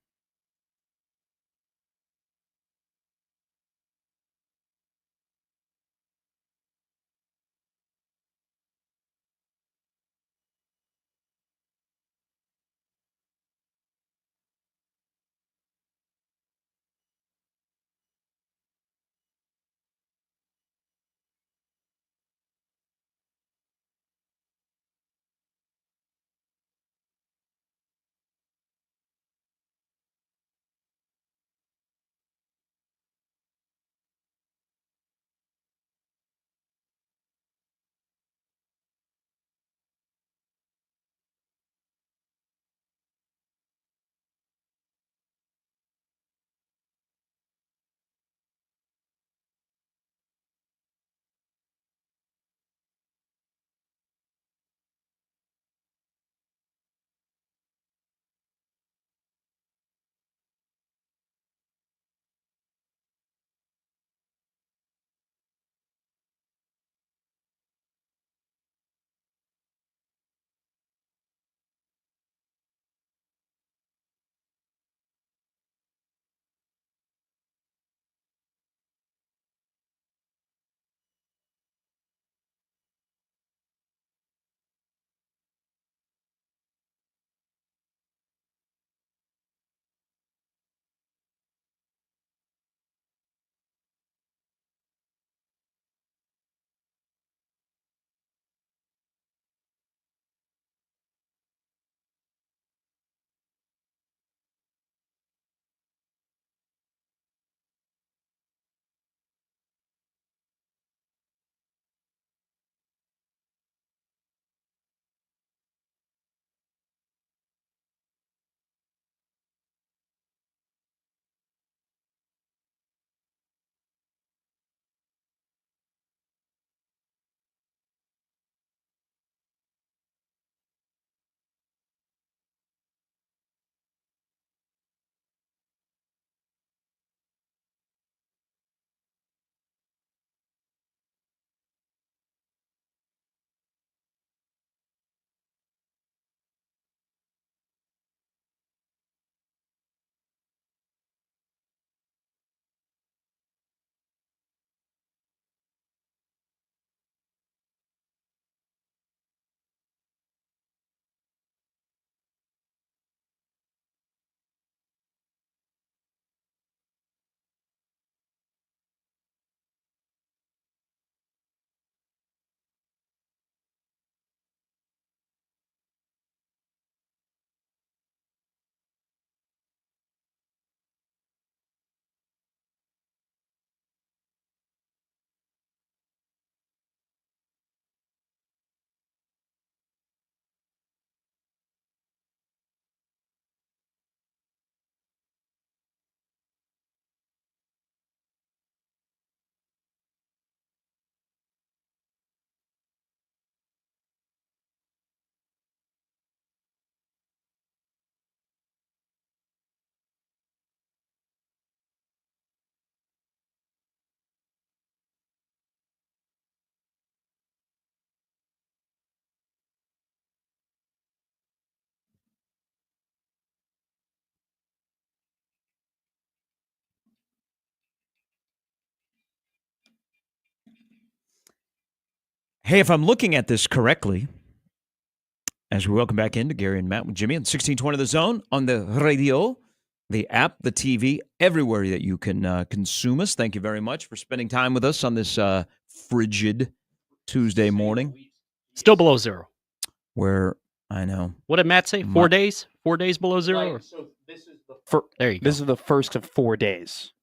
Hey, if I'm looking at this correctly, as we welcome back into Gary and Matt with Jimmy on 1620 The Zone on the radio, the app, the TV, everywhere that you can consume us. Thank you very much for spending time with us on this frigid Tuesday morning. Still below zero. Where, I know. What did Matt say? 4 days? 4 days below zero? Right, so this is there you go. This is the first of 4 days.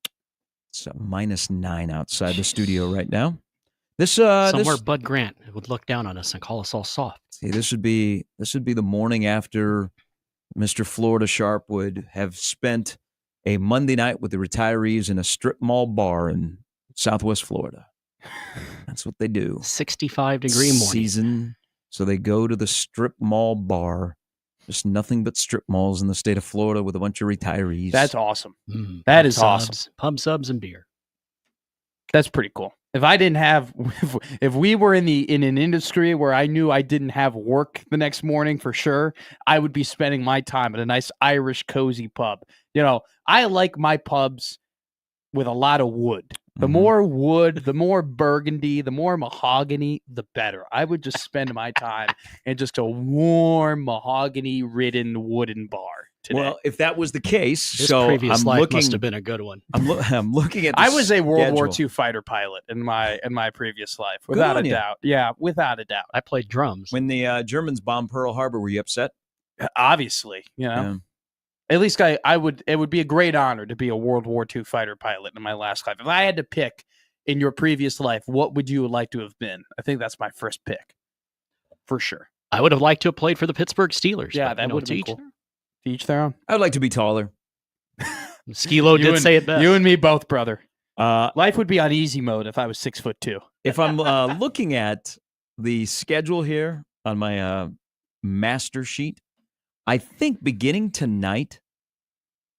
It's -9 outside the studio right now. Somewhere Bud Grant would look down on us and call us all soft. See, this would be the morning after Mr. Florida Sharp would have spent a Monday night with the retirees in a strip mall bar in Southwest Florida. That's what they do. 65-degree morning. Season. So they go to the strip mall bar. Just nothing but strip malls in the state of Florida with a bunch of retirees. That's awesome. That is awesome. Pub subs and beer. That's pretty cool. If I didn't have, if we were in an industry where I knew I didn't have work the next morning for sure, I would be spending my time at a nice Irish cozy pub. You know, I like my pubs with a lot of wood. The more wood, the more burgundy, the more mahogany, the better. I would just spend my time in just a warm, mahogany-ridden wooden bar today. Well, if that was the case, this previous life must have been a good one. I'm looking at. I was a World War II fighter pilot in my previous life, without a doubt. Yeah, without a doubt. I played drums when the Germans bombed Pearl Harbor. Were you upset? Obviously, you know. Yeah. At least I would. It would be a great honor to be a World War II fighter pilot in my last life. If I had to pick in your previous life, what would you like to have been? I think that's my first pick, for sure. I would have liked to have played for the Pittsburgh Steelers. Yeah, that would have been cool. To each their own. I would like to be taller. Skilo did say it best. You and me both, brother. Life would be on easy mode if I was 6'2". If I'm looking at the schedule here on my master sheet, I think beginning tonight,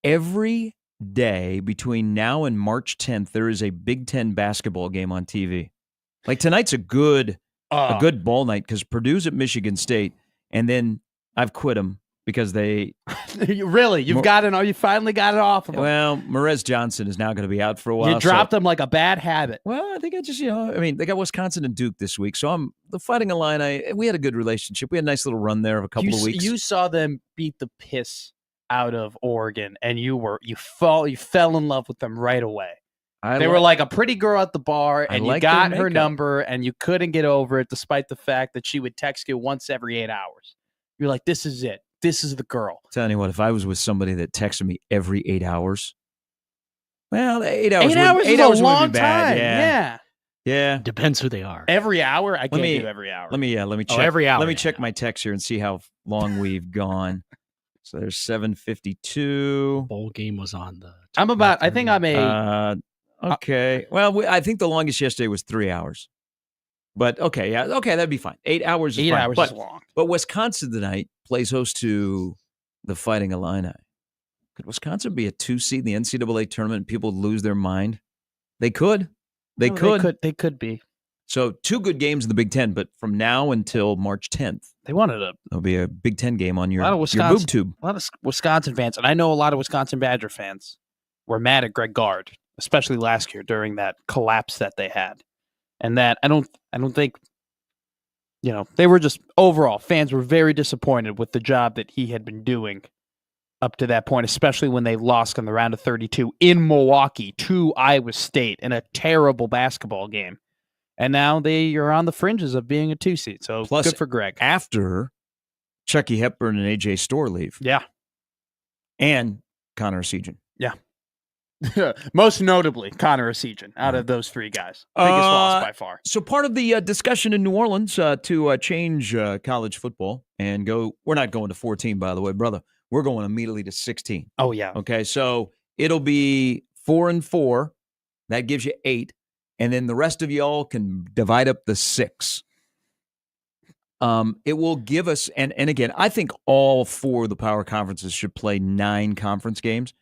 every day between now and March 10th, there is a Big Ten basketball game on TV. Like tonight's a good ball night because Purdue's at Michigan State, and then I've quit them because they really you finally got it off of them. Well, Morez Johnson is now going to be out for a while. You dropped them like a bad habit. Well, I think they got Wisconsin and Duke this week, so the Fighting Illini. We had a good relationship. We had a nice little run there of a couple of weeks. You saw them beat the piss out of Oregon, and you fell in love with them right away. They were like a pretty girl at the bar, and you got her number, and you couldn't get over it, despite the fact that she would text you once every 8 hours. You're like, this is it. This is the girl. Tell you what, if I was with somebody that texted me every 8 hours, well, 8 hours. 8 hours is a long time. Yeah. Depends who they are. Every hour, I can't do every hour. Let me check every hour. Let me check my text here and see how long we've gone. So there's 7:52. Bowl game was on the. I think I'm a. Okay. Well, I think the longest yesterday was 3 hours. But okay, that'd be fine. 8 hours is 8 fine. hours is long. But Wisconsin tonight plays host to the Fighting Illini. Could Wisconsin be a 2 seed in the NCAA tournament and people lose their mind? They could. They could be. So 2 good games in the Big Ten, but from now until March 10th. There'll be a Big Ten game on your boob tube. A lot of Wisconsin fans, and I know a lot of Wisconsin Badger fans were mad at Greg Gard, especially last year during that collapse that they had. And that I don't think, they were just overall fans were very disappointed with the job that he had been doing up to that point, especially when they lost in the round of 32 in Milwaukee to Iowa State in a terrible basketball game. And now they are on the fringes of being a 2 seed. So plus, good for Greg. After Chucky Hepburn and AJ Storr leave. Yeah. And Connor Essegian. Yeah. Most notably, Connor Essegian out of those 3 guys. Biggest loss by far. So part of the discussion in New Orleans to change college football and go, we're not going to 14, by the way, brother. We're going immediately to 16. Oh, yeah. Okay, so it'll be 4 and 4. That gives you 8. And then the rest of y'all can divide up the 6. It will give us, and again, I think all 4 of the power conferences should play 9 conference games.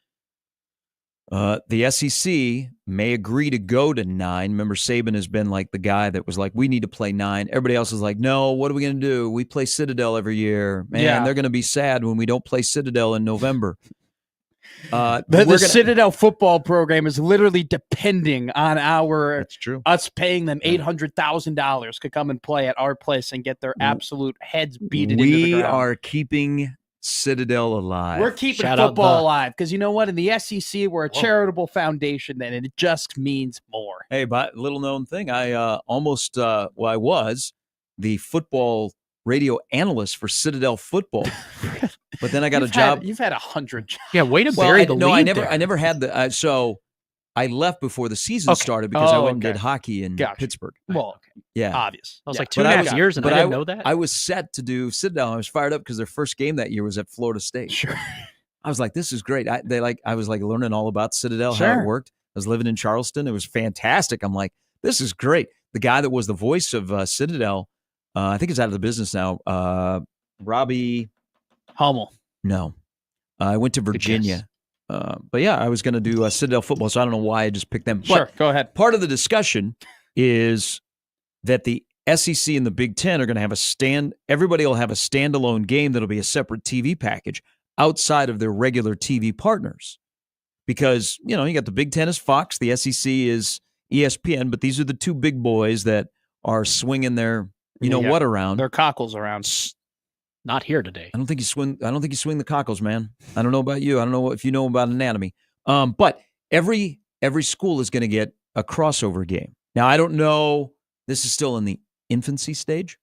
The SEC may agree to go to 9. Remember, Saban has been like the guy that was like, we need to play 9. Everybody else is like, no, what are we going to do? We play Citadel every year. Man, they're going to be sad when we don't play Citadel in November. The Citadel football program is literally depending on That's true. us paying them $800,000 to come and play at our place and get their absolute heads beaten into the ground. We are keeping Citadel alive. We're keeping football alive because you know what? In the SEC, we're a charitable foundation, and it just means more. Hey, but little known thing, I I was the football radio analyst for Citadel football, but then I got a job. You've had 100 jobs. Yeah, way to bury the lead I never had the. So I left before the season started because I went and did hockey in Pittsburgh. Well, yeah, obvious. I was like 2.5 years, and I didn't know that. I was set to do Citadel. I was fired up because their first game that year was at Florida State. Sure. I was like, this is great. I was like learning all about Citadel, how it worked. I was living in Charleston. It was fantastic. I'm like, this is great. The guy that was the voice of Citadel, I think he's out of the business now. Robbie Hummel. No, I went to Virginia. But yeah, I was going to do Citadel football, so I don't know why I just picked them. Sure, go ahead. Part of the discussion is that the SEC and the Big Ten are going to have everybody will have a standalone game that'll be a separate TV package outside of their regular TV partners. Because, you got the Big Ten is Fox, the SEC is ESPN, but these are the two big boys that are swinging their, what around. Their cockles around. Not here today. I don't think you swing the cockles, man. I don't know about you. I don't know if you know about anatomy. But every school is going to get a crossover game. Now, I don't know. This is still in the infancy stage.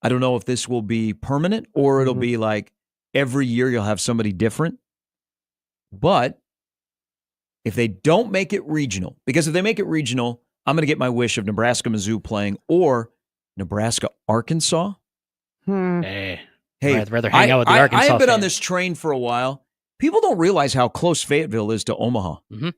I don't know if this will be permanent or it'll be like every year you'll have somebody different. But if they don't make it regional, because if they make it regional, I'm going to get my wish of Nebraska-Mizzou playing or Nebraska-Arkansas. Hey, I'd rather hang out with the Arkansas I have been fans. on this train for a while. People don't realize how close Fayetteville is to Omaha. Mm-hmm.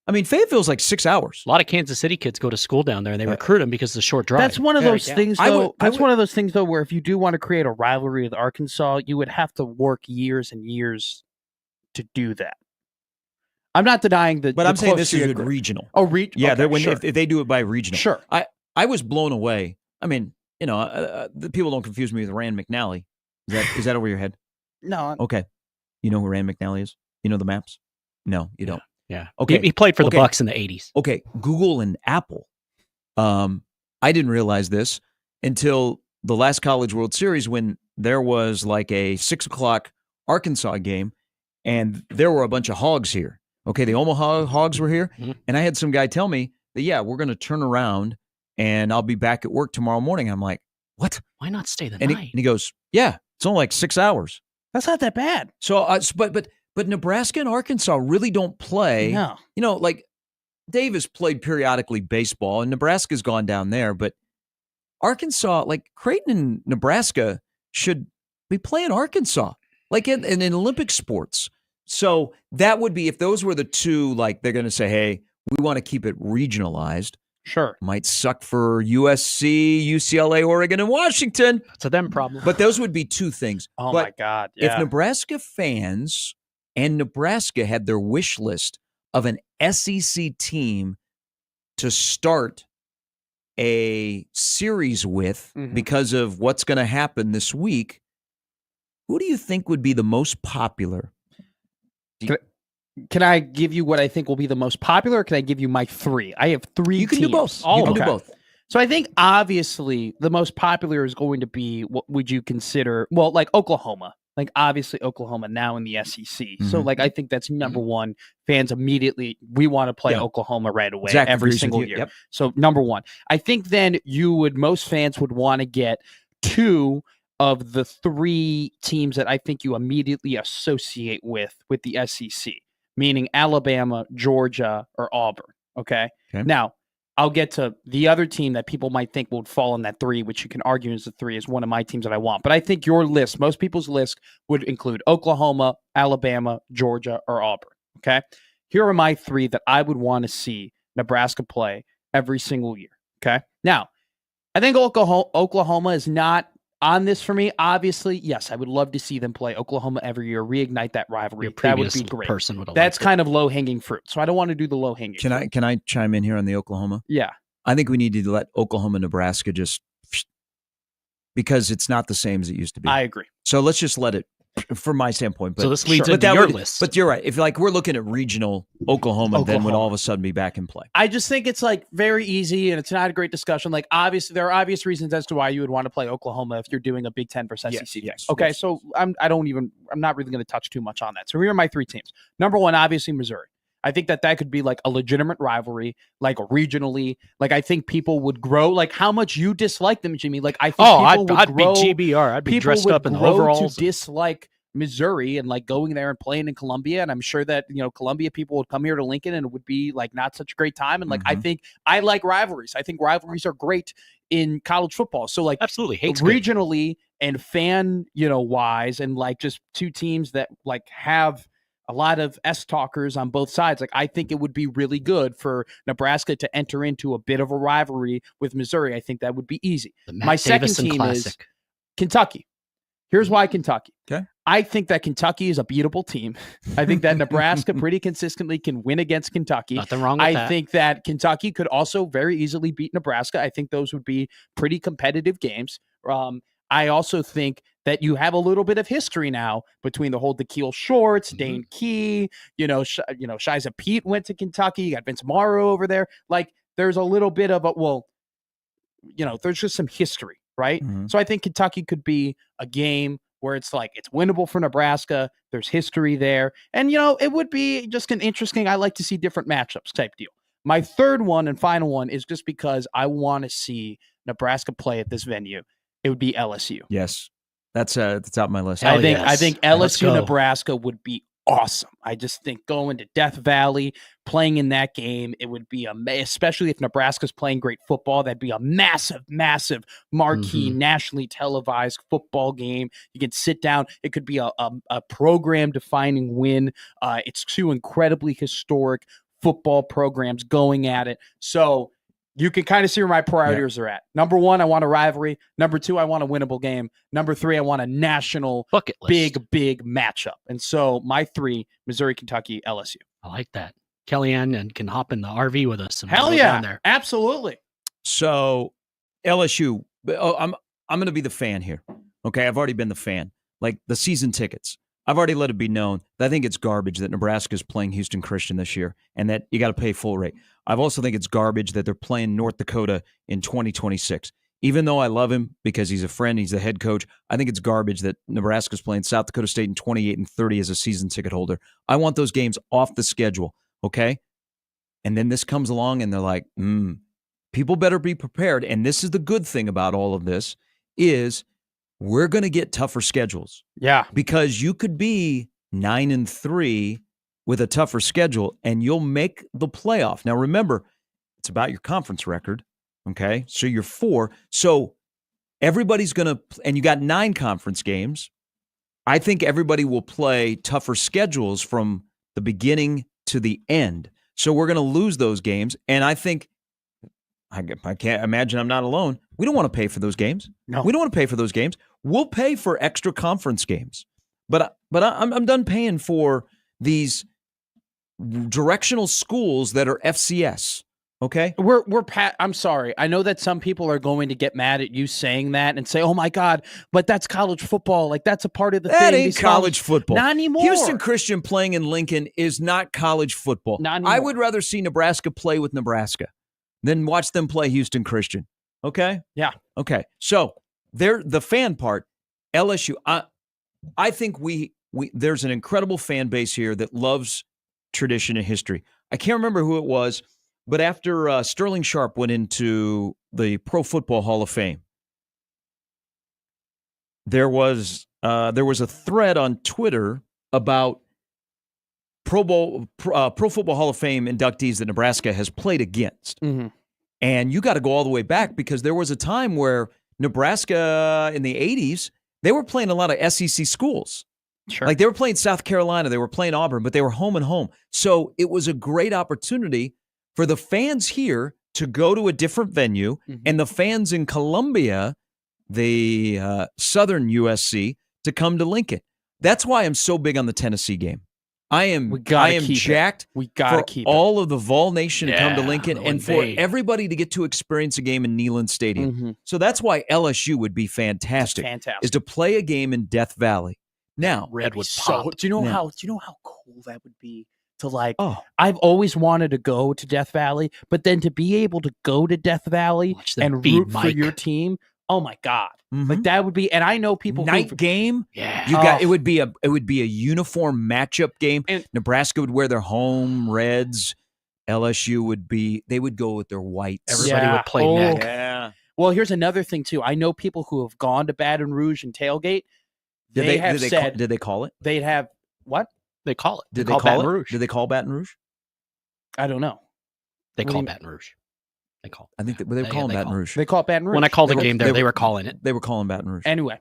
I mean, Fayetteville's like 6 hours. A lot of Kansas City kids go to school down there, and they recruit them because of the short drive. That's one of those things, though. One of those things, though, where if you do want to create a rivalry with Arkansas, you would have to work years and years to do that. I'm not denying that. But I'm saying this is regional. Oh, regional. Yeah, okay, if they do it by regional. Sure. I was blown away. I mean, the people don't confuse me with Rand McNally. Is that over your head? No. Okay. You know who Rand McNally is? You know the maps? No, you don't. Yeah. Okay. He played for the Bucks in the 80s. Okay. Google and Apple. I didn't realize this until the last College World Series when there was like a 6:00 Arkansas game and there were a bunch of hogs here. Okay. The Omaha Hogs were here. Mm-hmm. And I had some guy tell me that, we're going to turn around and I'll be back at work tomorrow morning. I'm like, what? Why not stay the night? And he goes, yeah, it's only like 6 hours. That's not that bad. So, but Nebraska and Arkansas really don't play. No. Like Davis played periodically baseball, and Nebraska's gone down there. But Arkansas, like Creighton and Nebraska, should be playing Arkansas, like in Olympic sports. So that would be if those were the two. Like they're going to say, hey, we want to keep it regionalized. Sure. Might suck for USC, UCLA, Oregon, and Washington. It's a them problem. But those would be two things. Oh, but my God. Yeah. If Nebraska fans and Nebraska had their wish list of an SEC team to start a series with because of what's going to happen this week, who do you think would be the most popular? Can I give you what I think will be the most popular, or can I give you my three? I have three. You can teams. do both. You can do both. So I think obviously the most popular is going to be, what would you consider? Well, like Oklahoma. Like obviously Oklahoma now in the SEC. So like I think that's number one. Fans immediately, we want to play Oklahoma right away every single year. Yep. So number one. I think then most fans would want to get two of the three teams that I think you immediately associate with the SEC. Meaning Alabama, Georgia, or Auburn. Okay? Now, I'll get to the other team that people might think would fall in that three, which you can argue is the three, is one of my teams that I want. But I think your list, most people's list, would include Oklahoma, Alabama, Georgia, or Auburn. Okay? Here are my three that I would want to see Nebraska play every single year. Okay? Now, I think Oklahoma is not on this for me. Obviously, yes, I would love to see them play Oklahoma every year, reignite that rivalry. That would be great. That's kind of low-hanging fruit. So I don't want to do the low-hanging fruit. Can I chime in here on the Oklahoma? Yeah. I think we need to let Oklahoma, Nebraska just because it's not the same as it used to be. I agree. So let's just let it. from my standpoint. But so this leads into your list. But you're right. If like we're looking at regional Oklahoma, then would all of a sudden be back in play. I just think it's like very easy, and it's not a great discussion. Like obviously, there are obvious reasons as to why you would want to play Oklahoma if you're doing a Big Ten versus SEC. Yes. Okay, so I'm not really going to touch too much on that. So here are my three teams. Number one, obviously Missouri. I think that could be like a legitimate rivalry, like regionally. Like I think people would grow. Like how much you dislike them, Jimmy. Like I think I'd be GBR. I'd be dressed up in overalls. To dislike Missouri and like going there and playing in Columbia. And I'm sure that, Columbia people would come here to Lincoln and it would be like not such a great time. And like, I think I like rivalries. I think rivalries are great in college football. So like absolutely regionally and fan, wise, and like just two teams that like have a lot of S-talkers on both sides. Like, I think it would be really good for Nebraska to enter into a bit of a rivalry with Missouri. I think that would be easy. My second team is Kentucky. Here's why Kentucky. Okay. I think that Kentucky is a beatable team. I think that Nebraska pretty consistently can win against Kentucky. Nothing wrong with that. I think that Kentucky could also very easily beat Nebraska. I think those would be pretty competitive games. I also think that you have a little bit of history now between the whole DeKeel Shorts, Dane Key, Shiza Pete went to Kentucky. You got Vince Morrow over there. Like, there's a little bit of there's just some history, right? So I think Kentucky could be a game where it's like it's winnable for Nebraska. There's history there. And, it would be just an interesting, I like to see different matchups type deal. My third one and final one is just because I want to see Nebraska play at this venue. It would be LSU. Yes. That's on my list. I think LSU Nebraska would be awesome. I just think going to Death Valley, playing in that game, it would be especially if Nebraska's playing great football, that'd be a massive, massive marquee, nationally televised football game. You can sit down. It could be a program-defining win. It's two incredibly historic football programs going at it. So you can kind of see where my priorities are at. Number one, I want a rivalry. Number two, I want a winnable game. Number three, I want a national bucket list. Big matchup. And so my three, Missouri, Kentucky, LSU. I like that. Kellyanne and can hop in the RV with us. And hell yeah, down there. Absolutely. So LSU, I'm going to be the fan here. Okay, I've already been the fan. Like the season tickets. I've already let it be known that I think it's garbage that Nebraska is playing Houston Christian this year and that you got to pay full rate. I also think it's garbage that they're playing North Dakota in 2026. Even though I love him because he's a friend, he's the head coach, I think it's garbage that Nebraska's playing South Dakota State in 28 and 30 as a season ticket holder. I want those games off the schedule, okay? And then this comes along and they're like, people better be prepared. And this is the good thing about all of this is we're going to get tougher schedules. Yeah. Because you could be 9-3 with a tougher schedule and you'll make the playoff. Now, remember, it's about your conference record, okay? So you're 4. So everybody's going to – and you got 9 conference games. I think everybody will play tougher schedules from the beginning to the end. So we're going to lose those games. And I think I can't imagine I'm not alone. We don't want to pay for those games. No. We don't want to pay for those games. We'll pay for extra conference games. But I'm done paying for these directional schools that are FCS. Okay? I'm sorry. I know that some people are going to get mad at you saying that and say, "Oh my God, but that's college football. Like that's a part of the thing." That ain't college football. Not anymore. Houston Christian playing in Lincoln is not college football. Not anymore. I would rather see Nebraska play with Nebraska than watch them play Houston Christian. Okay? Yeah. Okay. So the fan part, LSU. I think we there's an incredible fan base here that loves tradition and history. I can't remember who it was, but after Sterling Sharp went into the Pro Football Hall of Fame, there was a thread on Twitter about Pro Football Hall of Fame inductees that Nebraska has played against. Mm-hmm. And you got to go all the way back because there was a time where Nebraska in the 80s, they were playing a lot of SEC schools. Sure. Like they were playing South Carolina, they were playing Auburn, but they were home and home. So it was a great opportunity for the fans here to go to a different venue and the fans in Columbia, the Southern USC, to come to Lincoln. That's why I'm so big on the Tennessee game. I am jacked for all of the Vol Nation to come to Lincoln and for everybody to get to experience a game in Neyland Stadium. So that's why LSU would be fantastic. Fantastic. Is to play a game in Death Valley Now, Red would so. pop. Do you know Now. how cool that would be? To like, oh, I've always wanted to go to Death Valley, but then to be able to go to Death Valley Watch them and feed root for Mike. your team, oh my god, mhm. like that would be. And I know people night game. Yeah. You got it would be a uniform matchup game. And- Nebraska would wear their home reds. LSU would go with their whites. Everybody would play neck. Yeah. Well, here's another thing too. I know people who have gone to Baton Rouge and tailgate. They have said did they call it? they'd have what? They call it. Did They they call call Baton it? Rouge. Did they call Baton Rouge? I don't know. They What do call you- Baton Rouge. They call. I think they were Yeah, calling they Baton call it. Rouge. They call it Baton Rouge. When I called the They were- game there, they they were- were calling it. They were calling Baton Rouge. Anyway,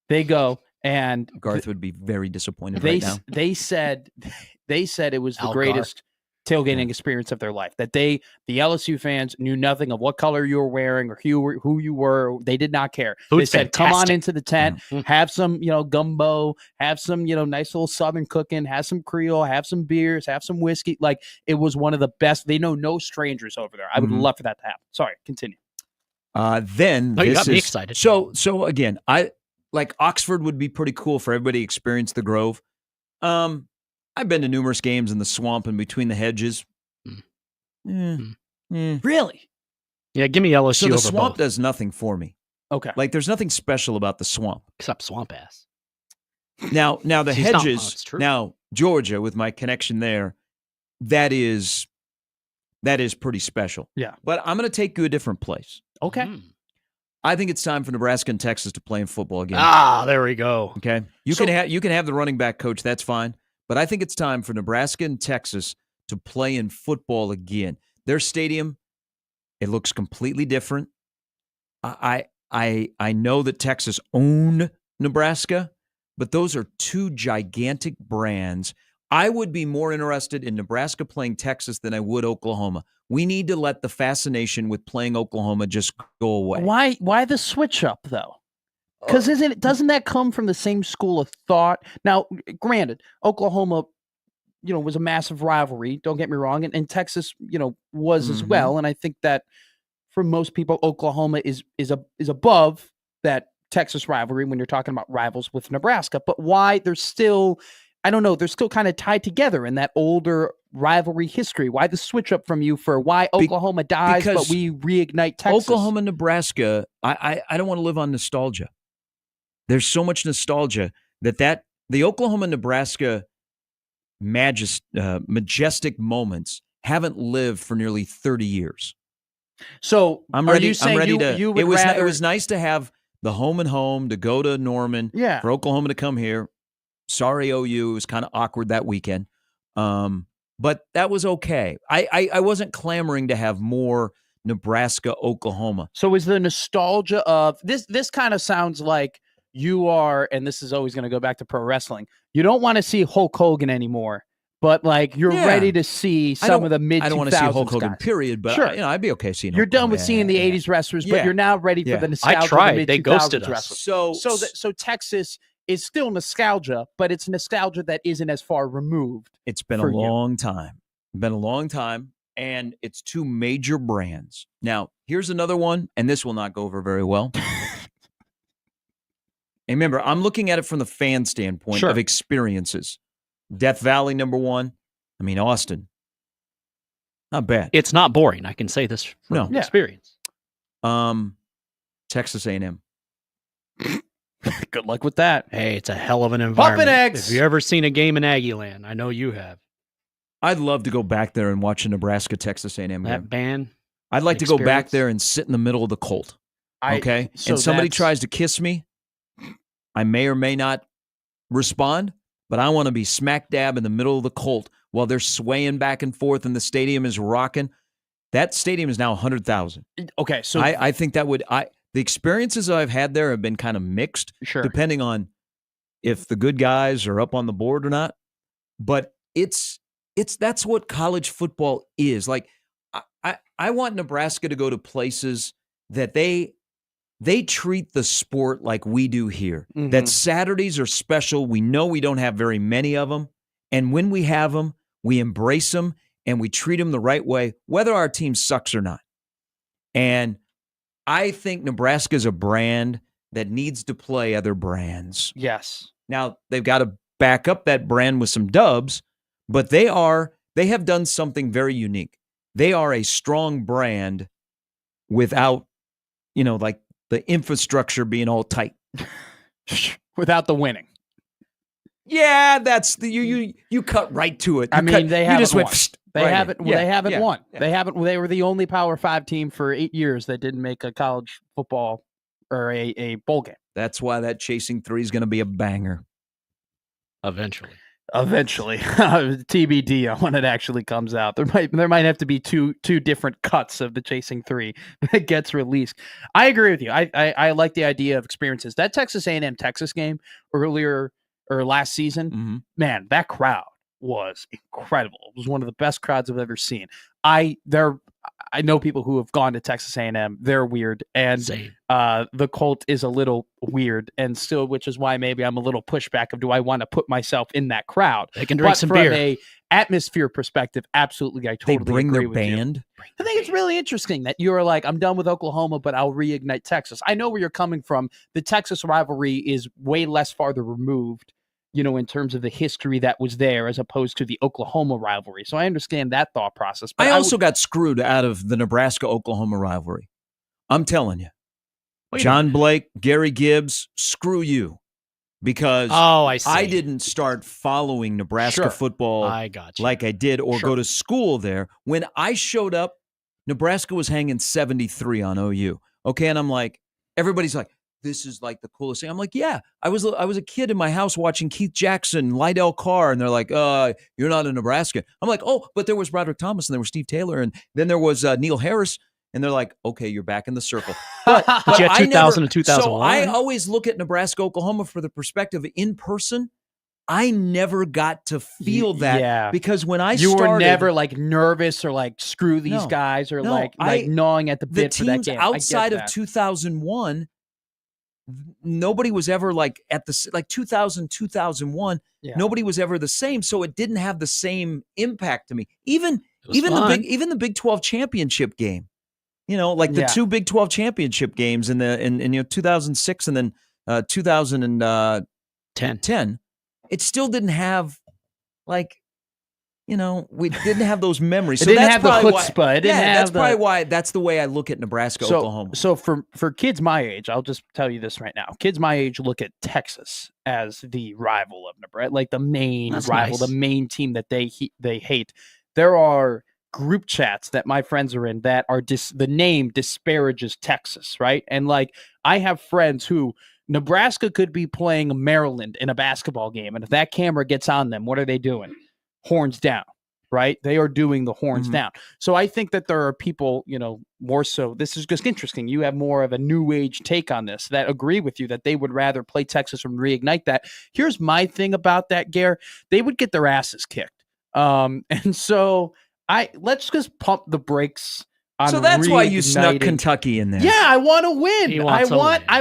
they go and Garth would be very disappointed right now. they said it was the Al greatest tailgating experience of their life. That the LSU fans knew nothing of what color you were wearing or who you were. They did not care. Food's They said, "Come on fantastic. into the tent, Mhm. have some gumbo, have some nice little Southern cooking, have some Creole, have some beers, have some whiskey." Like it was one of the best. They know no strangers over there. I would Mhm. love for that to happen. Sorry, continue. Then Oh, you this got me is- excited. So again, I like Oxford would be pretty cool for everybody to experience the Grove. I've been to numerous games in the swamp and between the hedges. Really? Yeah, give me LSU So the over swamp both. does nothing for me. Okay. Like there's nothing special about the swamp. Except swamp ass. Now the She's not- hedges. well, it's true. Now Georgia, with my connection there, that is pretty special. Yeah. But I'm going to take you a different place. Okay. Mm. I think it's time for Nebraska and Texas to play in football again. Ah, there we go. Okay, you can have the running back coach. That's fine. But I think it's time for Nebraska and Texas to play in football again. Their stadium, it looks completely different. I know that Texas owned Nebraska, but those are two gigantic brands. I would be more interested in Nebraska playing Texas than I would Oklahoma. We need to let the fascination with playing Oklahoma just go away. Why the switch up though? Because doesn't that come from the same school of thought? Now, granted, Oklahoma, was a massive rivalry. Don't get me wrong, and Texas, was as Mhm. well. And I think that for most people, Oklahoma is above that Texas rivalry when you're talking about rivals with Nebraska. But why there's still, I don't know, they're still kind of tied together in that older rivalry history. Why the switch up from you for why Oklahoma dies, but because we reignite Texas? Oklahoma, Nebraska, I don't want to live on nostalgia. There's so much nostalgia that the Oklahoma, Nebraska majestic moments haven't lived for nearly 30 years. So I'm are ready. you saying I'm ready to. you would It was rather, it was nice to have the home and home to go to Norman. Yeah. For Oklahoma to come here. Sorry, OU. It was kind of awkward that weekend. But that was okay. I wasn't clamoring to have more Nebraska, Oklahoma. So is the nostalgia of this kind of sounds like you are, and this is always going to go back to pro wrestling. You don't want to see Hulk Hogan anymore, but like you're Yeah. ready to see some of the mid 2000s I don't want to see Hulk Hogan, guys. period. But Sure. I'd be okay seeing. You're Hulk done Hogan. with seeing the Yeah. 80s wrestlers, Yeah. but you're now ready Yeah. for the nostalgia. I of tried. the They ghosted mid-2000s us. wrestlers. So So Texas is still nostalgia, but it's nostalgia that isn't as far removed. it's been a for you. long time. Been a long time, and it's two major brands. Now, here's another one, and this will not go over very well. And remember, I'm looking at it from the fan standpoint Sure. of experiences. Death Valley, number one. I mean, Austin. Not bad. It's not boring. I can say this from No. Yeah. experience. Texas A&M. Good luck with that. Hey, it's a hell of an environment. eggs! Have you ever seen a game in Aggie Land? I know you have. I'd love to go back there and watch a Nebraska-Texas A&M That game. band. I'd like to go back experience. there and sit in the middle of the Colt. Okay? So and somebody that's- tries to kiss me, I may or may not respond, but I want to be smack dab in the middle of the Colt while they're swaying back and forth and the stadium is rocking. That stadium is now 100,000. Okay, so I think that would the experiences I've had there have been kind of mixed, sure. depending on if the good guys are up on the board or not. But that's what college football is. Like I want Nebraska to go to places that they treat the sport like we do here. Mhm. That Saturdays are special. We know we don't have very many of them. And when we have them, we embrace them and we treat them the right way, whether our team sucks or not. And I think Nebraska is a brand that needs to play other brands. Yes. Now, they've got to back up that brand with some dubs, but they have done something very unique. They are a strong brand without, like the infrastructure being all tight. Without the winning. Yeah, that's you cut right to it. They haven't won. They right haven't. Yeah, they haven't yeah, won. yeah. They haven't. They were the only Power 5 team for 8 years that didn't make a college football or a bowl game. That's why that Chasing 3 is going to be a banger. Eventually, TBD on when it actually comes out. There might have to be two different cuts of the Chasing 3 that gets released. I agree with you. I like the idea of experiences. That Texas A&M Texas game earlier or last season, man, that crowd was incredible. It was one of the best crowds I've ever seen. I know people who have gone to Texas A&M. They're weird, and the Colt is a little weird, and still, which is why maybe I'm a little pushback of do I want to put myself in that crowd? They can drink some beer. From a atmosphere perspective, absolutely, I totally they bring agree their with band. You. I think it's really interesting that you're like, I'm done with Oklahoma, but I'll reignite Texas. I know where you're coming from. The Texas rivalry is way less farther removed, in terms of the history that was there as opposed to the Oklahoma rivalry. So I understand that thought process. But I also got screwed out of the Nebraska-Oklahoma rivalry. I'm telling you. John Blake, Gary Gibbs, screw you. Because I didn't start following Nebraska football like I did or go to school there. When I showed up, Nebraska was hanging 73 on OU. Okay, and I'm like, everybody's like, this is like the coolest thing. I'm like, yeah, I was a kid in my house watching Keith Jackson, Lydell Carr, and they're like, you're not in Nebraska. I'm like, oh, but there was Broderick Thomas and there was Steve Taylor, and then there was Neil Harris, and they're like, okay, you're back in the circle. But you had 2000 and 2001. So I always look at Nebraska, Oklahoma for the perspective in person. I never got to feel that because when I started, you were never like nervous or like screw these guys or like gnawing at the bit for that game. Outside of 2001. Nobody was ever like at the 2000, 2001. Nobody was ever the same, so it didn't have the same impact to me. Even the Big 12 championship game, like the two Big 12 championship games in 2006 and then 2010. It still didn't have like. We didn't have those memories. So didn't have the chutzpah. That's probably why. That's the way I look at Nebraska, Oklahoma. So for kids my age, I'll just tell you this right now. Kids my age look at Texas as the rival of Nebraska, like the main rival, the main team that they hate. There are group chats that my friends are in that are the name disparages Texas, right? And like I have friends who Nebraska could be playing Maryland in a basketball game, and if that camera gets on them, what are they doing? Horns down, right? They are doing the horns down. So I think that there are people, more so. This is just interesting. You have more of a new age take on this that agree with you that they would rather play Texas and reignite that. Here's my thing about that, Gare. They would get their asses kicked. And so let's just pump the brakes. So that's why you snuck Kentucky in there. Yeah, I want to win. I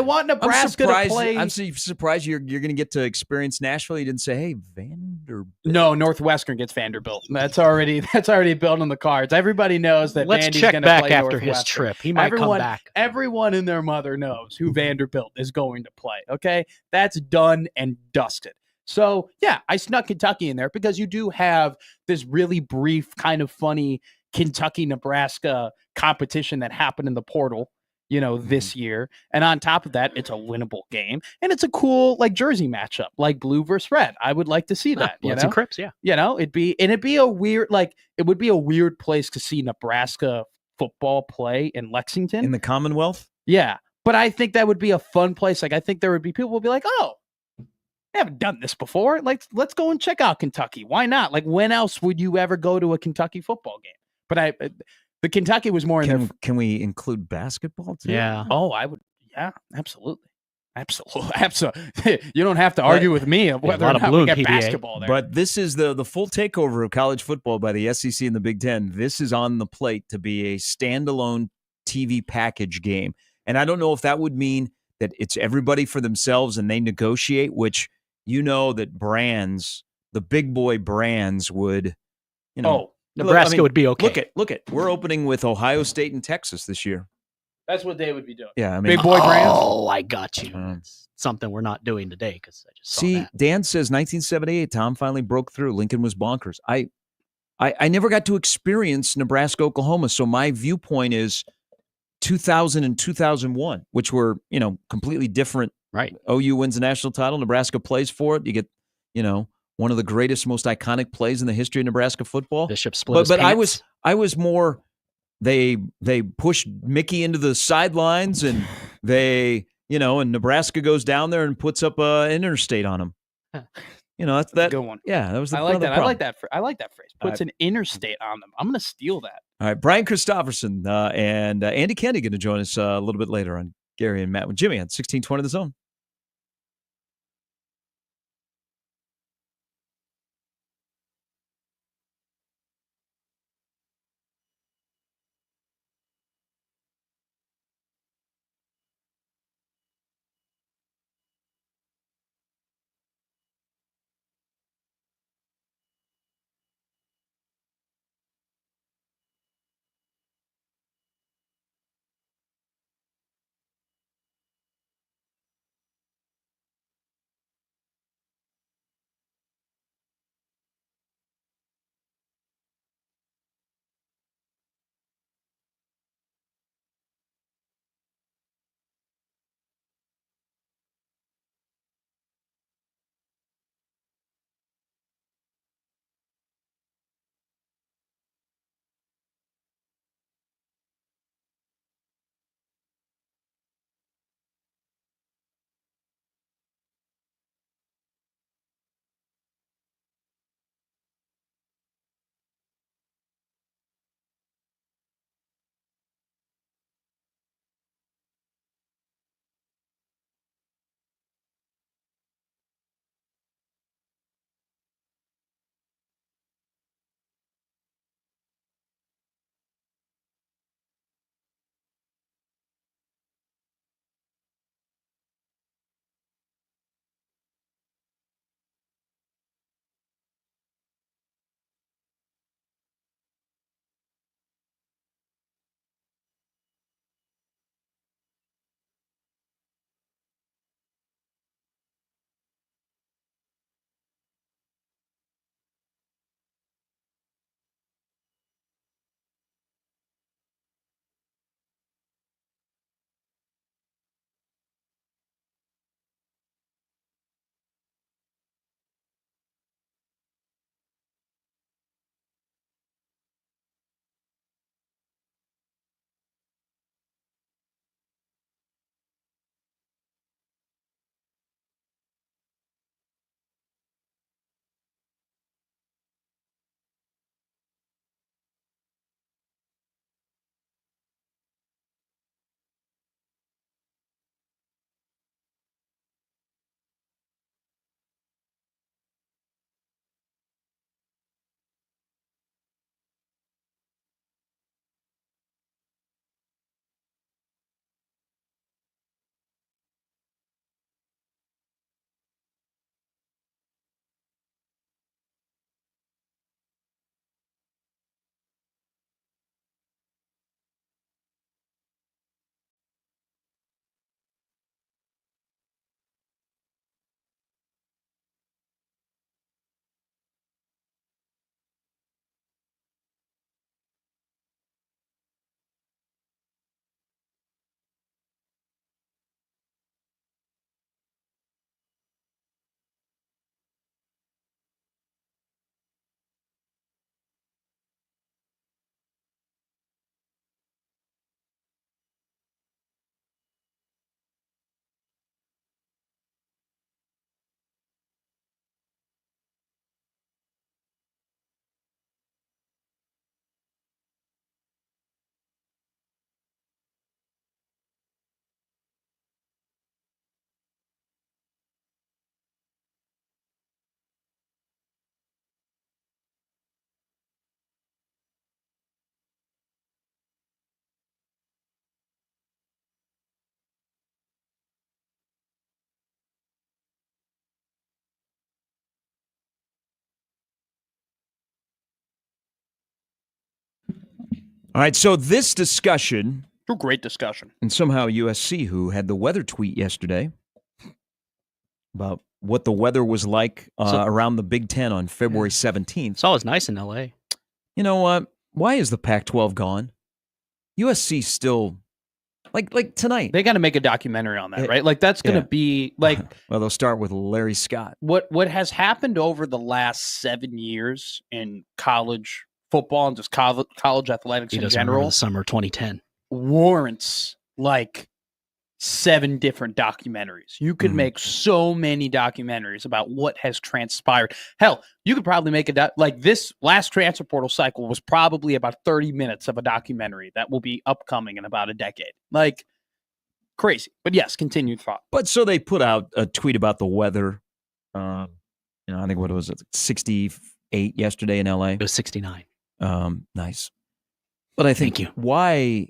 want Nebraska to play. I'm surprised you're going to get to experience Nashville. You didn't say, "Hey, Vanderbilt." No, Northwestern gets Vanderbilt. That's already built on the cards. Everybody knows that. Let's check back after his trip. He might come back. Everyone and their mother knows who Vanderbilt is going to play. Okay, that's done and dusted. So yeah, I snuck Kentucky in there because you do have this really brief, kind of funny Kentucky-Nebraska competition that happened in the portal, this year. And on top of that, it's a winnable game. And it's a cool, jersey matchup, like blue versus red. I would like to see that. It's in Crips, yeah. It'd be a weird, it would be a weird place to see Nebraska football play in Lexington. In the Commonwealth? Yeah. But I think that would be a fun place. I think there would be people who would be like, oh, I haven't done this before. Let's go and check out Kentucky. Why not? When else would you ever go to a Kentucky football game? But the Kentucky was more in there. Can we include basketball too? Yeah. Oh, I would. Yeah, absolutely. You don't have to argue with me of whether or not we get basketball there. But this is the full takeover of college football by the SEC and the Big Ten. This is on the plate to be a standalone TV package game. And I don't know if that would mean that it's everybody for themselves and they negotiate, which that brands, the big boy brands would, Nebraska would be okay. Look at. We're opening with Ohio State and Texas this year. That's what they would be doing. Yeah, I mean, big boy brands. Oh, I got you. It's something we're not doing today because I just saw that. Dan says 1978. Tom finally broke through. Lincoln was bonkers. I never got to experience Nebraska, Oklahoma, so my viewpoint is 2000 and 2001, which were completely different. Right. OU wins the national title. Nebraska plays for it. You get one of the greatest, most iconic plays in the history of Nebraska football. Bishop split his but pants. I was more. They pushed Mickey into the sidelines, and and Nebraska goes down there and puts up an interstate on him. That's that. Good one. Yeah, that was. I like that. I like that phrase. Puts an interstate on them. I'm going to steal that. All right, Brian Christopherson and Andy Kennedy going to join us a little bit later on Gary and Matt with Jimmy on 1620 The Zone. All right, so this discussion Great discussion. And somehow USC, who had the weather tweet yesterday about what the weather was like around the Big Ten on February 17th. It's always nice in L.A. You know what? Why is the Pac-12 gone? USC still, like tonight. They got to make a documentary on that, right? Like that's going to be like. Well, they'll start with Larry Scott. What has happened over the last 7 years in college football and just college athletics in general, the summer 2010, warrants like 7 different documentaries. You could make so many documentaries about what has transpired. Hell, you could probably make like this last transfer portal cycle was probably about 30 minutes of a documentary that will be upcoming in about a decade. Like crazy. But yes, continued thought. But so they put out a tweet about the weather. I think what was it? 68 yesterday in LA. It was 69. Nice. But I think why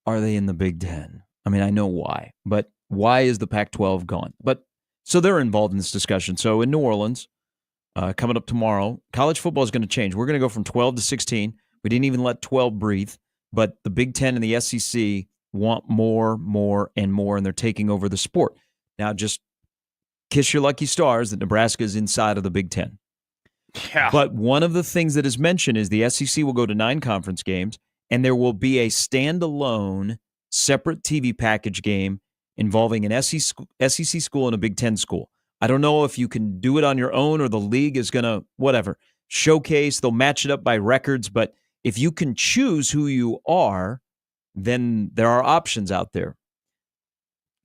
are they in the Big Ten? I mean, I know why, but why is the Pac-12 gone? But so they're involved in this discussion. So in New Orleans, coming up tomorrow, college football is going to change. We're going to go from 12 to 16. We didn't even let 12 breathe, but the Big Ten and the SEC want more, and more, and they're taking over the sport. Now, just kiss your lucky stars that Nebraska is inside of the Big Ten. Yeah. But one of the things that is mentioned is the SEC will go to 9 conference games, and there will be a standalone, separate TV package game involving an SEC school and a Big Ten school. I don't know if you can do it on your own or the league is going to, showcase. They'll match it up by records. But if you can choose who you are, then there are options out there.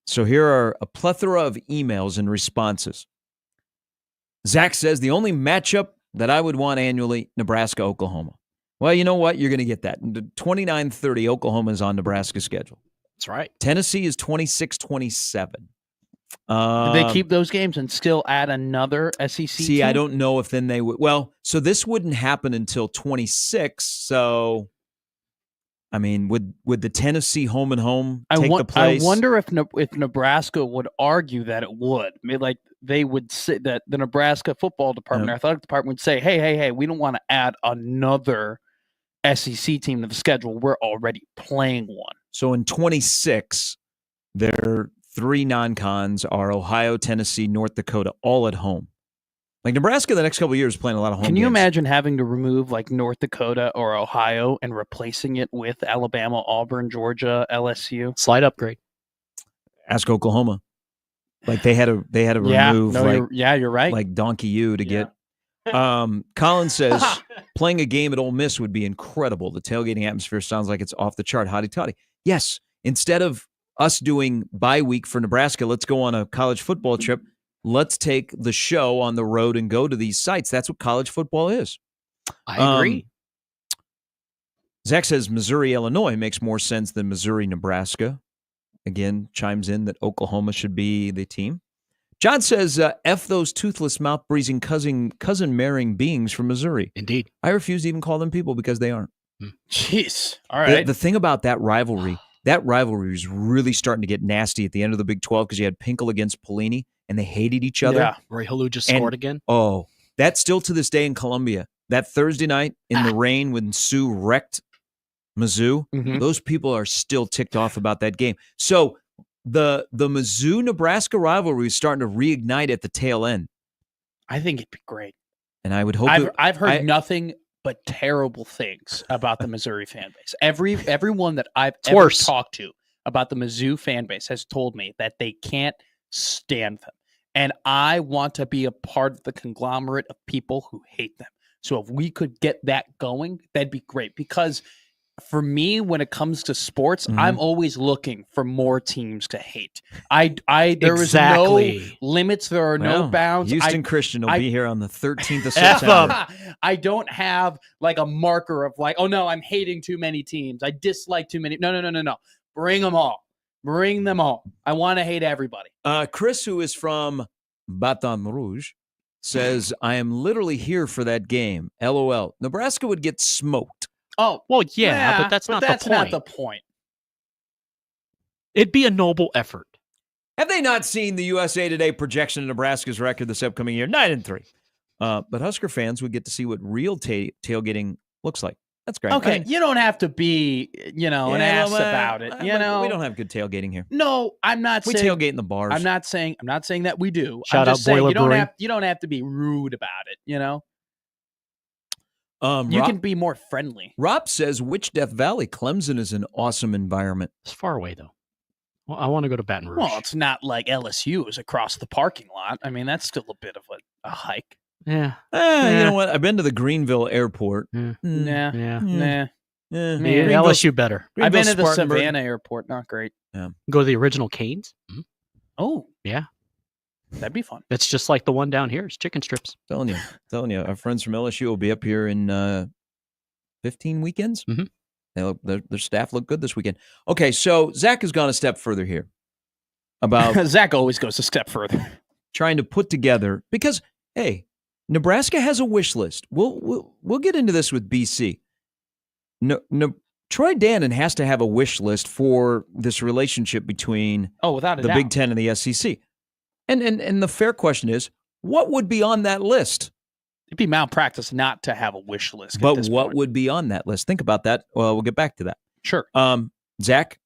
So here are a plethora of emails and responses. Zach says, the only matchup that I would want annually, Nebraska-Oklahoma. Well, you know what? You're going to get that. 29-30, Oklahoma is on Nebraska's schedule. That's right. Tennessee is 26-27. Did they keep those games and still add another SEC team? I don't know if then they would. Well, so this wouldn't happen until 26. So, I mean, would the Tennessee home and home take the place? I wonder if Nebraska would argue that it would. I mean, like they would say that the Nebraska football department, athletic department would say, hey, we don't want to add another SEC team to the schedule. We're already playing one. So in 26, their 3 non-cons are Ohio, Tennessee, North Dakota, all at home. Like Nebraska the next couple of years is playing a lot of home Can you games. imagine having to remove like North Dakota or Ohio and replacing it with Alabama, Auburn, Georgia, LSU? Slight upgrade. Ask Oklahoma. Like they had to remove you're right. Like Donkey U to get Colin says playing a game at Ole Miss would be incredible. The tailgating atmosphere sounds like it's off the chart. Hotty toddy. Yes. Instead of us doing bye week for Nebraska, let's go on a college football trip. Let's take the show on the road and go to these sites. That's what college football is. I agree. Zach says Missouri, Illinois makes more sense than Missouri, Nebraska. Again, chimes in that Oklahoma should be the team. John says, F those toothless, mouth-breathing, cousin-marrying beings from Missouri. Indeed. I refuse to even call them people because they aren't. Jeez. All right. The thing about that rivalry is really starting to get nasty at the end of the Big 12 because you had Pinkel against Pelini, and they hated each other. Yeah. Roy Halou just scored again. Oh, that's still to this day in Columbia. That Thursday night in the rain when Sue wrecked Mizzou, those people are still ticked off about that game. So the Mizzou-Nebraska rivalry is starting to reignite at the tail end. I think it'd be great. And I would hope I've heard nothing but terrible things about the Missouri fan base. Everyone that I've ever talked to about the Mizzou fan base has told me that they can't stand them. And I want to be a part of the conglomerate of people who hate them. So if we could get that going, that'd be great. Because for me, when it comes to sports, I'm always looking for more teams to hate. There is no limits. There are no bounds. Houston Christian will be here on the 13th of September. I don't have like a marker of like, oh no, I'm hating too many teams. I dislike too many. No. Bring them all. Bring them all. I want to hate everybody. Chris, who is from Baton Rouge, says, I am literally here for that game. LOL. Nebraska would get smoked. Oh, well, yeah, but that's not the point. It'd be a noble effort. Have they not seen the USA Today projection of Nebraska's record this upcoming year? 9-3. But Husker fans would get to see what real tailgating looks like. That's great. Okay, you don't have to be, an ass about it. We don't have good tailgating here. No, I'm not we saying tailgate in the bars. I'm not saying that we do. Shout I'm out just saying Boiler you don't Brewing. have to be rude about it. You Rob, can be more friendly. Rob says, which Death Valley? Clemson is an awesome environment. It's far away though. Well, I want to go to Baton Rouge. Well, it's not like LSU is across the parking lot. I mean, that's still a bit of a hike. Yeah. You know what? I've been to the Greenville airport. Yeah. Nah. LSU better. I've been to the Savannah airport. Not great. Yeah. Go to the original Canes. Mm-hmm. Oh. Yeah. That'd be fun. It's just like the one down here. It's chicken strips. Telling you. Our friends from LSU will be up here in 15 weekends. Mm-hmm. Their staff look good this weekend. Okay, so Zach has gone a step further here about Zach always goes a step further, trying to put together, because hey, Nebraska has a wish list. We'll get into this with BC. No, Troy Dannon has to have a wish list for this relationship between without a the doubt. Big Ten and the SEC. And the fair question is, what would be on that list? It'd be malpractice not to have a wish list. But what would be on that list? Think about that. Well, we'll get back to that. Sure. Zach,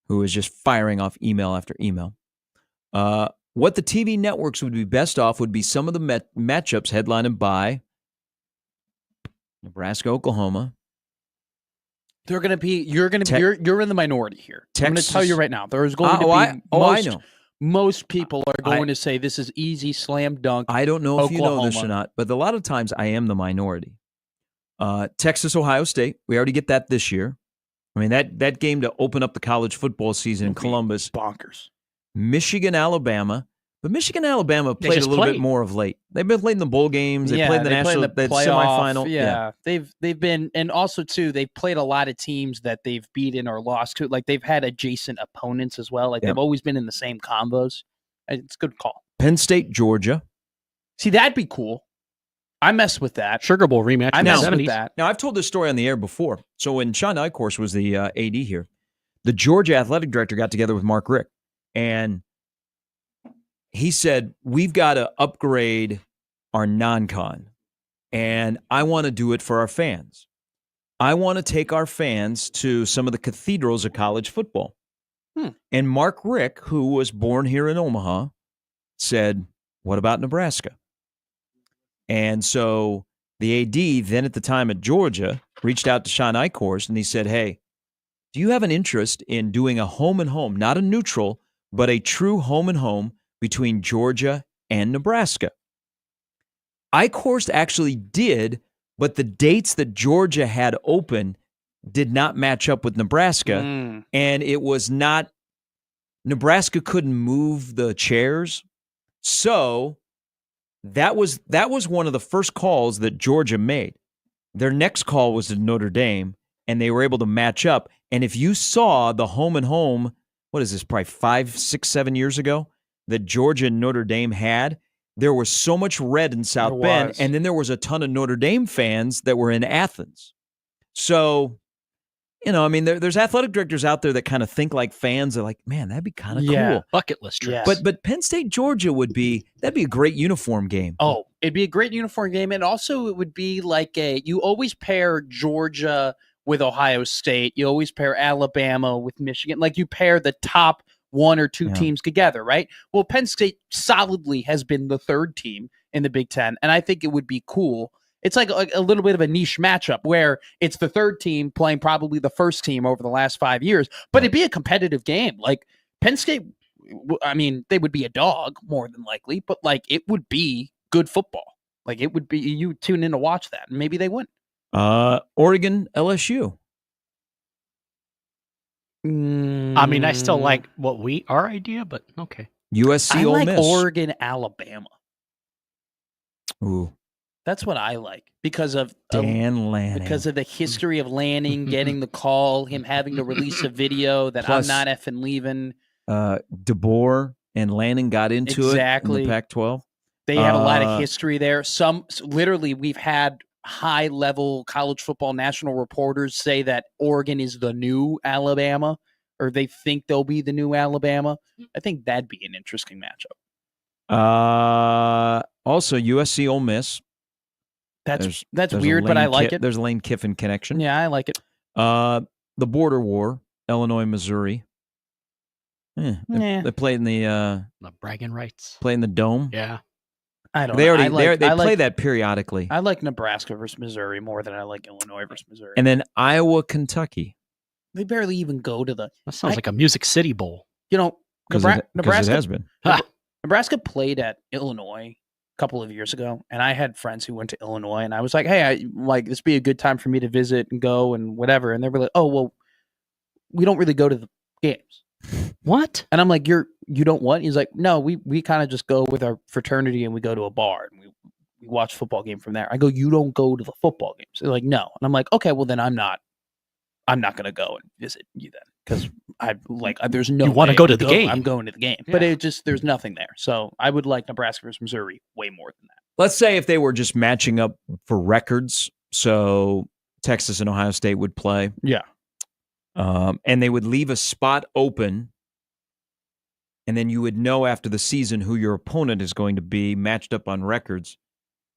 who is just firing off email after email, what the TV networks would be best off would be some of the matchups headlined by Nebraska, Oklahoma. They're going to be. You're in the minority here. Texas, I'm going to tell you right now. There's going to be. I know. Most people are going to say this is easy, slam dunk. I don't know if Oklahoma. you know this or not, but a lot of times I am the minority. Texas, Ohio State. We already get that this year. I mean, that game to open up the college football season in Columbus. Bonkers. Michigan, Alabama. But Michigan, Alabama played a little bit more of late. They've been playing the bowl games. They played the national semifinal. Yeah, they've been, and also too, they've played a lot of teams that they've beaten or lost to. Like they've had adjacent opponents as well. Like they've always been in the same combos. It's a good call. Penn State, Georgia. See, that'd be cool. I mess with that. Sugar Bowl rematch. I mess with that. Now I've told this story on the air before. So when Sean Eichhorst was the AD here, the Georgia athletic director got together with Mark Richt, and he said, we've got to upgrade our non-con, and I want to do it for our fans. I want to take our fans to some of the cathedrals of college football. And Mark Richt, who was born here in Omaha, said, what about Nebraska? And so the AD, then at the time at Georgia, reached out to Sean Eichhorst, and he said, hey, do you have an interest in doing a home and home, not a neutral, but a true home and home between Georgia and Nebraska? Eichhorst actually did, but the dates that Georgia had open did not match up with Nebraska, and it was not, Nebraska couldn't move the chairs. So that was one of the first calls that Georgia made. Their next call was to Notre Dame, and they were able to match up. And if you saw the home and home, what is this, probably 5, 6, 7 years ago, that Georgia and Notre Dame had, there was so much red in South Bend, and then there was a ton of Notre Dame fans that were in Athens. So, I mean, there's athletic directors out there that kind of think like fans are like, man, that'd be kind of cool. Bucket list trip. But Penn State, Georgia that'd be a great uniform game. Oh, it'd be a great uniform game. And also it would be like you always pair Georgia with Ohio State. You always pair Alabama with Michigan. Like you pair the top one or two teams together, right? Well, Penn State solidly has been the third team in the Big Ten, and I think it would be cool. It's like a little bit of a niche matchup where it's the third team playing probably the first team over the last 5 years, but it'd be a competitive game. Like Penn State, I mean, they would be a dog more than likely, but like it would be good football. Like it would be, you tune in to watch that, and maybe they wouldn't. Oregon, LSU. I mean, I still like our idea, but okay. USC, Ole Miss. Oregon, Alabama. Ooh, that's what I like because of Dan Lanning. Because of the history of Lanning getting the call, him having to release a video that plus, I'm not effing leaving. DeBoer and Lanning got into it in the Pac-12. They have a lot of history there. Literally, we've had high-level college football national reporters say that Oregon is the new Alabama, or they think they'll be the new Alabama. I think that'd be an interesting matchup. Also, USC, Ole Miss. That's weird, but I like it. There's a Lane Kiffin connection. Yeah, I like it. The border war, Illinois, Missouri. They played in the bragging rights. Play in the Dome. Yeah. I don't know. They play that periodically. I like Nebraska versus Missouri more than I like Illinois versus Missouri. And then Iowa, Kentucky. They barely even go to the. That sounds like a Music City Bowl. You know, Nebraska has been. Nebraska played at Illinois a couple of years ago, and I had friends who went to Illinois, and I was like, "Hey, this would be a good time for me to visit and go and whatever." And they were like, "Oh, well, we don't really go to the games." What? And I'm like, you don't what? He's like, no, we kind of just go with our fraternity and we go to a bar and we watch a football game from there. I go, you don't go to the football games? They're like, no. And I'm like, okay, well then I'm not going to go and visit you then. Because there's no. You want to go to the game? I'm going to the game, but there's nothing there. So I would like Nebraska versus Missouri way more than that. Let's say if they were just matching up for records, so Texas and Ohio State would play. Yeah. And they would leave a spot open, and then you would know after the season who your opponent is going to be matched up on records.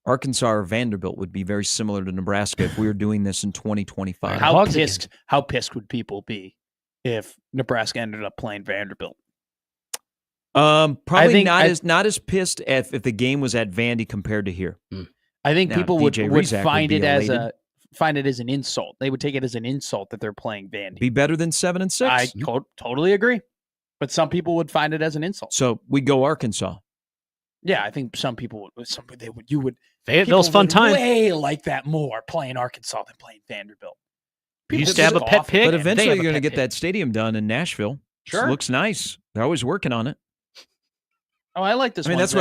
Arkansas or Vanderbilt would be very similar to Nebraska if we were doing this in 2025. How pissed would people be if Nebraska ended up playing Vanderbilt? Probably not as pissed if the game was at Vandy compared to here. I think people would find it as an insult. They would take it as an insult that they're playing Vandy. Be better than 7-6. I totally agree. But some people would find it as an insult. So we go Arkansas. Yeah, I think some people would. Fayetteville's fun time. Way like that more playing Arkansas than playing Vanderbilt. People used to have a pet pig, but eventually you're going to get that stadium done in Nashville. Sure, it looks nice. They're always working on it. Oh, I like this. I mean, that's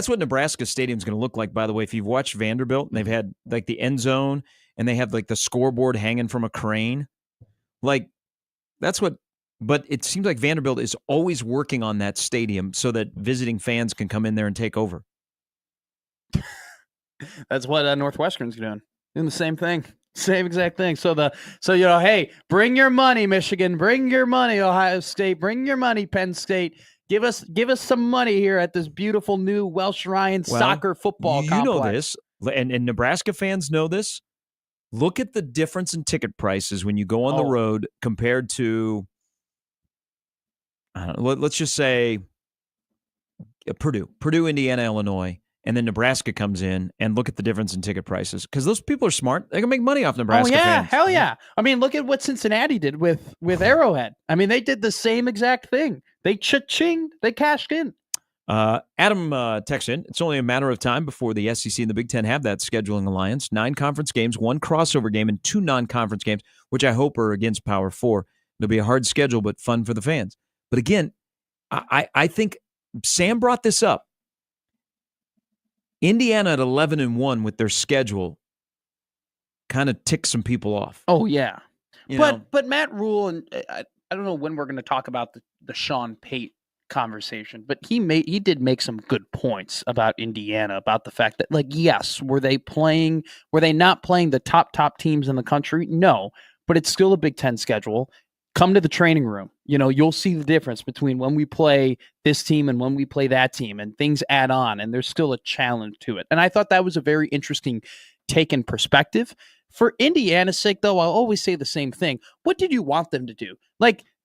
what Nebraska Stadium's going to look like. By the way, if you've watched Vanderbilt, and they've had like the end zone, and they have like the scoreboard hanging from a crane, like that's what. But it seems like Vanderbilt is always working on that stadium so that visiting fans can come in there and take over. That's what Northwestern's doing the same thing, same exact thing. So hey, bring your money, Michigan, bring your money, Ohio State, bring your money, Penn State. Give us some money here at this beautiful new Welsh Ryan soccer football complex. You know this, and Nebraska fans know this. Look at the difference in ticket prices when you go on the road compared to. Let's just say Purdue, Indiana, Illinois, and then Nebraska comes in, and look at the difference in ticket prices because those people are smart. They can make money off Nebraska fans. Hell yeah. I mean, look at what Cincinnati did with Arrowhead. I mean, they did the same exact thing. They cha-chinged. They cashed in. Adam texts in, it's only a matter of time before the SEC and the Big Ten have that scheduling alliance. 9 conference games, 1 crossover game, and 2 non-conference games, which I hope are against Power 4. It'll be a hard schedule, but fun for the fans. But again, I think Sam brought this up. Indiana at 11-1 with their schedule kind of ticks some people off. Oh yeah, but Matt Rule, and I don't know when we're going to talk about the Sean Pate conversation, but he did make some good points about Indiana, about the fact that yes, were they not playing the top teams in the country? No, but it's still a Big Ten schedule. Come to the training room. You'll see the difference between when we play this team and when we play that team, and things add on, and there's still a challenge to it. And I thought that was a very interesting take and perspective. For Indiana's sake, though, I'll always say the same thing. What did you want them to do?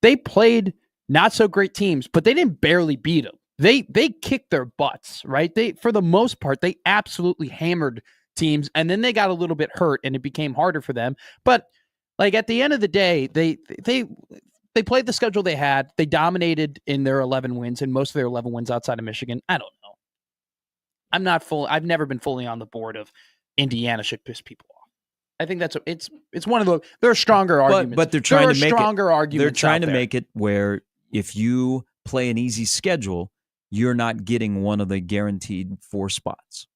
They played not so great teams, but they didn't barely beat them. They kicked their butts, right? For the most part, they absolutely hammered teams, and then they got a little bit hurt, and it became harder for them. But at the end of the day, they played the schedule they had. They dominated in their 11 wins, and most of their 11 wins outside of Michigan. I don't know. I've never been fully on the board of Indiana should piss people off. I think it's one of the. There are stronger arguments, but they're trying to make stronger arguments. They're trying to make it where if you play an easy schedule, you're not getting one of the guaranteed 4 spots.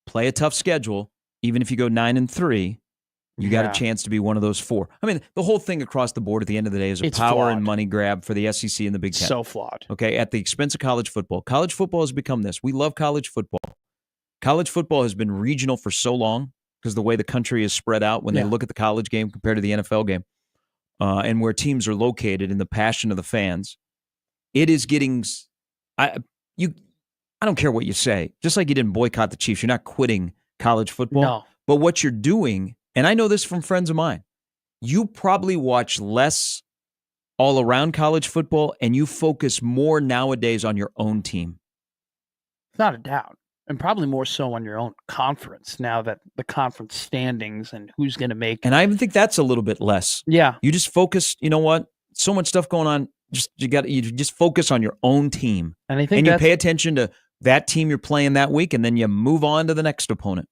Play a tough schedule, even if you go 9-3. You got a chance to be one of those 4. I mean, the whole thing across the board at the end of the day is a power and money grab for the SEC and the Big Ten. So flawed. Okay, at the expense of college football. College football has become this. We love college football. College football has been regional for so long because the way the country is spread out when they look at the college game compared to the NFL game and where teams are located and the passion of the fans, it is getting I don't care what you say. Just like you didn't boycott the Chiefs, you're not quitting college football. No. But what you're doing, and I know this from friends of mine, you probably watch less all around college football and you focus more nowadays on your own team. Not a doubt. And probably more so on your own conference now that the conference standings and who's going to make. And I even think that's a little bit less. Yeah. You just focus, you know what? So much stuff going on. You just focus on your own team. And I think you pay attention to that team you're playing that week, and then you move on to the next opponent.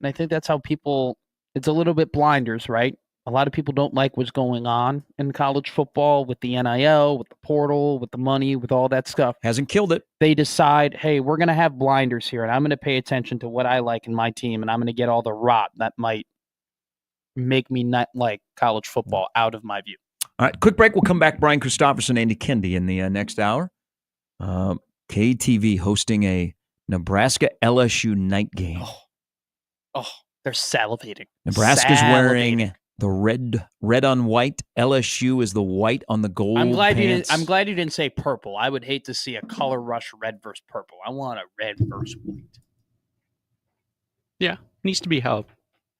And I think that's how people, it's a little bit blinders, right? A lot of people don't like what's going on in college football with the NIL, with the portal, with the money, with all that stuff. Hasn't killed it. They decide, hey, we're going to have blinders here, and I'm going to pay attention to what I like in my team, and I'm going to get all the rot that might make me not like college football out of my view. All right, quick break. We'll come back. Brian Christopherson, Andy Kendi in the next hour. KTV hosting a Nebraska LSU night game. Oh, they're salivating. Nebraska's wearing the red on white. LSU is the white on the gold. I'm glad pants. you didn't say purple. I would hate to see a color rush red versus purple. I want a red versus white. Yeah, needs to be how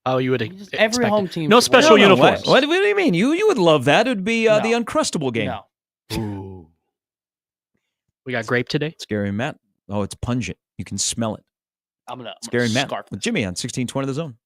you would expect. Every home team. No special uniforms. What do you mean? You would love that. It would be the Uncrustable game. No. Ooh. We got grape today. Scary Matt. Oh, it's pungent. You can smell it. Scary Matt with Jimmy on 1620 The Zone.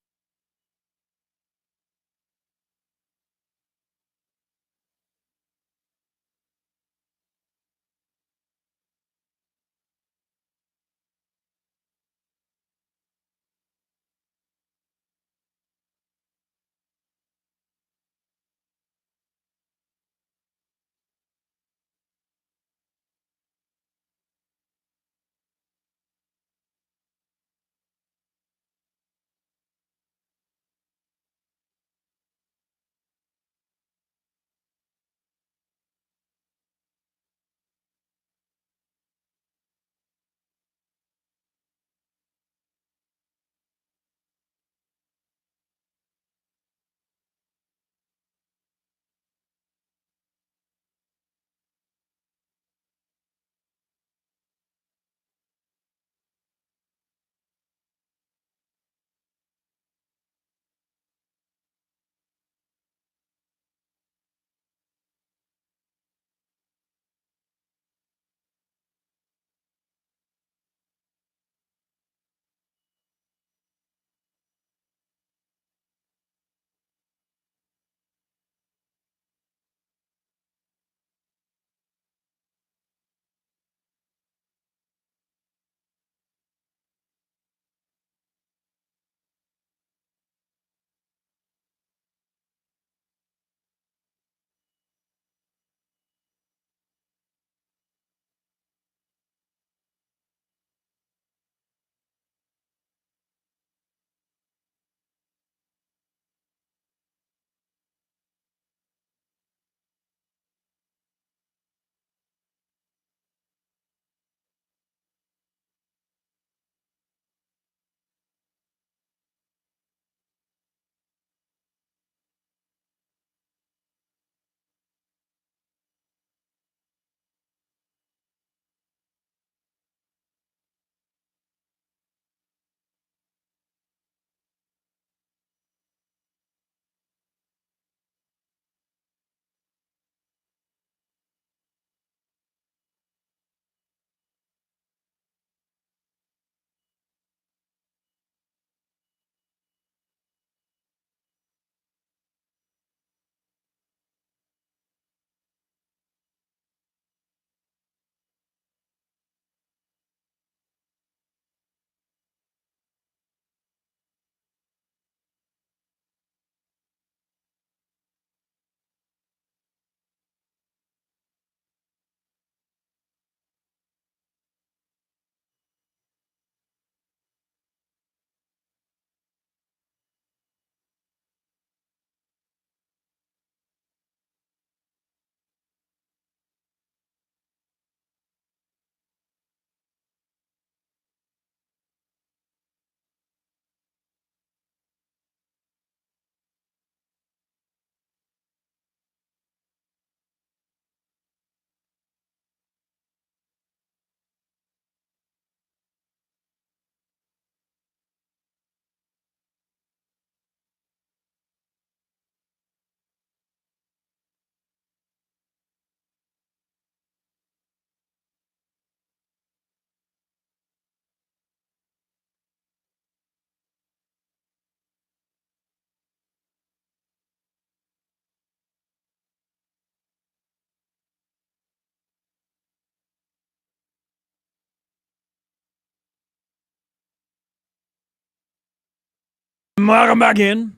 Welcome back in.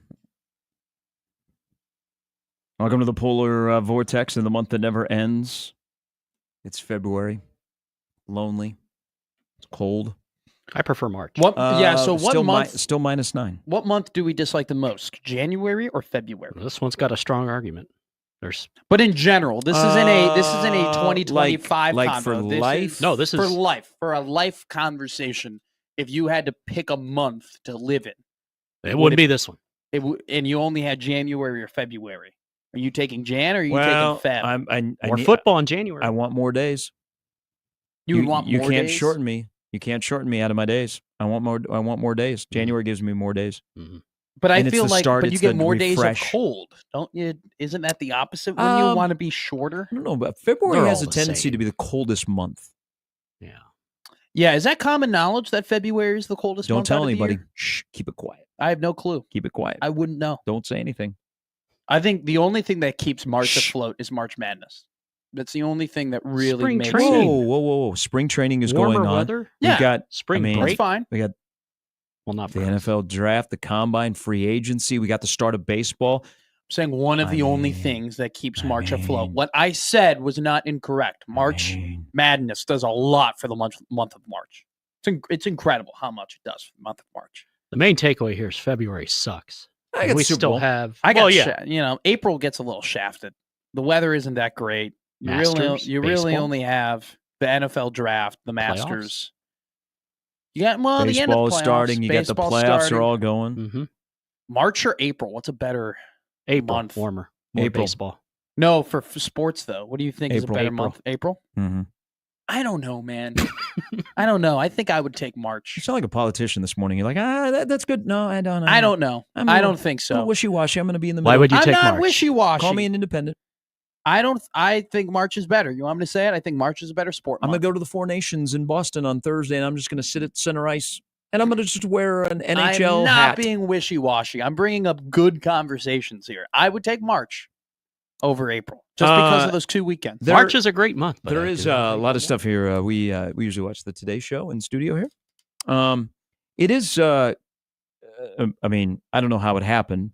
Welcome to the polar vortex in the month that never ends. It's February. Lonely. It's cold. I prefer March. So what still month? Still -9. What month do we dislike the most? January or February? This one's got a strong argument. But in general, this isn't a 2025 like convo. for life. This is for life, for a life conversation. If you had to pick a month to live in, it wouldn't be this one. And you only had January or February. Are you taking Jan or are you taking Feb? Or football in January. I want more days. You want more days? You can't shorten me. You can't shorten me out of my days. I want more days. January gives me more days. Mm-hmm. But I feel like you get more days of cold, don't you? Isn't that the opposite when you want to be shorter? I don't know, but February has a tendency to be the coldest month. Yeah. Yeah, is that common knowledge that February is the coldest month? Don't tell anybody. Shh, keep it quiet. I have no clue. Keep it quiet. I wouldn't know. Don't say anything. I think the only thing that keeps March afloat is March Madness. That's the only thing that really makes training. Whoa. Spring training is Warmer going on. Weather? We got spring break. That's fine. We got not the NFL draft, the combine, free agency. We got the start of baseball. I'm saying one of the only things that keeps March afloat. What I said was not incorrect. March Madness does a lot for the month of March. It's incredible how much it does for the month of March. The main takeaway here is February sucks. We still have. April gets a little shafted. The weather isn't that great. You really only have the NFL draft, the Masters. You got baseball is starting. You got the playoffs are all going. Mm-hmm. March or April? What's a better month? Warmer. April. Baseball. No, for sports though. What do you think is a better month? April. Mm-hmm. I don't know, man. I don't know. I think I would take March. You sound like a politician this morning. You're like, that's good. No, I don't know. I don't know. I don't think so. Wishy-washy. I'm going to be in the middle. Why would you take March? I'm not wishy-washy. Call me an independent. I think March is better. You want me to say it? I think March is a better sport month. I'm going to go to the Four Nations in Boston on Thursday, and I'm just going to sit at center ice, and I'm going to just wear an NHL I'm not hat. being wishy-washy. I'm bringing up good conversations here. I would take March over April just because of those 2 weekends. March is a great month. There is a lot of stuff here. We usually watch the Today Show in studio here. It is. I mean, I don't know how it happened,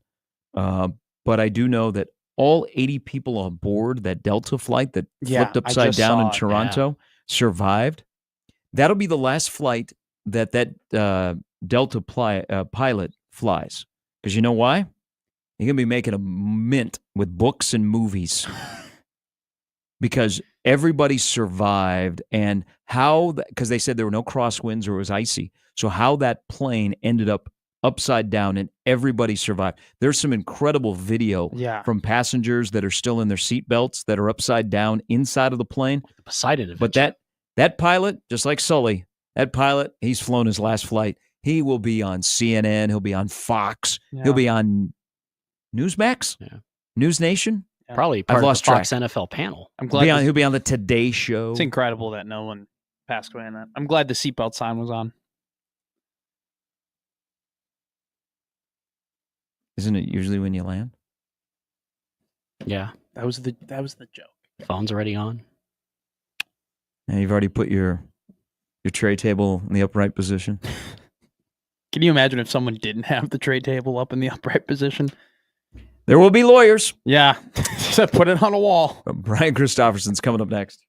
but I do know that all 80 people on board that Delta flight that flipped upside down in Toronto survived. That'll be the last flight that Delta pilot flies. Because you know why? You're going to be making a mint with books and movies. Because everybody survived, and because they said there were no crosswinds or it was icy. So how that plane ended up upside down and everybody survived. There's some incredible video from passengers that are still in their seatbelts that are upside down inside of the plane. The Poseidon Adventure. But that pilot, just like Sully, that pilot, he's flown his last flight. He will be on CNN. He'll be on Fox. Yeah. He'll be on Newsmax, News Nation. Yeah. Probably part of the Fox NFL panel. I'm glad he'll be on the Today Show. It's incredible that no one passed away in that. I'm glad the seatbelt sign was on. Isn't it usually when you land? Yeah, that was the joke. Phone's already on. And you've already put your tray table in the upright position. Can you imagine if someone didn't have the tray table up in the upright position? There will be lawyers. Yeah, put it on a wall. Brian Christopherson's coming up next.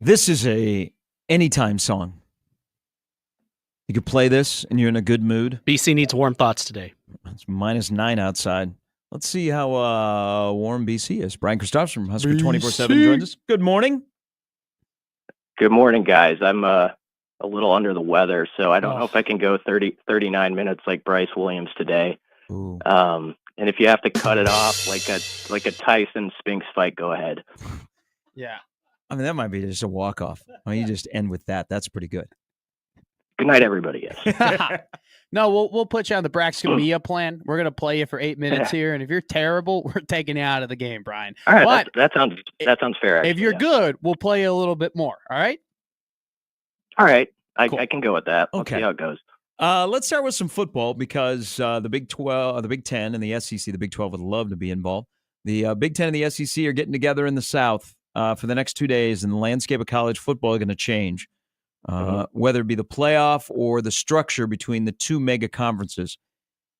This is a anytime song. You could play this and you're in a good mood. BC needs warm thoughts today. It's -9 outside. Let's see how warm BC is. Brian Christopherson from Husker 24/7 joins us. Good morning. Good morning, guys. I'm a little under the weather, so I don't know if I can go 39 minutes like Bryce Williams today. And if you have to cut it off like a Tyson Spinks fight, go ahead. Yeah. I mean, that might be just a walk-off. Why don't you just end with that? That's pretty good. Good night, everybody. Yes. No, we'll put you on the Braxton Mia plan. We're gonna play you for 8 minutes here, and if you're terrible, we're taking you out of the game, Brian. All right, that sounds fair. Actually, if you're good, we'll play you a little bit more. All right. All right, cool. I can go with that. Let's see how it goes. Let's start with some football because the Big 12, the Big 10, and the SEC, the Big 12 would love to be involved. The Big 10 and the SEC are getting together in the South for the next 2 days, and the landscape of college football is going to change. Whether it be the playoff or the structure between the two mega conferences.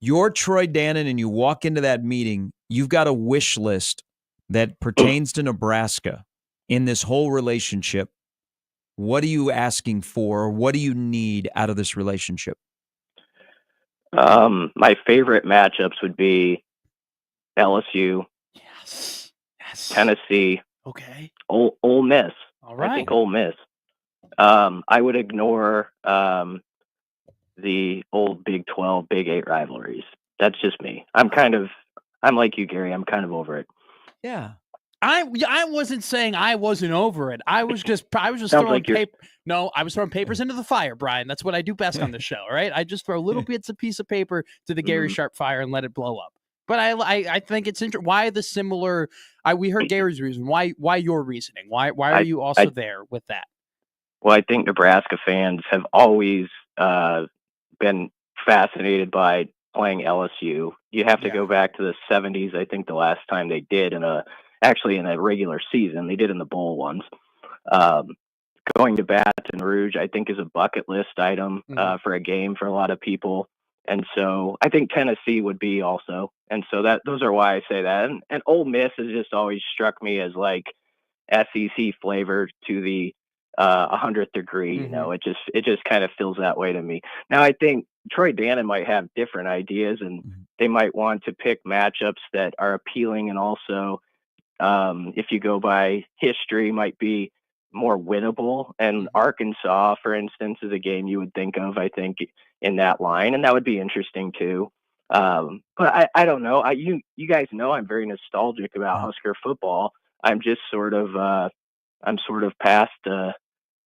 You're Troy Dannen and you walk into that meeting, you've got a wish list that pertains to Nebraska in this whole relationship. What are you asking for? What do you need out of this relationship? My favorite matchups would be LSU, Tennessee, Ole Miss. All right. I think Ole Miss. I would ignore the old Big 12, Big 8 rivalries. That's just me. I'm like you, Gary. I'm kind of over it. Yeah. I wasn't saying I wasn't over it. I was just throwing paper. No, I was throwing papers into the fire, Brian. That's what I do best on this show, right? I just throw little bits of piece of paper to the Gary Sharp fire and let it blow up. But I think it's interesting. Why the similar? We heard Gary's reason. Why your reasoning? Why are you also there with that? Well, I think Nebraska fans have always been fascinated by playing LSU. You have to go back to the 70s. I think the last time they did in a regular season, they did in the bowl ones. Going to Baton Rouge, I think, is a bucket list item for a game for a lot of people. And so I think Tennessee would be also. And so those are why I say that. And Ole Miss has just always struck me as like SEC flavor to the 100th degree. You know, it just kind of feels that way to me. Now, I think Troy Dannen might have different ideas, and they might want to pick matchups that are appealing, and also if you go by history, might be more winnable. And Arkansas, for instance, is a game you would think of, I think, in that line, and that would be interesting too. But I don't know. You guys know I'm very nostalgic about Husker football. I'm just sort of past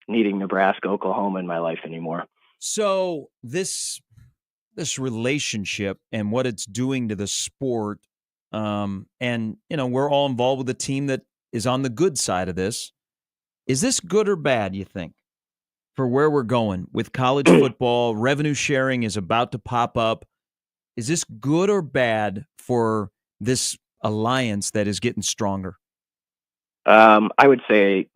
needing Nebraska, Oklahoma in my life anymore. So this relationship and what it's doing to the sport, and we're all involved with a team that is on the good side of this. Is this good or bad, you think, for where we're going with college football? Revenue sharing is about to pop up. Is this good or bad for this alliance that is getting stronger? I would say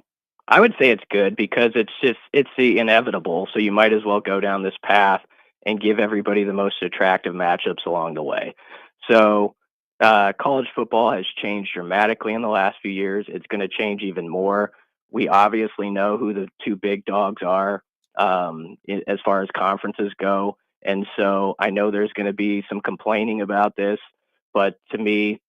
it's good, because it's the inevitable. So you might as well go down this path and give everybody the most attractive matchups along the way. So college football has changed dramatically in the last few years. It's going to change even more. We obviously know who the two big dogs are as far as conferences go. And so I know there's going to be some complaining about this, but to me,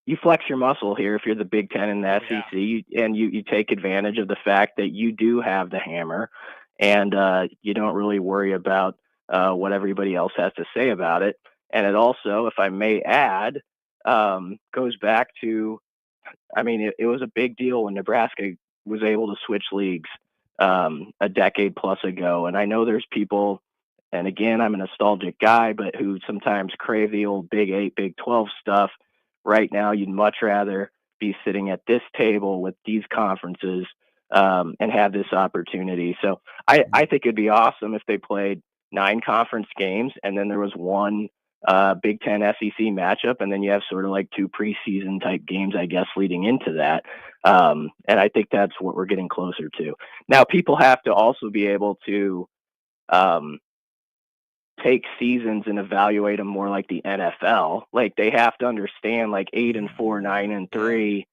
you flex your muscle here if you're the Big Ten and the SEC, and you take advantage of the fact that you do have the hammer, and you don't really worry about what everybody else has to say about it. And it also, if I may add, goes back to, it was a big deal when Nebraska was able to switch leagues a decade plus ago. And I know there's people, and again, I'm a nostalgic guy, but who sometimes crave the old Big 8, Big 12 stuff. Right now, you'd much rather be sitting at this table with these conferences and have this opportunity. So I think it'd be awesome if they played 9 conference games and then there was one Big Ten SEC matchup, and then you have sort of like 2 preseason type games, I guess, leading into that. And I think that's what we're getting closer to. Now, people have to also be able to take seasons and evaluate them more like the NFL. Like they have to understand like 8-4, 9-3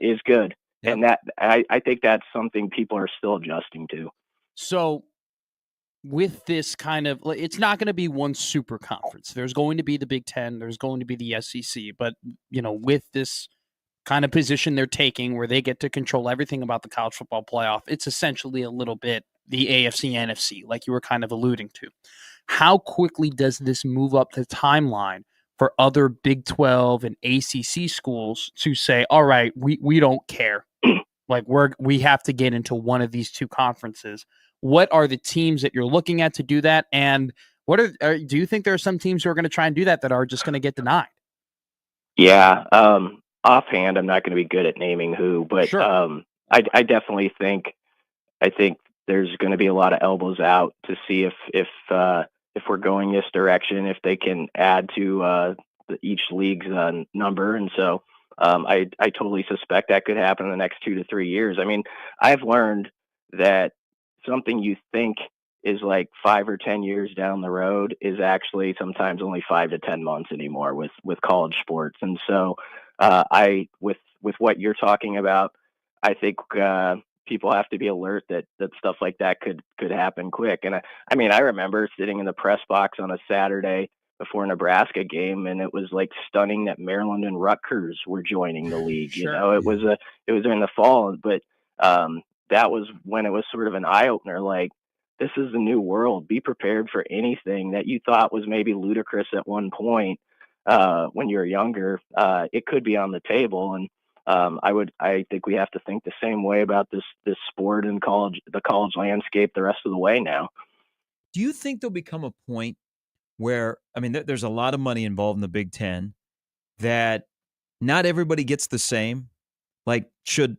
is good. Yep. And that I think that's something people are still adjusting to. So with this kind of, it's not going to be one super conference. There's going to be the Big Ten. There's going to be the SEC. But, with this kind of position they're taking where they get to control everything about the college football playoff, it's essentially a little bit the AFC, NFC, like you were kind of alluding to. How quickly does this move up the timeline for other Big 12 and ACC schools to say, all right, we don't care. Like we have to get into one of these two conferences. What are the teams that you're looking at to do that? And do you think there are some teams who are going to try and do that are just going to get denied? Yeah. Offhand, I'm not going to be good at naming who, but sure. I definitely think there's going to be a lot of elbows out to see if we're going this direction, if they can add to each league's number. And so I totally suspect that could happen in the next 2 to 3 years. I mean, I've learned that something you think is like 5 or 10 years down the road is actually sometimes only 5 to 10 months anymore with college sports. And so with what you're talking about, I think people have to be alert that stuff like that could happen quick. And I mean, I remember sitting in the press box on a Saturday before a Nebraska game, and it was like stunning that Maryland and Rutgers were joining the league. Sure. It was during the fall, but that was when it was sort of an eye opener. Like, this is the new world. Be prepared for anything that you thought was maybe ludicrous at one point when you were younger. It could be on the table, and I think we have to think the same way about this sport and the college landscape the rest of the way now. Do you think there'll become a point where, I mean, there's a lot of money involved in the Big Ten, that not everybody gets the same? Like, should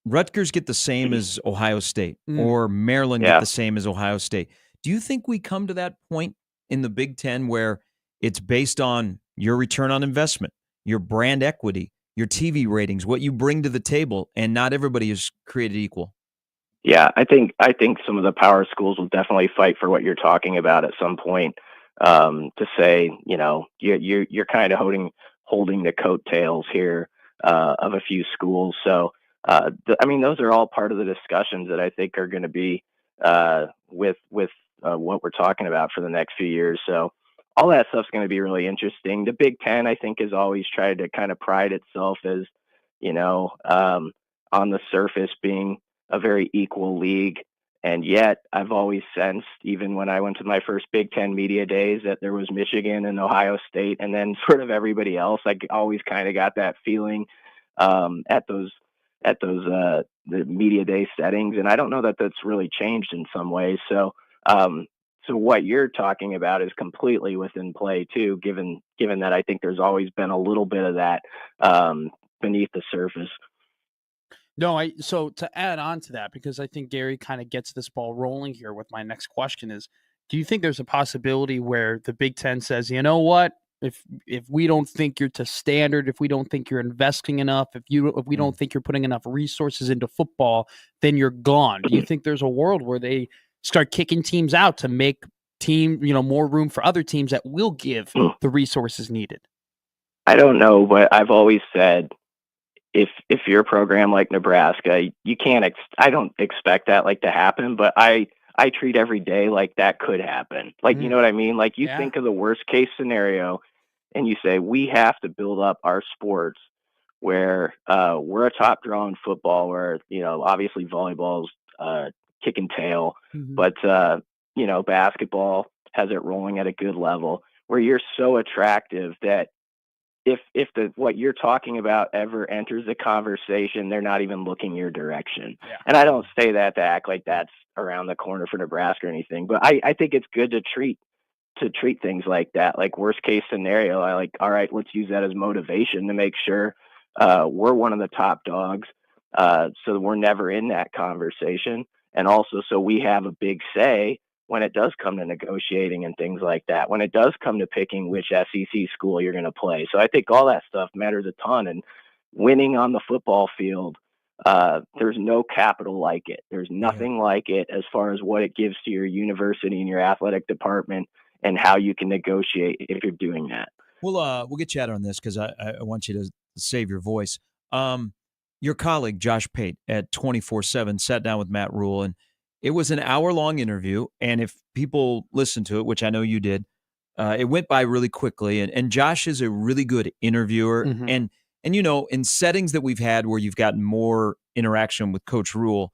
Rutgers get the same as Ohio State or Maryland get the same as Ohio State? Do you think we come to that point in the Big Ten where it's based on your return on investment, your brand equity, your TV ratings, what you bring to the table, and not everybody is created equal? Yeah, I think some of the power schools will definitely fight for what you're talking about at some point, to say, you're kind of holding the coattails here of a few schools. So, I mean, those are all part of the discussions that I think are going to be with what we're talking about for the next few years. So all that stuff's going to be really interesting. The Big Ten, I think, has always tried to kind of pride itself as, on the surface being a very equal league. And yet I've always sensed, even when I went to my first Big Ten media days, that there was Michigan and Ohio State and then sort of everybody else. I always kind of got that feeling at those the media day settings. And I don't know that that's really changed in some ways. So what you're talking about is completely within play too, given that I think there's always been a little bit of that beneath the surface. No, so to add on to that, because I think Gary kind of gets this ball rolling here with my next question is, do you think there's a possibility where the Big Ten says, you know what, if we don't think you're to standard, if we don't think you're investing enough, if we don't think you're putting enough resources into football, then you're gone? Do you think there's a world where they start kicking teams out to make more room for other teams that will give the resources needed? I don't know, but I've always said, if you're a program like Nebraska, you can't. I don't expect that to happen, but I treat every day like that could happen. You know what I mean? Like you think of the worst case scenario, and you say we have to build up our sports where we're a top draw in football, where obviously volleyball's kicking tail, but basketball has it rolling at a good level, where you're so attractive that if what you're talking about ever enters the conversation, they're not even looking your direction. Yeah. And I don't say that to act like that's around the corner for Nebraska or anything, but I think it's good to treat things like that. Like worst case scenario, all right, let's use that as motivation to make sure we're one of the top dogs, so we're never in that conversation. And also so we have a big say when it does come to negotiating and things like that, when it does come to picking which SEC school you're going to play. So I think all that stuff matters a ton. And winning on the football field, there's no capital like it. There's nothing like it as far as what it gives to your university and your athletic department and how you can negotiate if you're doing that. We'll get chatted on this because I want you to save your voice. Your colleague, Josh Pate at 24/7 sat down with Matt Rhule, and it was an hour-long interview. And if people listened to it, which I know you did, it went by really quickly. And Josh is a really good interviewer. Mm-hmm. And in settings that we've had where you've gotten more interaction with Coach Rhule,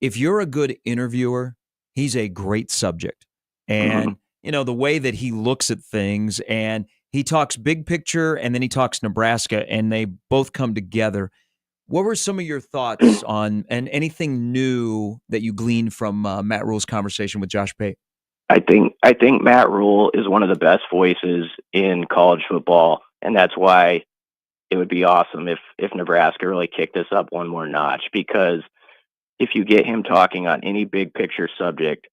if you're a good interviewer, he's a great subject. And, the way that he looks at things, and he talks big picture and then he talks Nebraska, and they both come together. What were some of your thoughts on, and anything new that you gleaned from Matt Rhule's conversation with Josh Pate? I think Matt Rhule is one of the best voices in college football, and that's why it would be awesome if Nebraska really kicked this up one more notch, because if you get him talking on any big picture subject,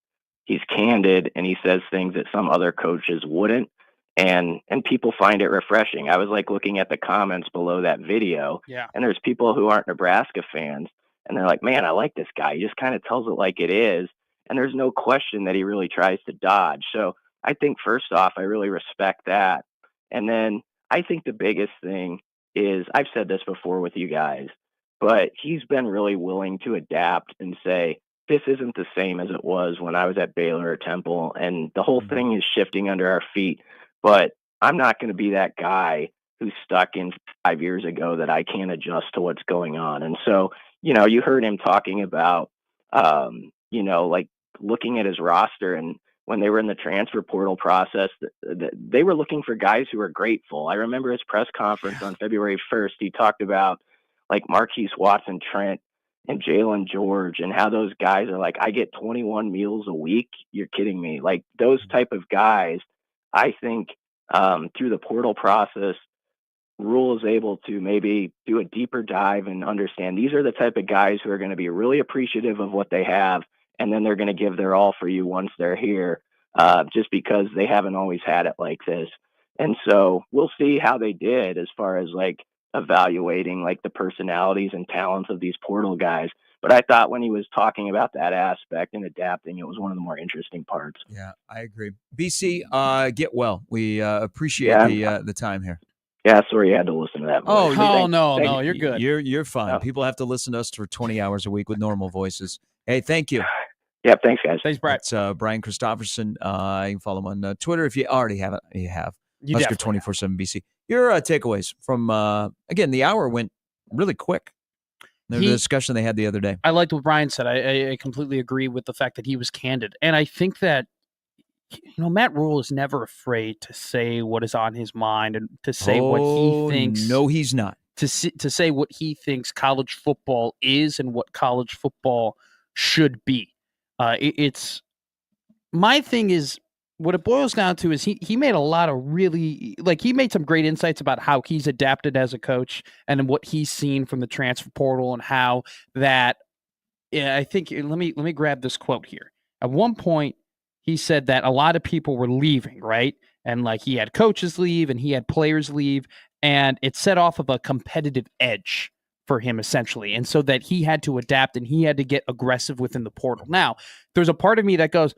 he's candid and he says things that some other coaches wouldn't, and people find it refreshing. I was looking at the comments below that video, and there's people who aren't Nebraska fans, and they're like, man, I like this guy. He just kind of tells it like it is, and there's no question that he really tries to dodge. So I think first off, I really respect that. And then I think the biggest thing is, I've said this before with you guys, but he's been really willing to adapt and say, this isn't the same as it was when I was at Baylor or Temple, and the whole thing is shifting under our feet. But I'm not going to be that guy who's stuck in 5 years ago that I can't adjust to what's going on. And so, you heard him talking about, looking at his roster, and when they were in the transfer portal process, they were looking for guys who were grateful. I remember his press conference on February 1st. He talked about Marquise Watson Trent and Jalen George, and how those guys are I get 21 meals a week. You're kidding me. Those type of guys, I think through the portal process, Rhule is able to maybe do a deeper dive and understand these are the type of guys who are going to be really appreciative of what they have, and then they're going to give their all for you once they're here, just because they haven't always had it like this. And so we'll see how they did as far as evaluating the personalities and talents of these portal guys. But I thought when he was talking about that aspect and adapting, it was one of the more interesting parts. Yeah, I agree. BC, get well. We appreciate the time here. Yeah, sorry you had to listen to that voice. No, you're good. You're fine. People have to listen to us for 20 hours a week with normal voices. Hey, thank you. Yeah, thanks, guys. Thanks, Brad. It's Brian Christopherson. You can follow him on Twitter if you already haven't. You have. Husker 24/7 BC. Your takeaways from again, the hour went really quick. The discussion they had the other day. I liked what Brian said. I completely agree with the fact that he was candid, and I think that Matt Rhule is never afraid to say what is on his mind and to say what he thinks. No, he's not. To say what he thinks college football is and what college football should be. It's my thing is, what it boils down to is he made a lot of really, he made some great insights about how he's adapted as a coach and what he's seen from the transfer portal, and how that, I think, let me grab this quote here. At one point, he said that a lot of people were leaving, right? And he had coaches leave and he had players leave, and it set off of a competitive edge for him, essentially. And so that he had to adapt and he had to get aggressive within the portal. Now, there's a part of me that goes,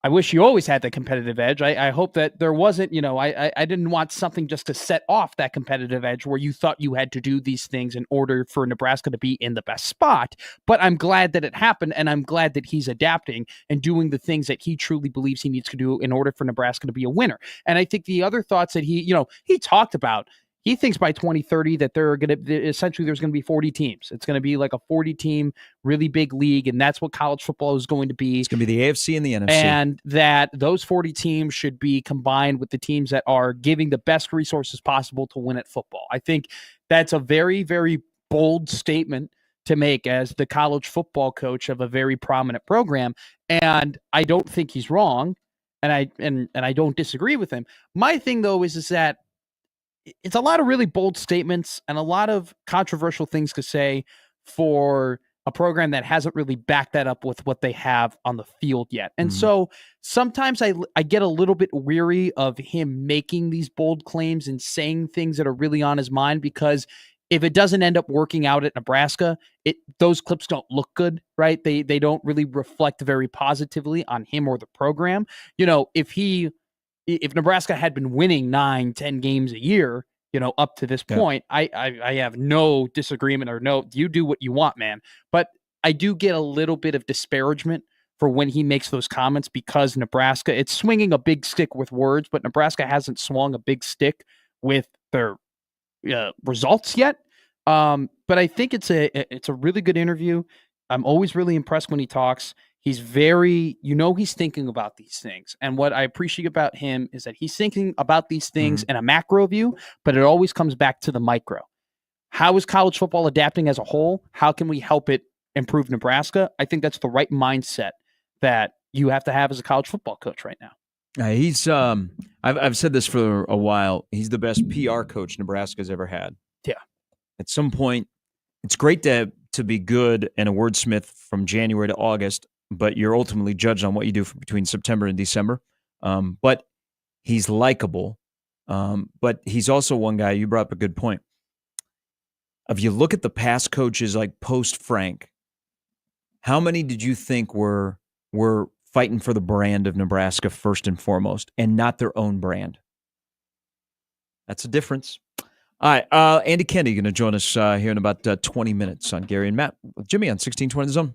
I wish you always had the competitive edge. I hope that there wasn't, I didn't want something just to set off that competitive edge where you thought you had to do these things in order for Nebraska to be in the best spot. But I'm glad that it happened, and I'm glad that he's adapting and doing the things that he truly believes he needs to do in order for Nebraska to be a winner. And I think the other thoughts that he talked about, he thinks by 2030 that there's going to be 40 teams. It's going to be a 40-team, really big league, and that's what college football is going to be. It's going to be the AFC and the NFC. And that those 40 teams should be combined with the teams that are giving the best resources possible to win at football. I think that's a very, very bold statement to make as the college football coach of a very prominent program, and I don't think he's wrong, and I don't disagree with him. My thing, though, is that it's a lot of really bold statements and a lot of controversial things to say for a program that hasn't really backed that up with what they have on the field yet. And so sometimes I get a little bit weary of him making these bold claims and saying things that are really on his mind, because if it doesn't end up working out at Nebraska, those clips don't look good, right? They don't really reflect very positively on him or the program. If he if Nebraska had been winning 9-10 games a year, up to this point, I have no disagreement or no, you do what you want, man. But I do get a little bit of disparagement for when he makes those comments because Nebraska, it's swinging a big stick with words, but Nebraska hasn't swung a big stick with their results yet. But I think it's a really good interview. I'm always really impressed when he talks. He's very, he's thinking about these things. And what I appreciate about him is that he's thinking about these things in a macro view, but it always comes back to the micro. How is college football adapting as a whole? How can we help it improve Nebraska? I think that's the right mindset that you have to have as a college football coach right now. He's I've said this for a while. He's the best PR coach Nebraska's ever had. Yeah. At some point, it's great to be good and a wordsmith from January to August, but you're ultimately judged on what you do between September and December. But he's likable. But he's also one guy, you brought up a good point. If you look at the past coaches like post Frank, how many did you think were fighting for the brand of Nebraska first and foremost and not their own brand? That's a difference. All right, Andy Kennedy going to join us here in about 20 minutes on Gary and Matt with Jimmy on 1620 The Zone.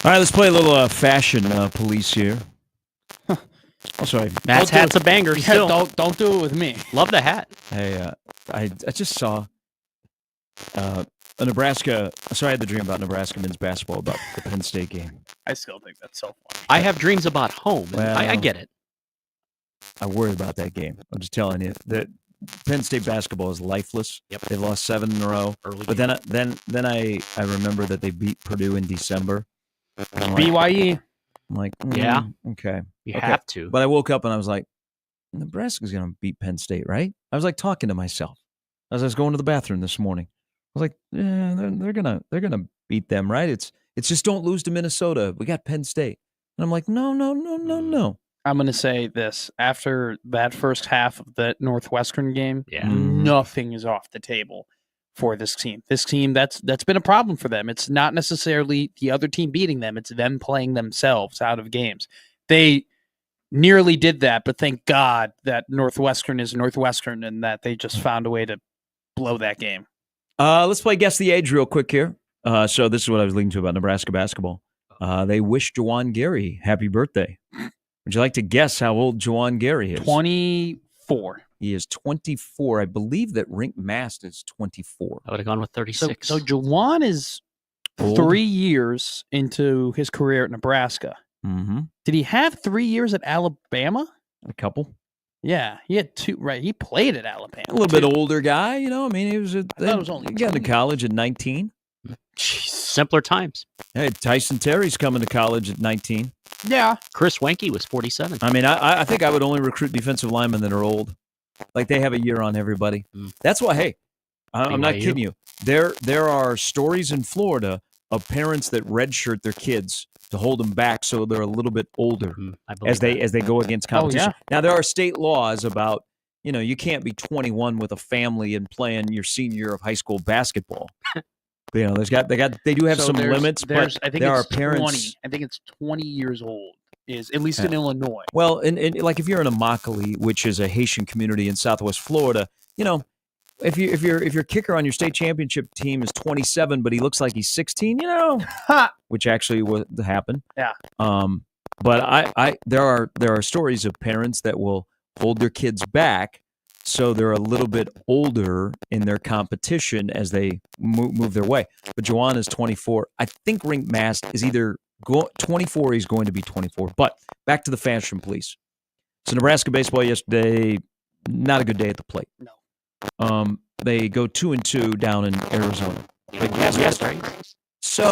All right, let's play a little fashion police here. Oh, sorry. Matt's hat's a banger. Yeah, Still, don't do it with me. Love the hat. Hey, I just saw a Nebraska. So I had the dream about Nebraska men's basketball about the Penn State game. I still think that's so funny. I have dreams about home. Well, I get it. I worry about that game. I'm just telling you that Penn State basketball is lifeless. Yep. They've lost 7 in a row. Early But game. then I remember that they beat Purdue in December. BYE. I'm like, Yeah. okay. You Okay. have to. But I woke up and I was like, Nebraska's going to beat Penn State, right? I was like talking to myself as I was going to the bathroom this morning. I was like, yeah, they're gonna beat them, right? It's just don't lose to Minnesota. We got Penn State, and I'm like, no. I'm going to say this. After that first half of the Northwestern game, Yeah. nothing is off the table for this team. This team, that's been a problem for them. It's not necessarily the other team beating them. It's them playing themselves out of games. They nearly did that, but thank God that Northwestern is Northwestern and that they just found a way to blow that game. Let's play Guess the Age real quick here. So this is what I was leading to about Nebraska basketball. They wish Juwan Gary happy birthday. Would you like to guess how old Juwan Gary is? 24. He is 24. I believe that Rink Mast is 24. I would have gone with 36. So Juwan is Old. 3 years into his career at Nebraska. Mm-hmm. Did he have 3 years at Alabama? A couple. Yeah, he had 2. Right, he played at Alabama. A little bit older guy, you know. I mean, he was thought it was only he got into 20. college at 19. Simpler times. Hey, Tyson Terry's coming to college at 19. Yeah. Chris Wenke was 47. I mean, I think I would only recruit defensive linemen that are old. Like they have a year on everybody. That's why, hey, I'm not kidding you. There are stories in Florida of parents that redshirt their kids to hold them back so they're a little bit older as they go against competition. yeah. Now, there are state laws about, you can't be 21 with a family and playing your senior year of high school basketball. They do have some limits, but I think there it's are parents. 20. I think it's 20 years old. Is at least in Illinois. Well, and like if you're in Immokalee, which is a Haitian community in Southwest Florida, if your kicker on your state championship team is 27, but he looks like he's 16, which actually would happen. Yeah. But there are stories of parents that will hold their kids back so they're a little bit older in their competition as they move their way. But Juwan is 24. I think Rink Mast is either 24 or he's going to be 24. But back to the fashion police. So Nebraska baseball yesterday, not a good day at the plate. No. They go 2-2 down in Arizona. So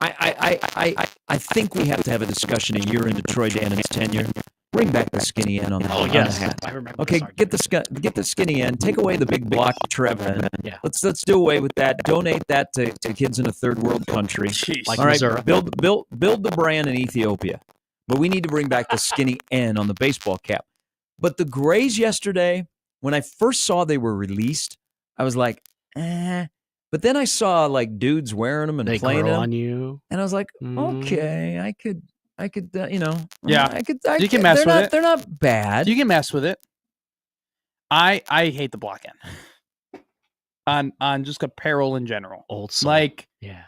I think we have to have a discussion a year into Troy Dannon's tenure. Bring back the skinny end on the hat. I remember. Okay, get the skinny end. Take away the big block Trevin. Yeah. Let's do away with that. Donate that to kids in a third world country. Jeez. Like All right, Missouri. build the brand in Ethiopia. But we need to bring back the skinny end on the baseball cap. But the grays yesterday, when I first saw they were released, I was like, eh. But then I saw like dudes wearing them and They playing grow them, on you. and I was like, okay, I could, Yeah. I could. You can mess with it. They're not bad. You can mess with it. I hate the block end. On just apparel in general. Old school. Like Yeah.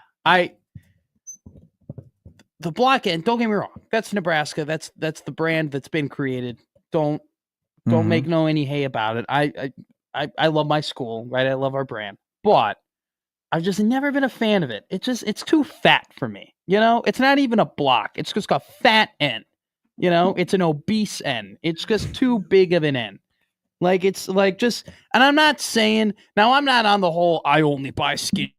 the block end, don't get me wrong. That's Nebraska. That's the brand that's been created. Don't make no any hay about it. I love my school, right? I love our brand. But I've just never been a fan of it. It's too fat for me. It's not even a block. It's just a fat end. It's an obese end. It's just too big of an end. Like it's like just, and I'm not saying now I'm not on the whole I only buy skinny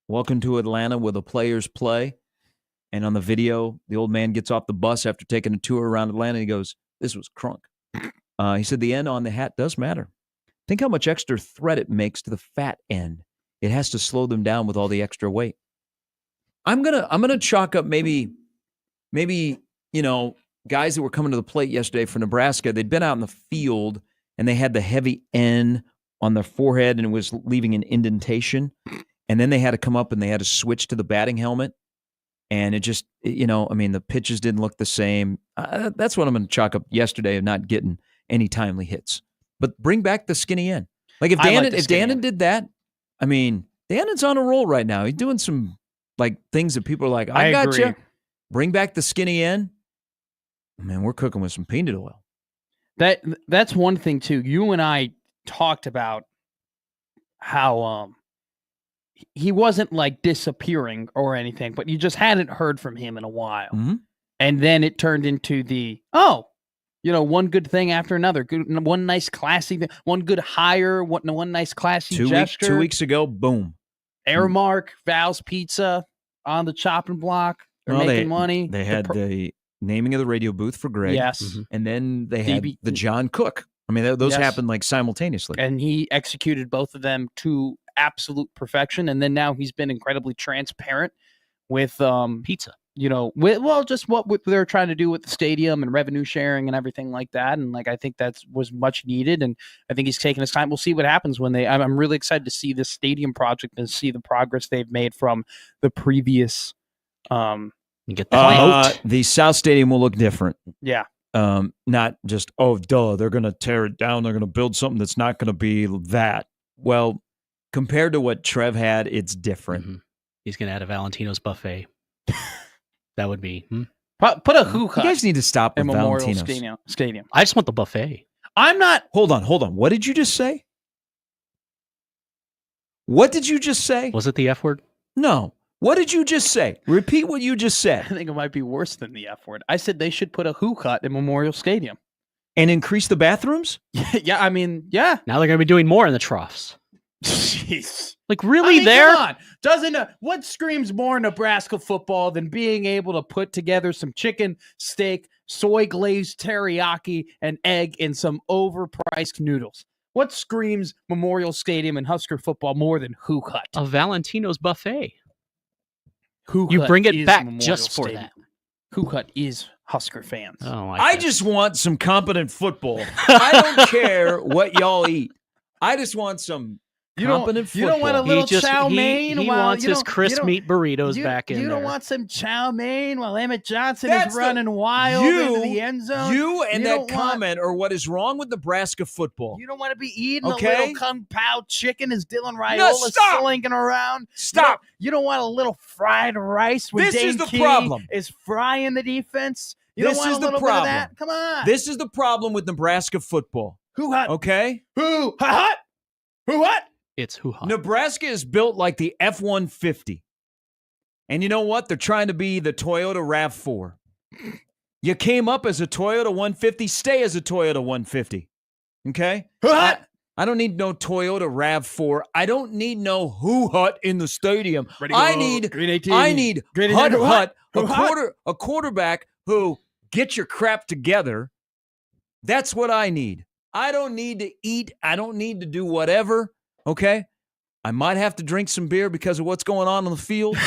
Welcome to Atlanta, where the players play. And on the video, the old man gets off the bus after taking a tour around Atlanta. He goes, "This was crunk." He said the end on the hat does matter. Think how much extra threat it makes to the fat end. It has to slow them down with all the extra weight. I'm gonna chalk up maybe guys that were coming to the plate yesterday for Nebraska. They'd been out in the field and they had the heavy N on their forehead and it was leaving an indentation. And then they had to come up and they had to switch to the batting helmet. And it just, the pitches didn't look the same. That's what I'm going to chalk up yesterday of not getting any timely hits. But bring back the skinny end. Like if Dannon did that, Dannon's on a roll right now. He's doing some things that people are like, I got you. Bring back the skinny end. Man, we're cooking with some peanut oil. That's one thing too. You and I talked about how he wasn't disappearing or anything, but you just hadn't heard from him in a while. Mm-hmm. And then it turned into one good thing after another. One nice classy thing, one good hire, one nice classy gesture. 2 weeks ago, boom. Airmark, Val's Pizza on the chopping block. They're making money. They had the naming of the radio booth for Greg. Yes. Mm-hmm. And then they had the John Cook. Those happened simultaneously. And he executed both of them to absolute perfection. And then now he's been incredibly transparent with pizza. Just what they're trying to do with the stadium and revenue sharing and everything like that. And I think that was much needed. And I think he's taking his time. We'll see what happens when I'm really excited to see this stadium project and see the progress they've made from the previous. Get the the South Stadium will look different. Yeah. Not just, they're going to tear it down. They're going to build something that's not going to be that. Well, compared to what Trev had, it's different. Mm-hmm. He's going to add a Valentino's buffet. That would be. Put a hookah. You guys need to stop with Memorial Valentino's. Stadium. I just want the buffet. I'm not. Hold on. What did you just say? What did you just say? Was it the F word? No. What did you just say? Repeat what you just said. I think it might be worse than the F word. I said they should put a hookah hut in Memorial Stadium. And increase the bathrooms? Yeah. Now they're going to be doing more in the troughs. Jeez. Really there? Come on. What screams more Nebraska football than being able to put together some chicken, steak, soy glazed teriyaki, and egg in some overpriced noodles? What screams Memorial Stadium and Husker football more than hookah hut? A Valentino's buffet. You bring it back Memorial just for Stadium. that. Hookah hut is Husker fans. Oh, I just want some competent football. I don't care what y'all eat. I just want some competent football. You don't want a little chow mein? He wants his crisp meat burritos back in there. You don't want some chow mein while Emmett Johnson is running wild into the end zone? You and that comment are what is wrong with Nebraska football. You don't want to be eating a little Kung Pao chicken as Dylan Raiola slinking around. Stop. You don't want a little fried rice when Dane Key is frying the defense. You don't want a little bit of that? Come on. This is the problem with Nebraska football. Who hut? Okay? Who hut? Who what? It's hoo-ha. Nebraska is built like the F-150. And you know what? They're trying to be the Toyota RAV4. You came up as a Toyota 150, stay as a Toyota 150. Okay? Hut? I don't need no Toyota RAV4. I don't need no hut in the stadium. I need hut, a quarterback who gets your crap together. That's what I need. I don't need to eat. I don't need to do whatever. Okay? I might have to drink some beer because of what's going on the field.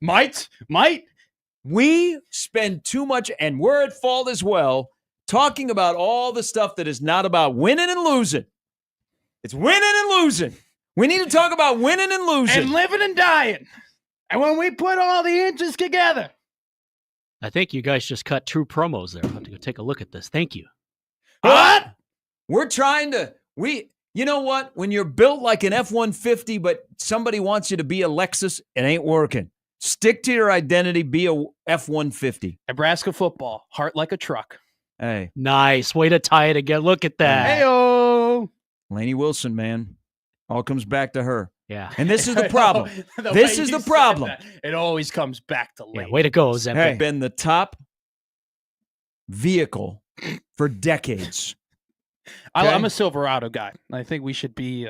Might. We spend too much, and we're at fault as well, talking about all the stuff that is not about winning and losing. It's winning and losing. We need to talk about winning and losing. And living and dying. And when we put all the inches together. I think you guys just cut true promos there. I'll have to go take a look at this. Thank you. What? We're trying to, you know what? When you're built like an F-150, but somebody wants you to be a Lexus, it ain't working. Stick to your identity, be a F-150. Nebraska football, heart like a truck. Hey. Nice. Way to tie it again. Look at that. Hey-o. Lainey Wilson, man. All comes back to her. Yeah. And this is the problem. This is the problem. It always comes back to Lainey. Yeah, way to go, Zempic. Hey. Been the top vehicle for decades. Okay? I'm a Silverado guy. I think we should be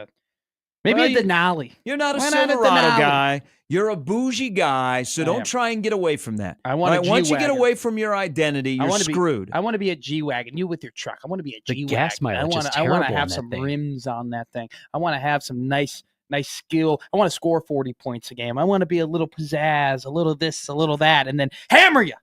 Maybe a Denali. You're not a Silverado guy. You're a bougie guy, so don't try and get away from that. I want a G-Wagon. Once you get away from your identity, you're screwed. I want to be a G-Wagon. You with your truck. I want to be a G-Wagon. The gas mileage is terrible. I want to have some rims on that thing. I want to have some nice skill. I want to score 40 points a game. I want to be a little pizzazz, a little this, a little that, and then hammer you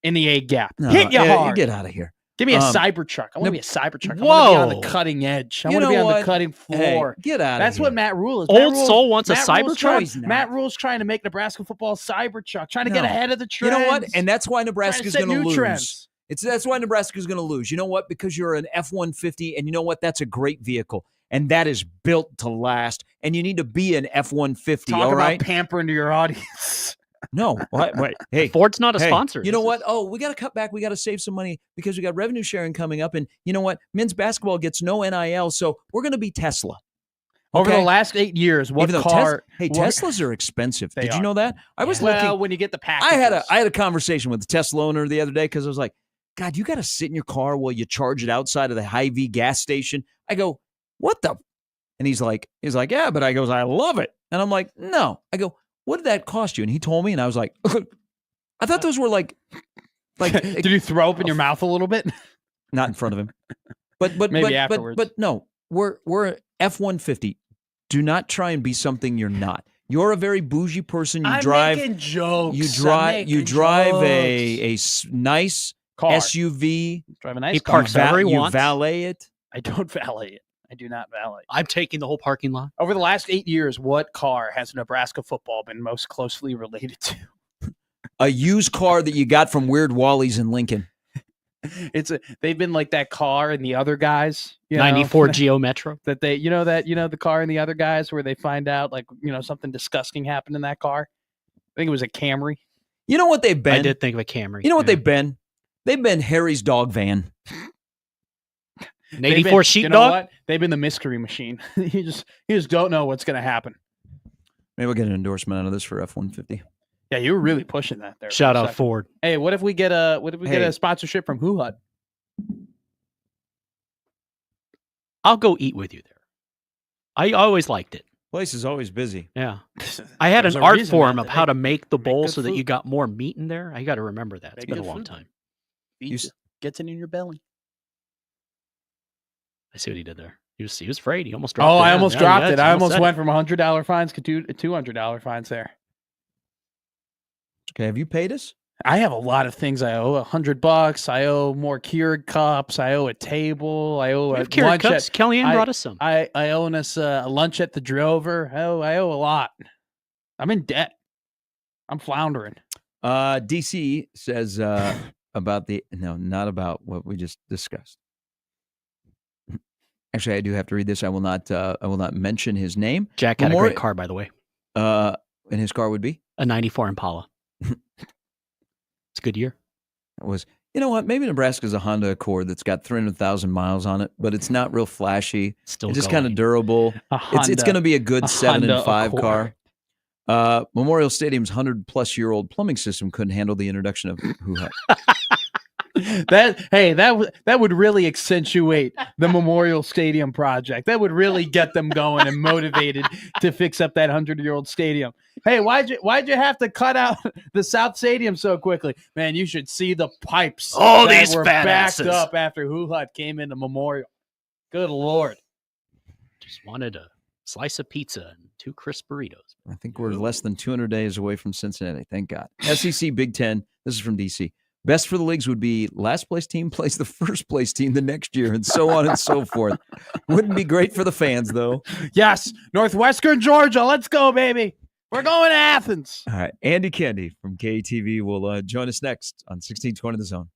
in the A gap. Hit you hard. Get out of here. Give me a Cybertruck. I want to be a Cybertruck. I want to be on the cutting edge. I want to be on the cutting floor. Hey, get out of here. That's what Matt Rule is. Old Soul wants a Cybertruck? Matt Rule's trying to make Nebraska football a Cybertruck, trying to get ahead of the trends. You know what? And that's why Nebraska's going to lose. Trends. That's why Nebraska's going to lose. You know what? Because you're an F-150, and you know what? That's a great vehicle. And that is built to last. And you need to be an F-150, Talk about pampering to your audience. No. Wait. Hey, Ford's not a sponsor. You know what? Oh, we got to cut back. We got to save some money because we got revenue sharing coming up. And you know what? Men's basketball gets no NIL, so we're going to be Tesla. Okay? Over the last 8 years, Teslas are expensive. Did you know that? I was looking. When you get the package. I had a conversation with the Tesla owner the other day because I was like, God, you got to sit in your car while you charge it outside of the Hy-Vee gas station. I go, what the? And he's like, yeah, but I love it. And I'm like, no. I go, what did that cost you? And he told me, and I was like, I thought those were like. Did you throw up in your mouth a little bit? Not in front of him, but maybe afterwards. But no, we're F-150. Do not try and be something you're not. You're a very bougie person. You drive. Making jokes. You drive a nice car. SUV. Drive a nice he car. Parks wherever he wants. You valet it. I don't valet it. I do not valet. I'm taking the whole parking lot. Over the last 8 years, what car has Nebraska football been most closely related to? A used car that you got from Weird Wally's in Lincoln. They've been like that car and the other guys. 94 Geo Metro. That the car and the other guys where they find out something disgusting happened in that car. I think it was a Camry. You know what they've been? I did think of a Camry. You know what they've been? They've been Harry's dog van. An 84 sheepdog? You know what? They've been the mystery machine. you just don't know what's going to happen. Maybe we'll get an endorsement out of this for F-150. Yeah, you were really pushing that there. Shout out Ford. Hey, what if we get a sponsorship from Who Hut? I'll go eat with you there. I always liked it. Place is always busy. Yeah. I had an art form of how to make the bowl so that you got more meat in there. I got to remember that. It's been a long time. Gets it in your belly. I see what he did there. He was afraid. He almost dropped it. Oh, I almost dropped it. I almost went from $100 fines to $200 fines there. Okay, have you paid us? I have a lot of things I owe. $100. I owe more Keurig cups. I owe a table. I owe a lunch cups. Kellyanne brought us some. I own us a lunch at the Drover. I owe a lot. I'm in debt. I'm floundering. DC says not about what we just discussed. Actually, I do have to read this. I will not mention his name. Jack had a great car, by the way. And his car would be a '94 Impala. It's a good year. It was. You know what? Maybe Nebraska's a Honda Accord that's got 300,000 miles on it, but it's not real flashy. It's just kind of durable. It's going to be a good 7 and 5 car. Memorial Stadium's 100-plus-year-old plumbing system couldn't handle the introduction of Who Hut. That would really accentuate the Memorial Stadium project. That would really get them going and motivated to fix up that 100-year-old stadium. Hey, why'd you have to cut out the South Stadium so quickly? Man, you should see the pipes. All these were badasses. Backed up after Who Hut came into Memorial. Good Lord. Just wanted a slice of pizza and 2 crisp burritos. I think we're less than 200 days away from Cincinnati. Thank God. SEC Big Ten. This is from DC. Best for the leagues would be last place team plays the first place team the next year, and so on and so forth. Wouldn't be great for the fans, though. Yes, Northwestern Georgia. Let's go, baby. We're going to Athens. All right. Andy Candy from KTV will join us next on 1620 The Zone.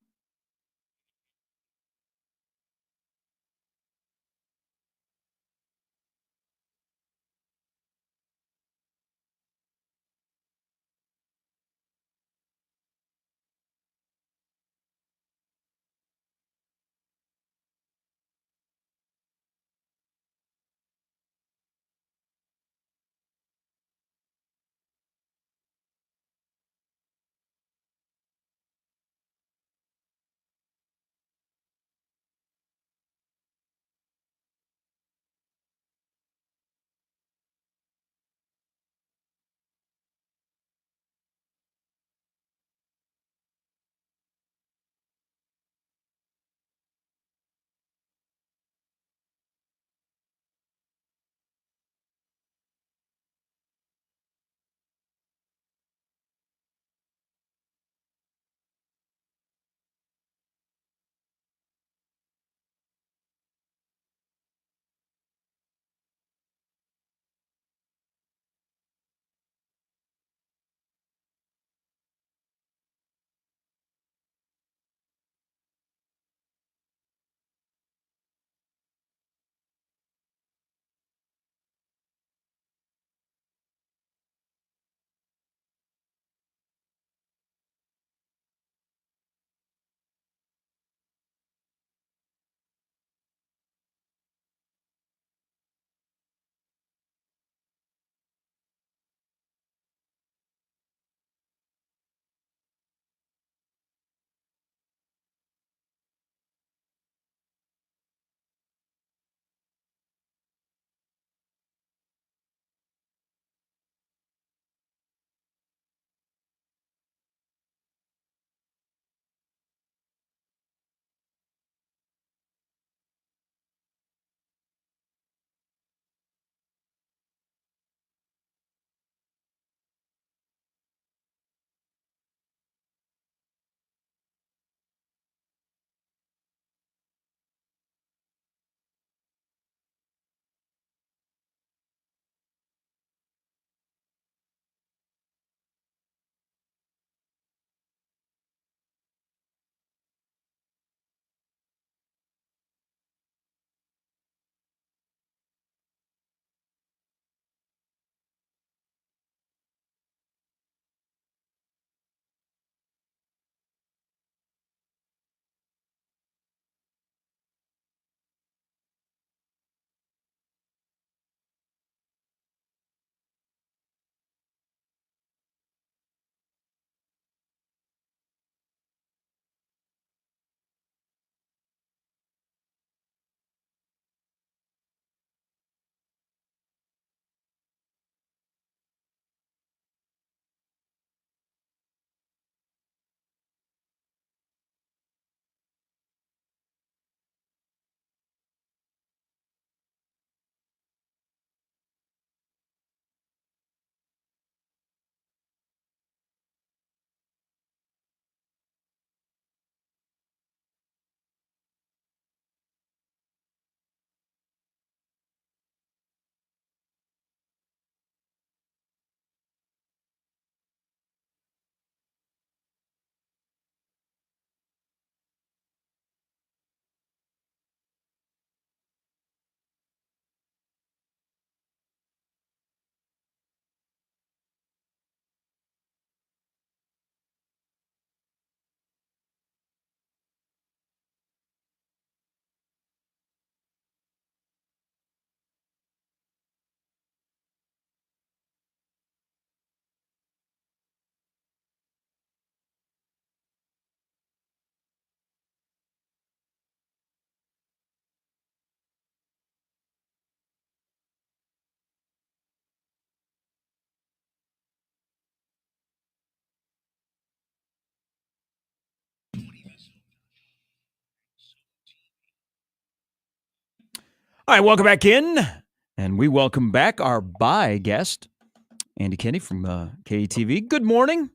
All right, welcome back in. And we welcome back our bye guest, Andy Kenney from KETV. Good morning.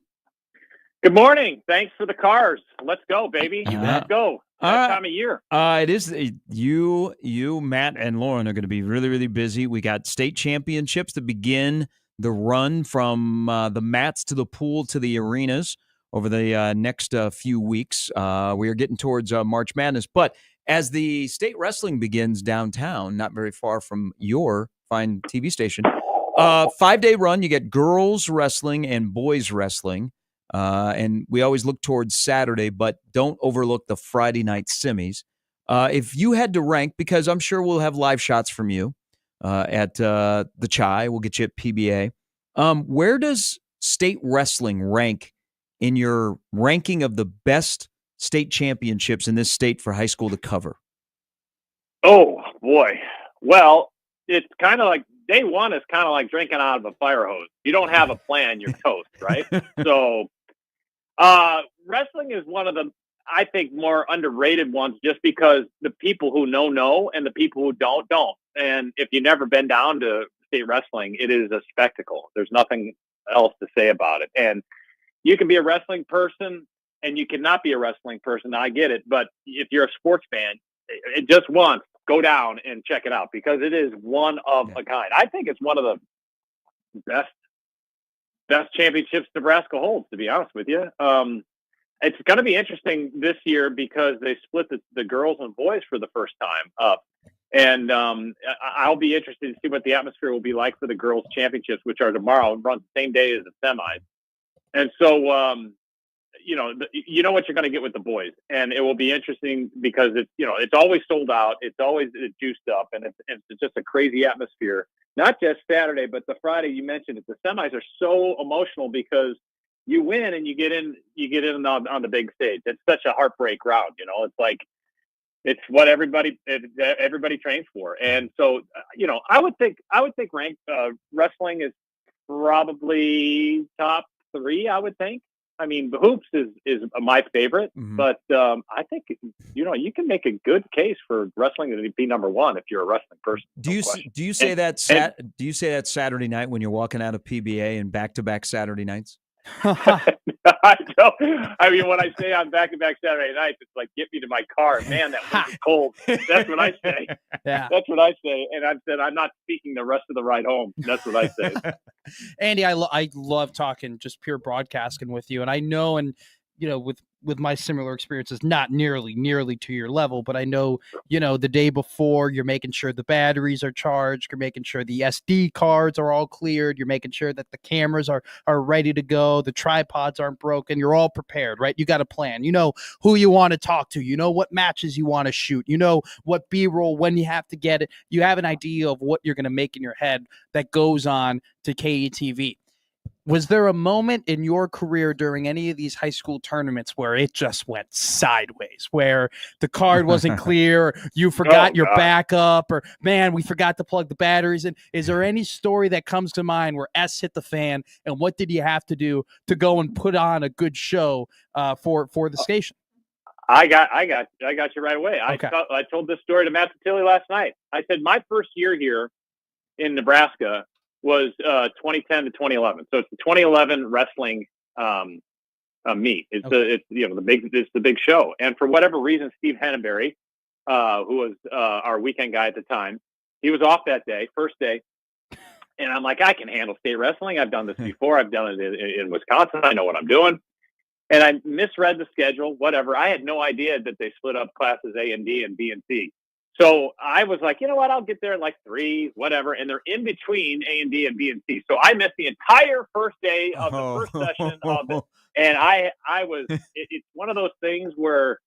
Good morning. Thanks for the cars. Let's go, baby. Let's go. That time of year. It is. You, Matt, and Lauren are going to be really, really busy. We got state championships to begin the run from the mats to the pool to the arenas over the next few weeks. We are getting towards March Madness. But as the state wrestling begins downtown, not very far from your fine TV station, 5-day run, you get girls wrestling and boys wrestling. And we always look towards Saturday, but don't overlook the Friday night semis. If you had to rank, because I'm sure we'll have live shots from you at the Chai, we'll get you at PBA. Where does state wrestling rank in your ranking of the best state championships in this state for high school to cover? Oh, boy. Well, it's kind of like day one is kind of like drinking out of a fire hose. You don't have a plan, you're toast, right? So wrestling is one of the, I think, more underrated ones just because the people who know and the people who don't. And if you've never been down to state wrestling, it is a spectacle. There's nothing else to say about it. And you can be a wrestling person and you cannot be a wrestling person. I get it. But if you're a sports fan, it just once, go down and check it out because it is one of a kind. I think it's one of the best championships Nebraska holds, to be honest with you. It's going to be interesting this year because they split the girls and boys for the first time up. And I'll be interested to see what the atmosphere will be like for the girls championships, which are tomorrow and run the same day as the semis. And so, you know what you're going to get with the boys, and it will be interesting because it's always sold out. It's always juiced up, and it's just a crazy atmosphere. Not just Saturday, but the Friday you mentioned it. The semis are so emotional because you win and you get in on the big stage. It's such a heartbreak round. It's like it's what everybody trains for, and so I would think ranked wrestling is probably top 3. I would think. I mean, the hoops is my favorite, but I think you can make a good case for wrestling to be number 1 if you're a wrestling person. Do you say that Saturday night when you're walking out of PBA and back-to-back Saturday nights? I don't. I mean, when I say on back-to-back Saturday nights, it's like, get me to my car. Man, that was cold. That's what I say. Yeah. That's what I say. And I've said, I'm not speaking the rest of the ride home. That's what I say. Andy, I love talking just pure broadcasting with you. And I know, and with my similar experiences, not nearly to your level, but I know, the day before you're making sure the batteries are charged, you're making sure the SD cards are all cleared, you're making sure that the cameras are ready to go, the tripods aren't broken, you're all prepared, right? You got a plan. You know who you want to talk to, you know what matches you want to shoot, you know what B-roll, when you have to get it, you have an idea of what you're going to make in your head that goes on to KETV. Was there a moment in your career during any of these high school tournaments where it just went sideways, where the card wasn't clear, or you forgot your backup, or man, we forgot to plug the batteries in? Is there any story that comes to mind where S hit the fan, and what did you have to do to go and put on a good show for the station? I got you right away. Okay. I told this story to Matt Patilli last night. I said my first year here in Nebraska was 2010 to 2011. So it's the 2011 wrestling meet. It's the big show. And for whatever reason, Steve Henneberry, who was our weekend guy at the time, he was off that day, first day. And I'm like, I can handle state wrestling. I've done this before. I've done it in Wisconsin. I know what I'm doing. And I misread the schedule, whatever. I had no idea that they split up classes A and D and B and C. So I was like, you know what? I'll get there at like 3, whatever. And they're in between A and D and B and C. So I missed the entire first day of the first session of it. And I was, it's one of those things where,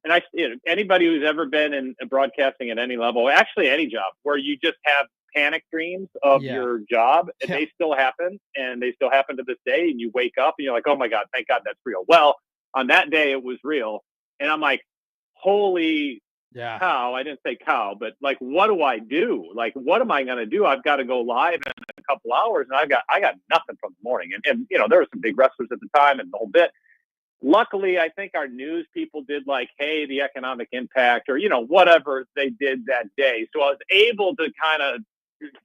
and anybody who's ever been in broadcasting at any level, actually any job, where you just have panic dreams of your job, and they still happen, and they still happen to this day. And you wake up and you're like, oh my God, thank God that's real. Well, on that day it was real. And I'm like, holy cow. I didn't say cow, but like, what do I do? Like, what am I going to do? I've got to go live in a couple hours, and I got nothing from the morning. And there were some big wrestlers at the time and the whole bit. luckily, I think our news people did like, hey, the economic impact or, whatever they did that day. So I was able to kind of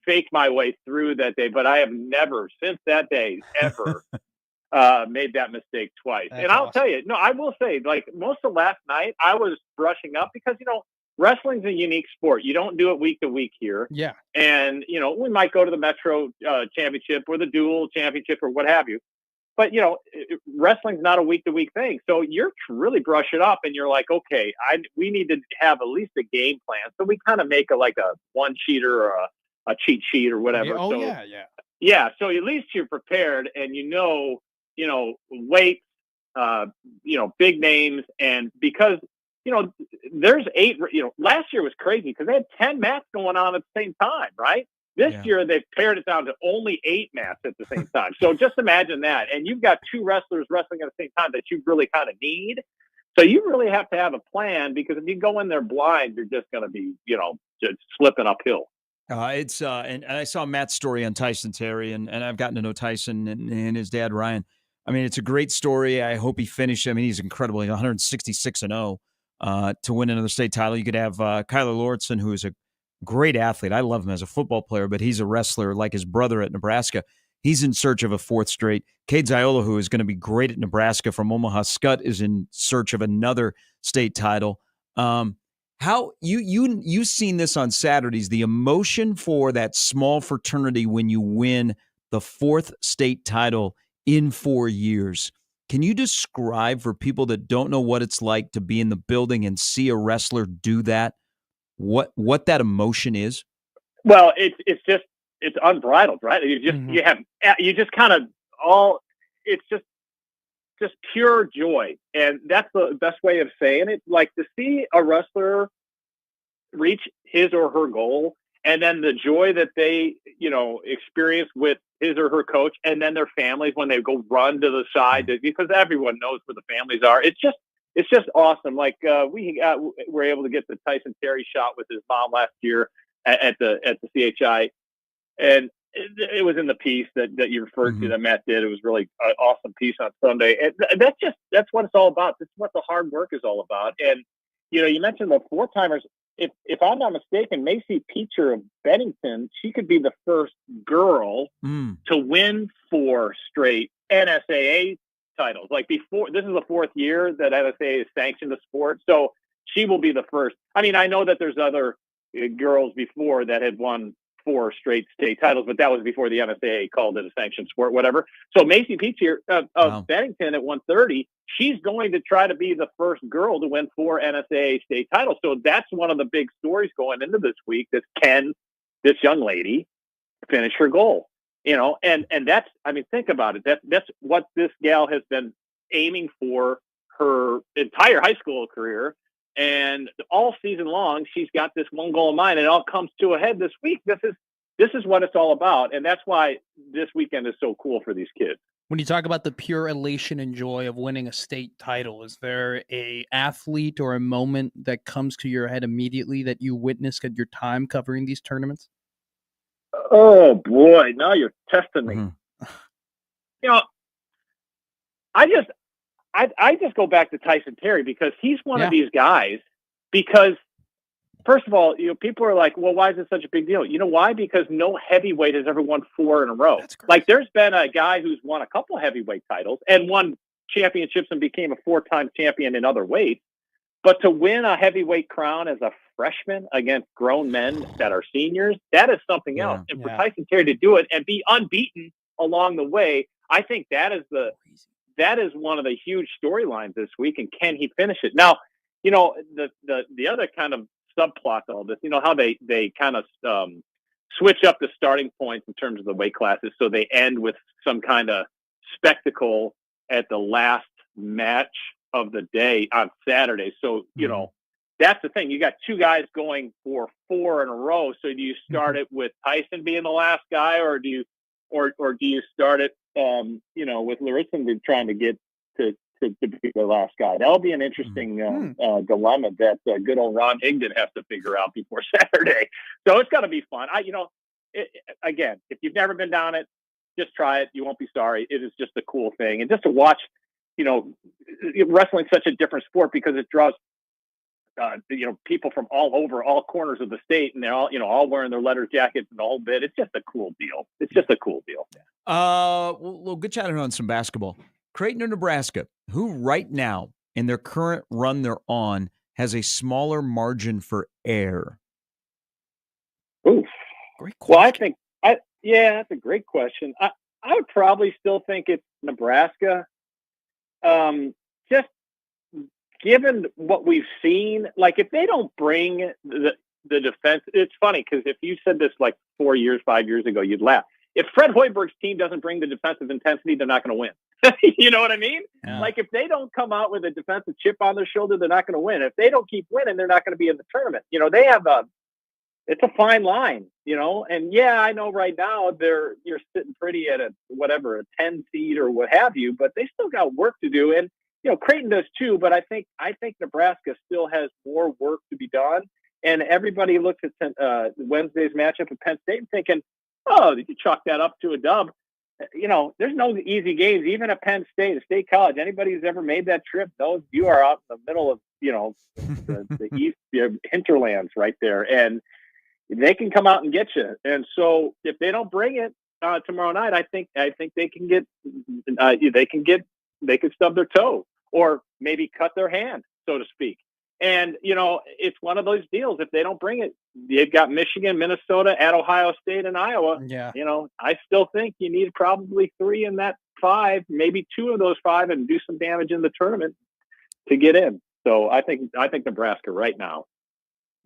fake my way through that day, but I have never since that day ever made that mistake twice. That's and I'll awesome. tell you, no, I will say, like most of last night, I was brushing up because, wrestling's a unique sport. You don't do it week to week here. Yeah. And, we might go to the Metro Championship or the Dual Championship or what have you. But, wrestling's not a week-to-week thing. So you're really brush it up and you're like, okay, we need to have at least a game plan. So we kind of make a one-sheeter or a cheat sheet or whatever. Oh, so, yeah. Yeah. So at least you're prepared and weight, big names. And because, there's 8, last year was crazy because they had 10 mats going on at the same time, right? This year, they've pared it down to only 8 mats at the same time. So just imagine that. And you've got 2 wrestlers wrestling at the same time that you really kind of need. So you really have to have a plan because if you go in there blind, you're just going to be, just slipping uphill. And I saw Matt's story on Tyson Terry, and I've gotten to know Tyson and his dad, Ryan. I mean, it's a great story. I hope he finished. I mean, he's incredible. He's 166-0 to win another state title. You could have Kyler Lauritsen, who is a great athlete. I love him as a football player, but he's a wrestler like his brother at Nebraska. He's in search of a 4th straight. Cade Ziola, who is going to be great at Nebraska from Omaha. Scott is in search of another state title. How you've seen this on Saturdays, the emotion for that small fraternity when you win the 4th state title in 4 years. Can you describe for people that don't know what it's like to be in the building and see a wrestler do that? What that emotion is? Well, it's unbridled, right? You just kind of it's just pure joy. And that's the best way of saying it. Like to see a wrestler reach his or her goal and then the joy that they, experience with his or her coach and then their families when they go run to the side because everyone knows where the families are. It's just awesome. Like we were able to get the Tyson Terry shot with his mom last year at the CHI, and it was in the piece that you referred to that Matt did. It was really an awesome piece on Sunday, and that's what it's all about. That's what the hard work is all about. And you mentioned the 4-timers. If I'm not mistaken, Macy Peacher of Bennington, she could be the first girl to win 4 straight NSAA titles. Like before, this is the 4th year that NSAA has sanctioned the sport, so she will be the first. I mean, I know that there's other girls before that had won 4 straight state titles, but that was before the NSAA called it a sanctioned sport, whatever. So Macy Peacher of Bennington at 130, she's going to try to be the first girl to win 4 NSAA state titles. So that's one of the big stories going into this week. That can this young lady finish her goal? And that's, I mean, think about it. That's what this gal has been aiming for her entire high school career. And all season long, she's got this one goal in mind, and it all comes to a head this week. This is what it's all about, and that's why this weekend is so cool for these kids. When you talk about the pure elation and joy of winning a state title, is there a athlete or a moment that comes to your head immediately that you witnessed at your time covering these tournaments? Oh boy, now you're testing me. I just go back to Tyson Terry because he's one of these guys. Because first of all, people are like, well, why is it such a big deal? You know why? Because no heavyweight has ever won 4 in a row. Like there's been a guy who's won a couple heavyweight titles and won championships and became a 4-time champion in other weights. But to win a heavyweight crown as a freshman against grown men that are seniors, that is something else. And for Tyson Terry to do it and be unbeaten along the way, I think that is one of the huge storylines this week. And can he finish it? Now, the other kind of subplot to all this, how they kind of switch up the starting points in terms of the weight classes. So they end with some kind of spectacle at the last match of the day on Saturday. So, that's the thing. You got 2 guys going for 4 in a row. So do you start it with Tyson being the last guy, or do you start it, with Lauritsen trying to get to be the last guy? That'll be an interesting dilemma that good old Ron Higdon has to figure out before Saturday. So it's going to be fun. Again, if you've never been down it, just try it. You won't be sorry. It is just a cool thing. And just to watch wrestling's such a different sport because it draws people from all corners of the state, and they're all wearing their leather jackets and the whole bit. It's just a cool deal. Well, good chatting on some basketball. Creighton or Nebraska, who right now in their current run they're on has a smaller margin for error? Oof. Great question. Well, that's a great question. I would probably still think it's Nebraska. Just given what we've seen, like if they don't bring the defense, it's funny because if you said this like 5 years ago, you'd laugh. If Fred Hoiberg's team doesn't bring the defensive intensity, they're not going to win. You know what I mean? Yeah. Like if they don't come out with a defensive chip on their shoulder, they're not going to win. If they don't keep winning, they're not going to be in the tournament. They have it's a fine line, and I know right now you're sitting pretty at a 10 seed or what have you, but they still got work to do. And, Creighton does too, but I think Nebraska still has more work to be done. And everybody looks at Wednesday's matchup at Penn State and thinking, oh, you chalk that up to a dub. There's no easy games, even at Penn State, a state college. Anybody who's ever made that trip knows you are out in the middle of, the east hinterlands right there. And they can come out and get you. And so if they don't bring it tomorrow night, I think they can stub their toe or maybe cut their hand, so to speak. And, it's one of those deals. If they don't bring it, they've got Michigan, Minnesota, at Ohio State, and Iowa. Yeah. I still think you need probably 3 in that 5, maybe 2 of those 5, and do some damage in the tournament to get in. So I think Nebraska right now.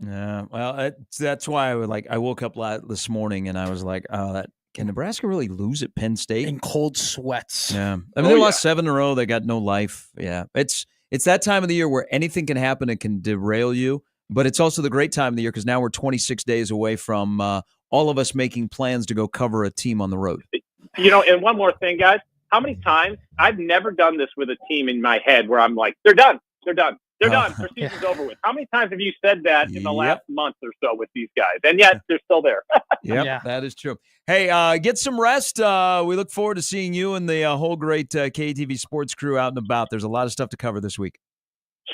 Yeah, well, that's why I woke up this morning and I was like, oh, can Nebraska really lose at Penn State? In cold sweats. Yeah. I mean, they lost 7 in a row. They got no life. Yeah. It's that time of the year where anything can happen. It can derail you. But it's also the great time of the year because now we're 26 days away from all of us making plans to go cover a team on the road. And one more thing, guys. How many times I've never done this with a team in my head where I'm like, they're done. They're done. Their season's over with. How many times have you said that in the last month or so with these guys? And yet they're still there. Yeah, that is true. Hey, get some rest. We look forward to seeing you and the whole great KTV sports crew out and about. There's a lot of stuff to cover this week.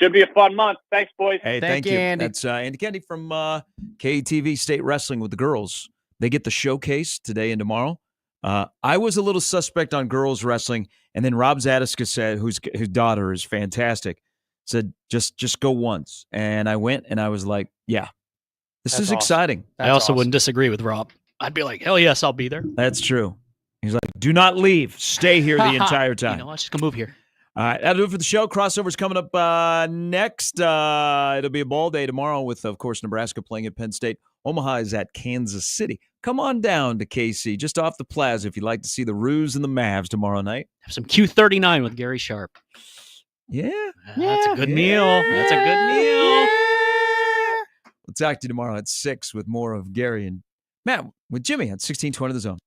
Should be a fun month. Thanks, boys. Hey, thank you. Andy. That's Andy Kennedy from KTV State Wrestling with the girls. They get the showcase today and tomorrow. I was a little suspect on girls wrestling, and then Rob Zadiska said, whose daughter is fantastic, said, just go once. And I went, and I was like, yeah, this is exciting. I also wouldn't disagree with Rob. I'd be like, hell yes, I'll be there. That's true. He's like, do not leave. Stay here the entire time. I'm just going to move here. All right, that'll do it for the show. Crossover's coming up next. It'll be a ball day tomorrow with, of course, Nebraska playing at Penn State. Omaha is at Kansas City. Come on down to KC, just off the plaza, if you'd like to see the Roos and the Mavs tomorrow night. Have some Q39 with Gary Sharp. Yeah. That's a good meal. That's a good meal. We'll talk to you tomorrow at 6 with more of Gary and Matt with Jimmy at 1620 The Zone.